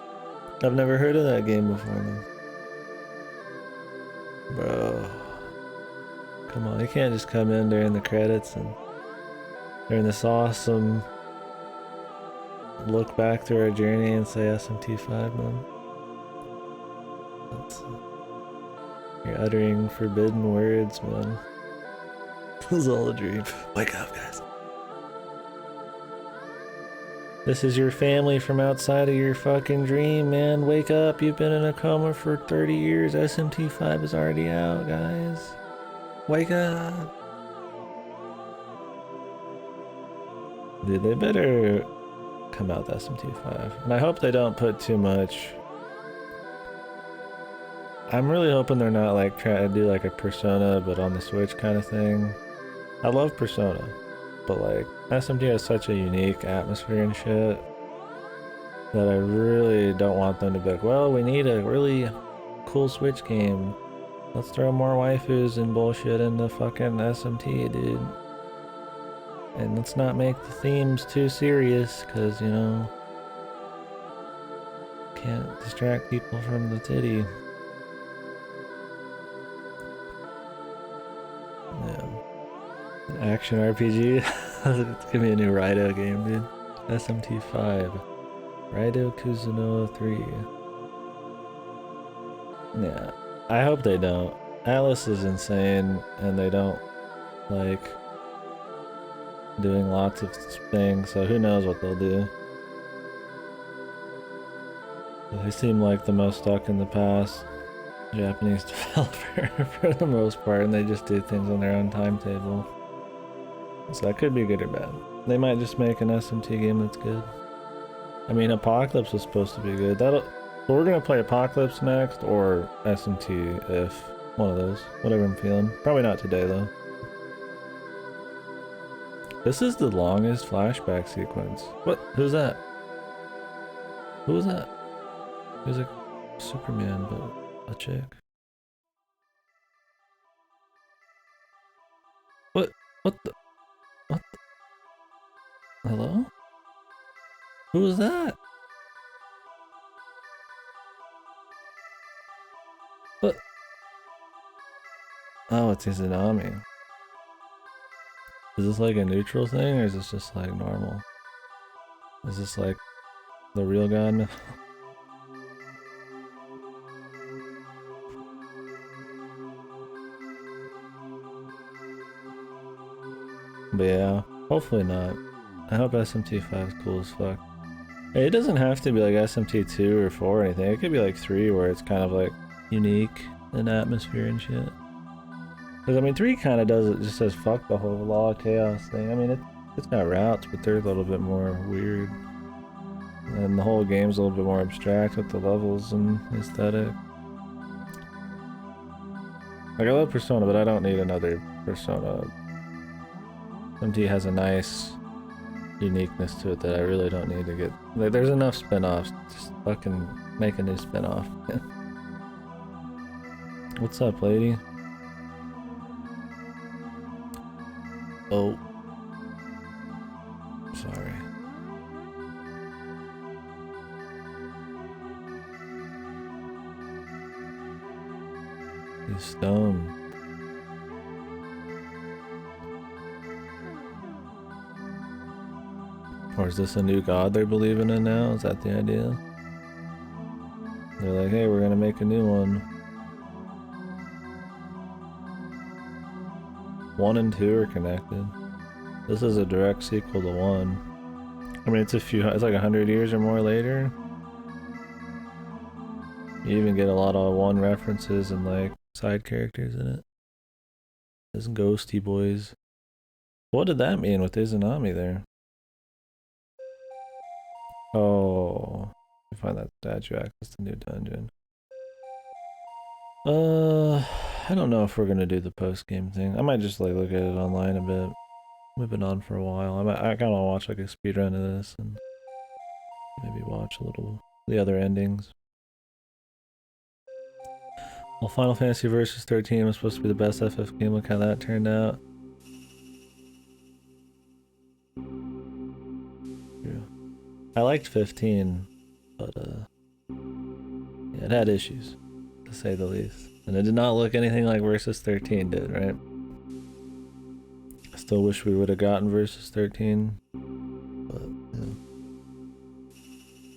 I've never heard of that game before, man. Bro. Come on, you can't just come in during the credits and during this awesome look back through our journey and say SMT5, man. That's, you're uttering forbidden words, man. This is all a dream. Wake up, guys. This is your family from outside of your fucking dream, man. Wake up, you've been in a coma for 30 years. SMT5 is already out, guys. Wake up. Dude, they better come out with SMT5. And I hope they don't put too much. I'm really hoping they're not like trying to do like a Persona but on the Switch kind of thing. I love Persona, but like SMT has such a unique atmosphere and shit that I really don't want them to be like, well, we need a really cool Switch game. Let's throw more waifus and bullshit into fucking SMT, dude. And let's not make the themes too serious, because, you know, can't distract people from the titty. Yeah. Action RPG? It's gonna be a new Raido game, dude. SMT5. Raido Kuzuno 3. Yeah. I hope they don't. Atlas is insane, and they don't, like, doing lots of things, so who knows what they'll do. They seem like the most stuck in the past Japanese developer for the most part, and they just do things on their own timetable. So that could be good or bad. They might just make an SMT game that's good. I mean, Apocalypse was supposed to be good. We're gonna play Apocalypse next, or SMT, if one of those. Whatever I'm feeling. Probably not today, though. This is the longest flashback sequence. What? Who's that? Who was that? He was like Superman, but a chick. What? What the? What the? Hello? Who was that? What? Oh, it's Izanami. Is this like a neutral thing, or is this just like normal? Is this like The real god. But yeah, hopefully not. I hope SMT5 is cool as fuck. It doesn't have to be like SMT2 or 4 or anything. It could be like 3 where it's kind of like unique in atmosphere and shit. Because I mean 3 kind of does it, just says fuck the whole law of chaos thing. I mean it's got routes, but they're a little bit more weird. And the whole game's a little bit more abstract with the levels and aesthetic. Like I love Persona, but I don't need another Persona. MT has a nice uniqueness to it that I really don't need to get. Like, there's enough spin-offs. Just fucking make a new spin-off. What's up, lady? Oh. Sorry. He's stoned. Or is this a new god they're believing in now? Is that the idea? They're like, hey, we're gonna make a new one. 1 and 2 are connected. This is a direct sequel to 1. I mean, it's like 100 years or more later. You even get a lot of 1 references and like side characters in it. There's ghosty boys. What did that mean with Izanami there? Oh, you find that statue access to new dungeon. I don't know if we're gonna do the post-game thing. I might just like look at it online a bit. We've been on for a while. I kind of watch like a speedrun of this and maybe watch a little the other endings. Well, Final Fantasy Versus 13 was supposed to be the best FF game. Look how that turned out. Yeah. I liked 15, but yeah, it had issues, to say the least. And it did not look anything like Versus 13 did, right? I still wish we would have gotten Versus 13, but yeah.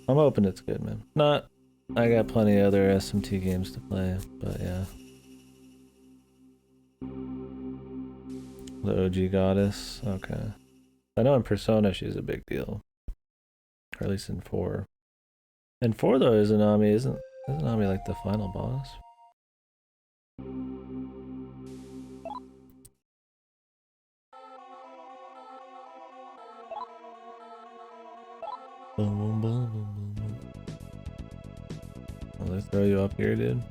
I'm hoping it's good, man. Not, I got plenty of other SMT games to play, but yeah. The OG goddess, okay. I know in Persona she's a big deal. Or at least in 4. In 4 though, Izanami isn't Izanami like the final boss? Boom, boom, boom, boom, boom. Will they throw you up here, dude?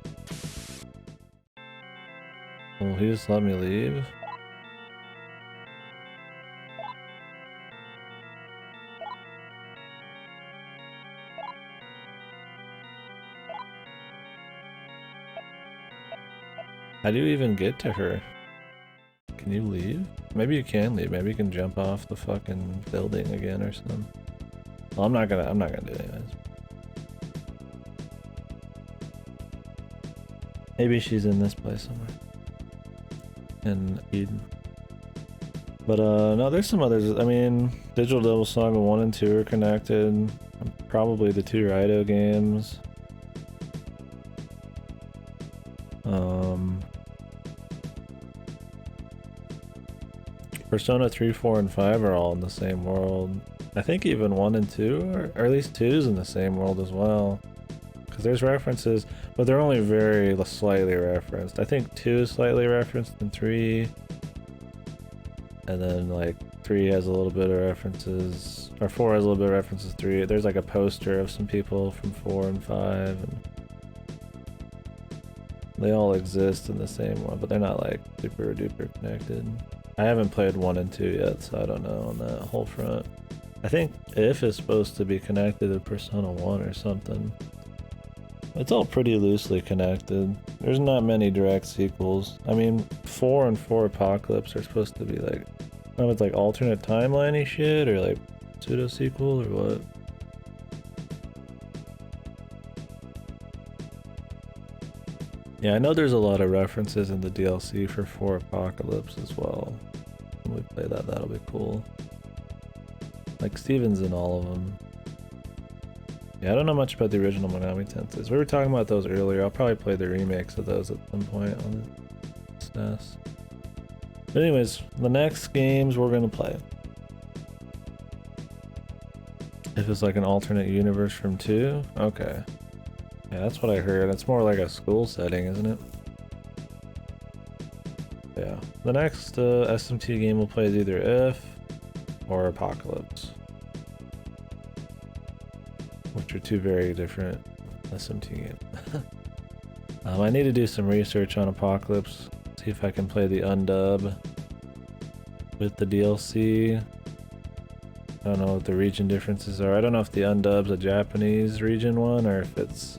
Will he just let me leave? How do you even get to her? Can you leave? Maybe you can leave. Maybe you can jump off the fucking building again or something. Well, I'm not gonna do it anyways. Maybe she's in this place somewhere. In Eden. But no, there's some others. I mean, Digital Devil Saga 1 and 2 are connected. Probably the 2 Raito games. Persona 3, 4, and 5 are all in the same world. I think even 1 and 2, or at least 2's in the same world as well. Because there's references, but they're only very slightly referenced. I think 2 is slightly referenced in 3. And then like 3 has a little bit of references, or 4 has a little bit of references 3. There's like a poster of some people from 4 and 5. And they all exist in the same one, but they're not like super duper connected. I haven't played 1 and 2 yet, so I don't know on that whole front. I think If is supposed to be connected to Persona 1 or something. It's all pretty loosely connected. There's not many direct sequels. I mean, 4 and 4 Apocalypse are supposed to be like, I don't know if it's like alternate timeline-y shit or like pseudo-sequel or what. Yeah, I know there's a lot of references in the DLC for 4 Apocalypse as well. When we play that, that'll be cool. Like, Steven's in all of them. Yeah, I don't know much about the original Megami Tensei. We were talking about those earlier. I'll probably play the remakes of those at some point on the SNES. But anyways, the next games we're gonna play. If it's like an alternate universe from 2? Okay. Yeah, that's what I heard. It's more like a school setting, isn't it? Yeah. The next SMT game we'll play is either If or Apocalypse, which are 2 very different SMT games. I need to do some research on Apocalypse, see if I can play the undub with the DLC. I don't know what the region differences are. I don't know if the undub's a Japanese region one or if it's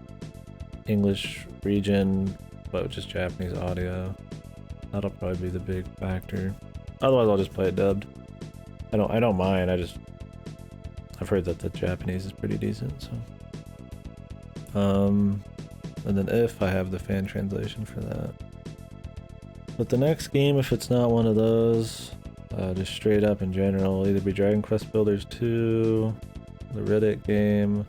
English region but just Japanese audio. That'll probably be the big factor. Otherwise I'll just play it dubbed. I don't mind. I've heard that the Japanese is pretty decent, so. And then If I have the fan translation for that. But the next game, if it's not one of those, just straight up in general, will either be Dragon Quest Builders 2, the Riddick game.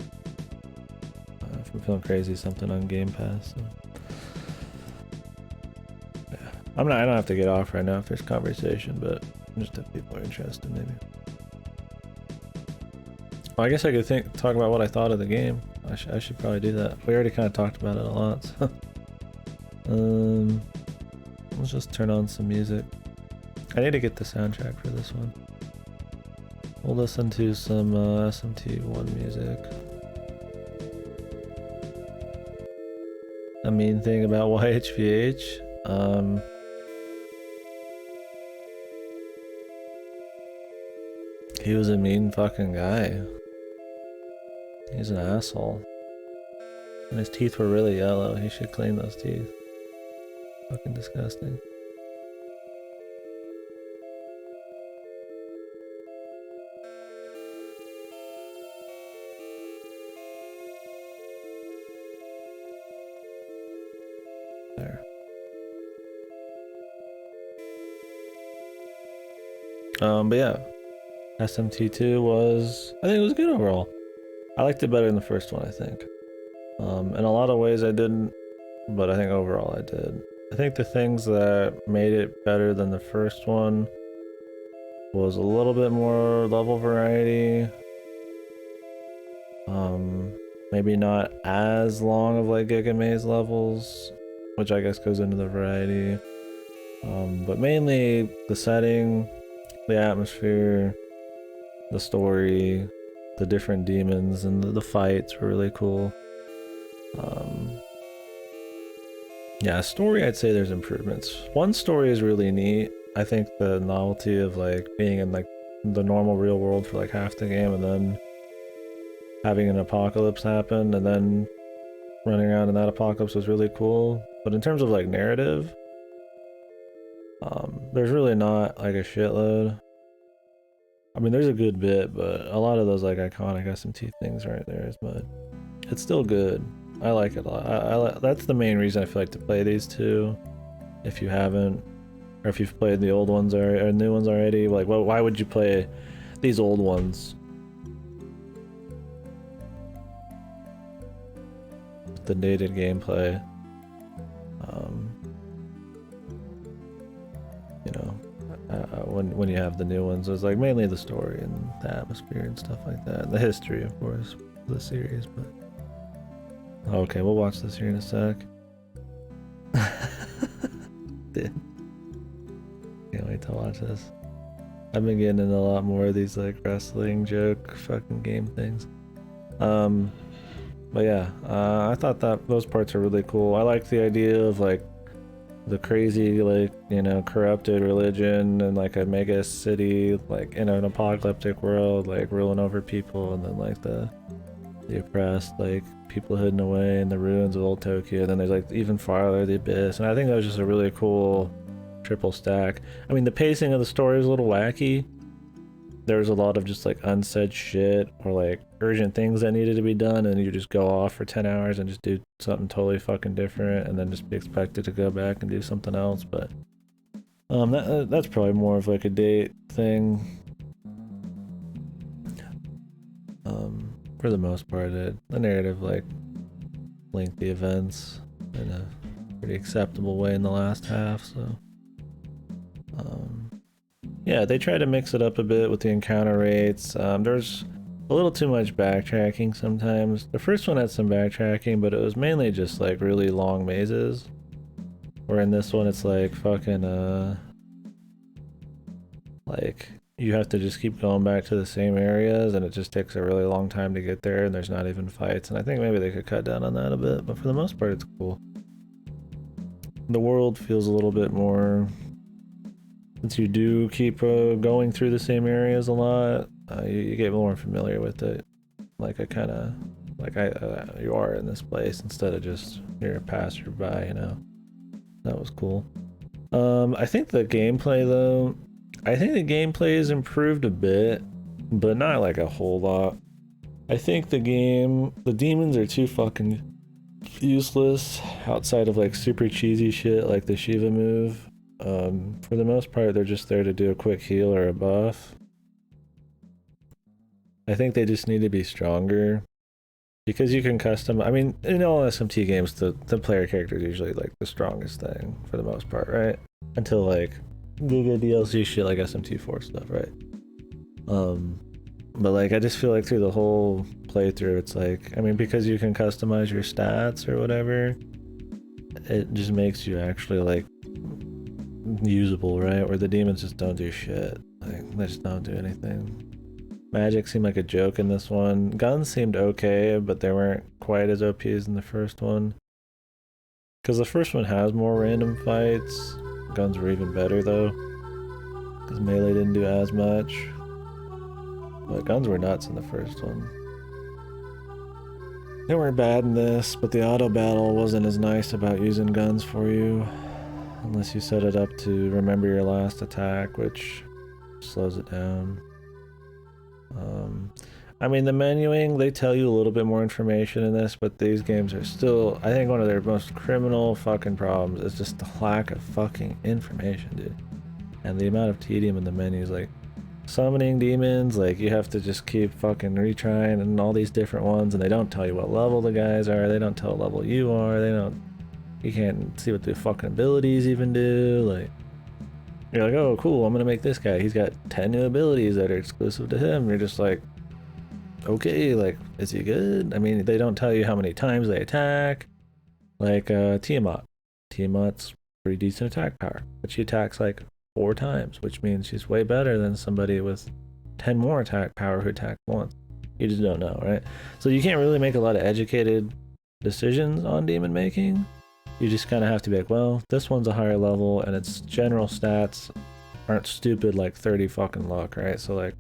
If I'm feeling crazy, something on Game Pass. So. Yeah, I don't have to get off right now if there's conversation, but just if people are interested, maybe. Well, I guess I could talk about what I thought of the game. I should probably do that. We already kind of talked about it a lot. So. Let's just turn on some music. I need to get the soundtrack for this one. We'll listen to some SMT1 music. A mean thing about YHVH. He was a mean fucking guy. He's an asshole. And his teeth were really yellow. He should clean those teeth. Fucking disgusting. There. But yeah. SMT2 was... I think it was good overall. I liked it better than the first one, I think. In a lot of ways I didn't, but I think overall I did. I think the things that made it better than the first one was a little bit more level variety. Maybe not as long of like Giga Maze levels, which I guess goes into the variety. But mainly the setting, the atmosphere, the story, the different demons, and the fights were really cool. Yeah, story, I'd say there's improvements. One story is really neat. I think the novelty of like being in like the normal real world for like half the game and then having an apocalypse happen and then running around in that apocalypse was really cool. But in terms of like narrative, there's really not like a shitload. I mean, there's a good bit, but a lot of those like iconic SMT things aren't there as much. It's still good. I like it a lot. That's the main reason I feel like to play these two. If you haven't, or if you've played the old ones or new ones already, like, well, why would you play these old ones? The dated gameplay. You know, when you have the new ones, it's like mainly the story and the atmosphere and stuff like that. And the history, of course, of the series, but. Okay, we'll watch this here in a sec. Dude. Can't wait to watch this. I've been getting into a lot more of these like wrestling joke fucking game things. But yeah, I thought that those parts are really cool. I like the idea of like the crazy like, you know, corrupted religion and like a mega city like in an apocalyptic world like ruling over people, and then like the oppressed, like people hidden away in the ruins of old Tokyo. And then there's like even farther the abyss, and I think that was just a really cool triple stack. I mean, the pacing of the story is a little wacky. There was a lot of just like unsaid shit or like urgent things that needed to be done, and you just go off for 10 hours and just do something totally fucking different and then just be expected to go back and do something else. But that's probably more of like a date thing. for the most part, the narrative like linked the events in a pretty acceptable way in the last half. So, yeah, they try to mix it up a bit with the encounter rates. There's a little too much backtracking sometimes. The first one had some backtracking, but it was mainly just like really long mazes. Where in this one, it's like fucking like you have to just keep going back to the same areas, and it just takes a really long time to get there, and there's not even fights. And I think maybe they could cut down on that a bit, but for the most part, it's cool. The world feels a little bit more, since you do keep going through the same areas a lot, you get more familiar with it. Like I kind of, like you are in this place instead of just you're a passerby, you know. That was cool. I think the gameplay though, I think the gameplay is improved a bit, but not like a whole lot. I think the demons are too fucking useless outside of like super cheesy shit like the Shiva move. For the most part, they're just there to do a quick heal or a buff. I think they just need to be stronger. Because you can custom, I mean, in all SMT games, the player character is usually like the strongest thing for the most part, right? Until like Giga DLC shit like SMT4 stuff, right? But like I just feel like through the whole playthrough, it's like, I mean, because you can customize your stats or whatever, it just makes you actually like usable, right? Where the demons just don't do shit. Like they just don't do anything. Magic seemed like a joke in this one. Guns seemed okay, but they weren't quite as OP as in the first one. Because the first one has more random fights. Guns were even better though. Because melee didn't do as much. But guns were nuts in the first one. They weren't bad in this, but the auto battle wasn't as nice about using guns for you. Unless you set it up to remember your last attack, which slows it down. I mean, the menuing, they tell you a little bit more information in this, but these games are still, I think one of their most criminal fucking problems is just the lack of fucking information, dude. And the amount of tedium in the menus, like summoning demons, like you have to just keep fucking retrying and all these different ones, and they don't tell you what level the guys are, they don't tell what level you are, you can't see what the fucking abilities even do, like, you're like, oh cool, I'm gonna make this guy, he's got 10 new abilities that are exclusive to him. You're just like, okay, like, is he good? I mean, they don't tell you how many times they attack. Like, Tiamat. Tiamat's pretty decent attack power, but she attacks like 4 times, which means she's way better than somebody with 10 more attack power who attacked once. You just don't know, right? So you can't really make a lot of educated decisions on demon making. You just kind of have to be like, well, this one's a higher level and its general stats aren't stupid like 30 fucking luck, right? So like,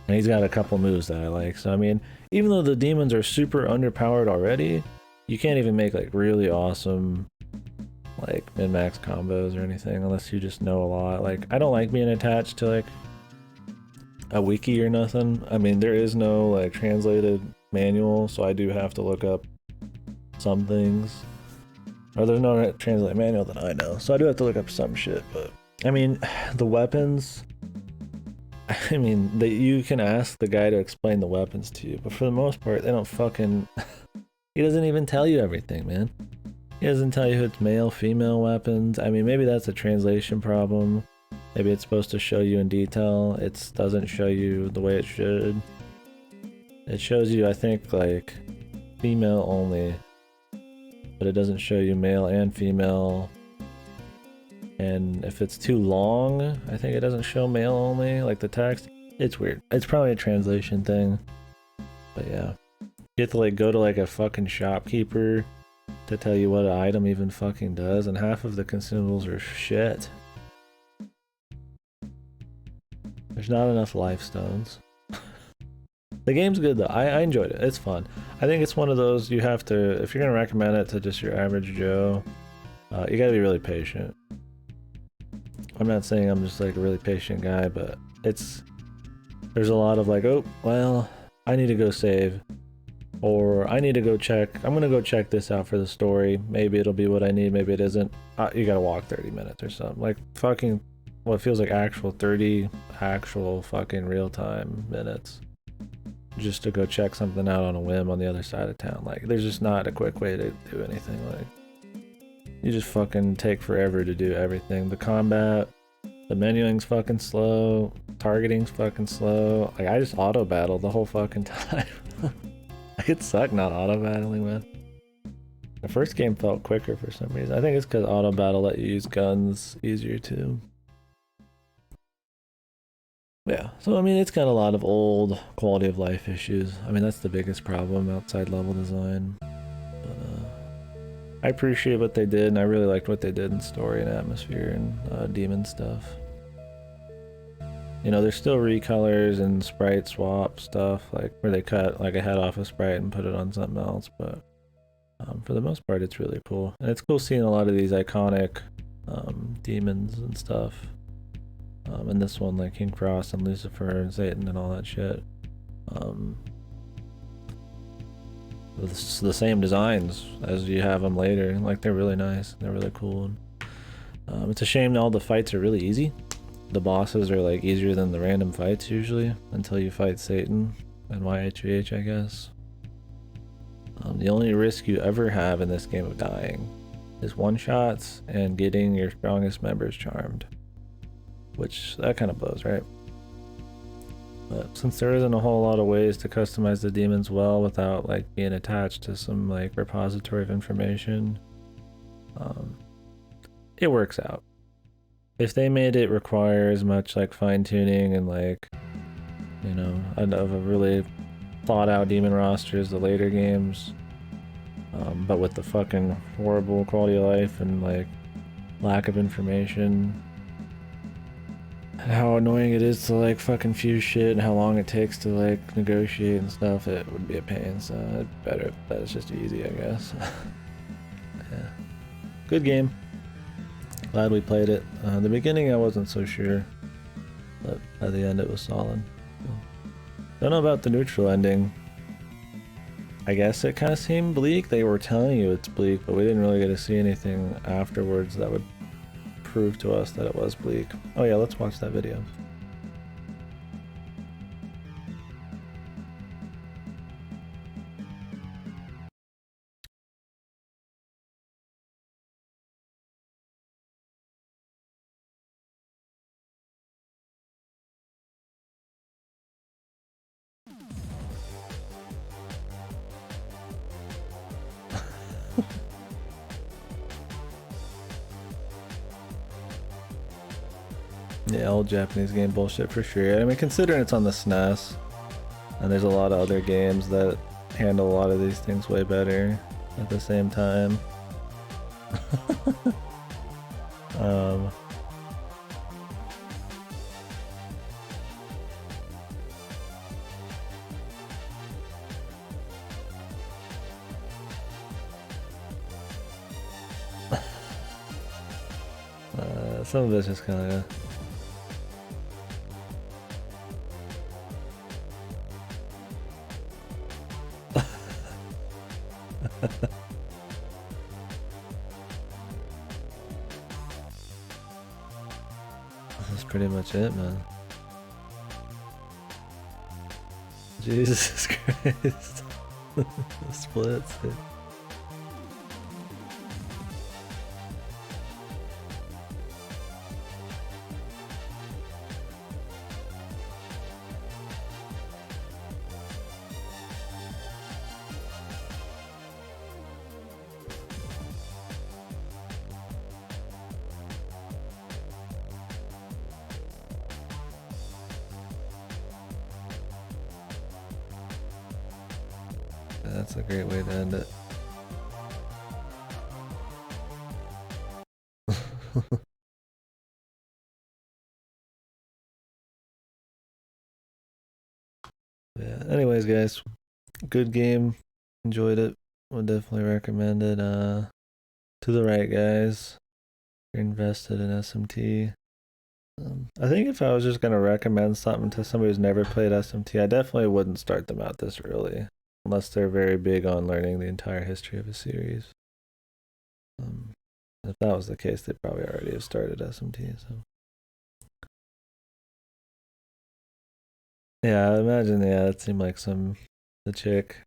and he's got a couple moves that I like. So I mean, even though the demons are super underpowered already, you can't even make like really awesome like min-max combos or anything unless you just know a lot. Like, I don't like being attached to like a wiki or nothing. I mean, there is no like translated manual, so I do have to look up some things. Or there's no translated manual that I know, so I do have to look up some shit. But I mean, the weapons, I mean, you can ask the guy to explain the weapons to you, but for the most part, they don't fucking... He doesn't even tell you everything, man. He doesn't tell you if it's male, female weapons. I mean, maybe that's a translation problem. Maybe it's supposed to show you in detail. It doesn't show you the way it should. It shows you, I think, like, female only, but it doesn't show you male and female. And if it's too long, I think it doesn't show male only, like the text. It's weird. It's probably a translation thing. But yeah. You have to like go to like a fucking shopkeeper to tell you what an item even fucking does, and half of the consumables are shit. There's not enough life stones. The game's good though. I enjoyed it. It's fun. I think it's one of those you have to, if you're gonna recommend it to just your average Joe, you gotta be really patient. I'm not saying I'm just like a really patient guy, but there's a lot of like, oh, well, I need to go save. Or I need to go check, I'm gonna go check this out for the story. Maybe it'll be what I need, maybe it isn't. You gotta walk 30 minutes or something. Like fucking, what feels like actual 30 actual fucking real-time minutes. just to go check something out on a whim on the other side of town. Like, there's just not a quick way to do anything. Like, you just fucking take forever to do everything. The combat, the menuing's fucking slow, targeting's fucking slow. Like, I just auto battle the whole fucking time. Like, it sucked not auto battling, man. The first game felt quicker for some reason. I think it's because auto battle let you use guns easier too. Yeah, so I mean, it's got a lot of old quality of life issues. I mean, that's the biggest problem outside level design. But I appreciate what they did, and I really liked what they did in story and atmosphere and demon stuff. You know, there's still recolors and sprite swap stuff, like where they cut like a head off a sprite and put it on something else, but for the most part, it's really cool. And it's cool seeing a lot of these iconic demons and stuff. And this one, like King Frost and Lucifer and Satan and all that shit. The same designs as you have them later. Like, they're really nice. They're really cool. It's a shame that all the fights are really easy. The bosses are like easier than the random fights usually, until you fight Satan and YHVH, I guess. The only risk you ever have in this game of dying is one-shots and getting your strongest members charmed. Which, that kind of blows, right? But since there isn't a whole lot of ways to customize the demons well without like being attached to some like repository of information, it works out. If they made it require as much like fine-tuning and like, you know, of a really thought out demon roster as the later games, but with the fucking horrible quality of life and like lack of information, and how annoying it is to like fucking fuse shit and how long it takes to like negotiate and stuff, it would be a pain. So it's better if that is just easy, I guess. Yeah. Good game. Glad we played it. The beginning I wasn't so sure, but by the end it was solid. Don't know about the neutral ending. I guess it kind of seemed bleak. They were telling you it's bleak, but we didn't really get to see anything afterwards that would prove to us that it was bleak. Oh yeah, let's watch that video. Yeah, old Japanese game bullshit for sure. I mean, considering it's on the SNES, and there's a lot of other games that handle a lot of these things way better at the same time. Some of it's just kind of... This is pretty much it, man. Jesus Christ. The splits, dude. That's a great way to end it. Yeah, anyways guys, good game, enjoyed it, would definitely recommend it to the right guys. If you're invested in SMT. I think if I was just gonna recommend something to somebody who's never played SMT, I definitely wouldn't start them out this early, unless they're very big on learning the entire history of a series. If that was the case, they'd probably already have started SMT. So Yeah, I imagine, yeah, it seemed like the chick.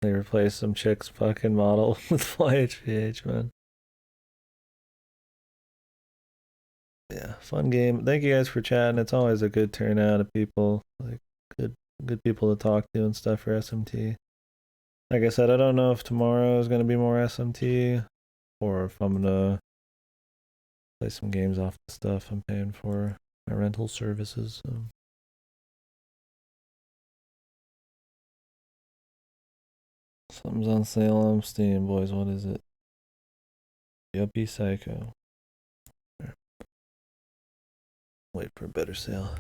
They replaced some chick's fucking model with Fly HVH, man. Yeah, fun game. Thank you guys for chatting. It's always a good turnout of people. Like good good people to talk to and stuff for SMT. Like I said, I don't know if tomorrow is gonna be more SMT or if I'm gonna play some games off the stuff I'm paying for my rental services. So. Something's on sale on Steam, boys. What is it? Yuppie Psycho. Wait for a better sale.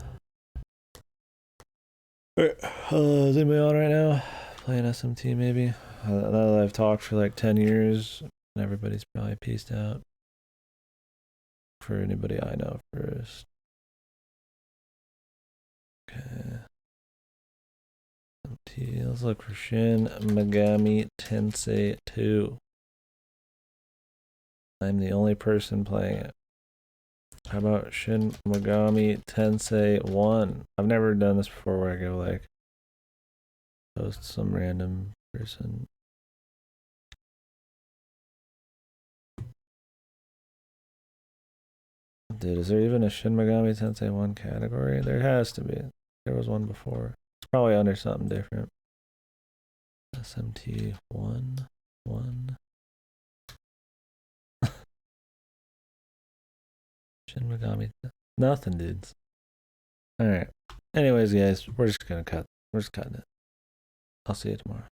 Alright, is anybody on right now? Playing SMT maybe? Now that I've talked for like 10 years, and everybody's probably pieced out. For anybody I know first. Okay. SMT, let's look for Shin Megami Tensei 2. I'm the only person playing it. How about Shin Megami Tensei 1? I've never done this before where I go like post some random person. Dude, is there even a Shin Megami Tensei 1 category? There has to be. There was one before. It's probably under something different. SMT 1. 1. Shin Megami. Nothing, dudes. Alright. Anyways, guys, we're just cutting it. I'll see you tomorrow.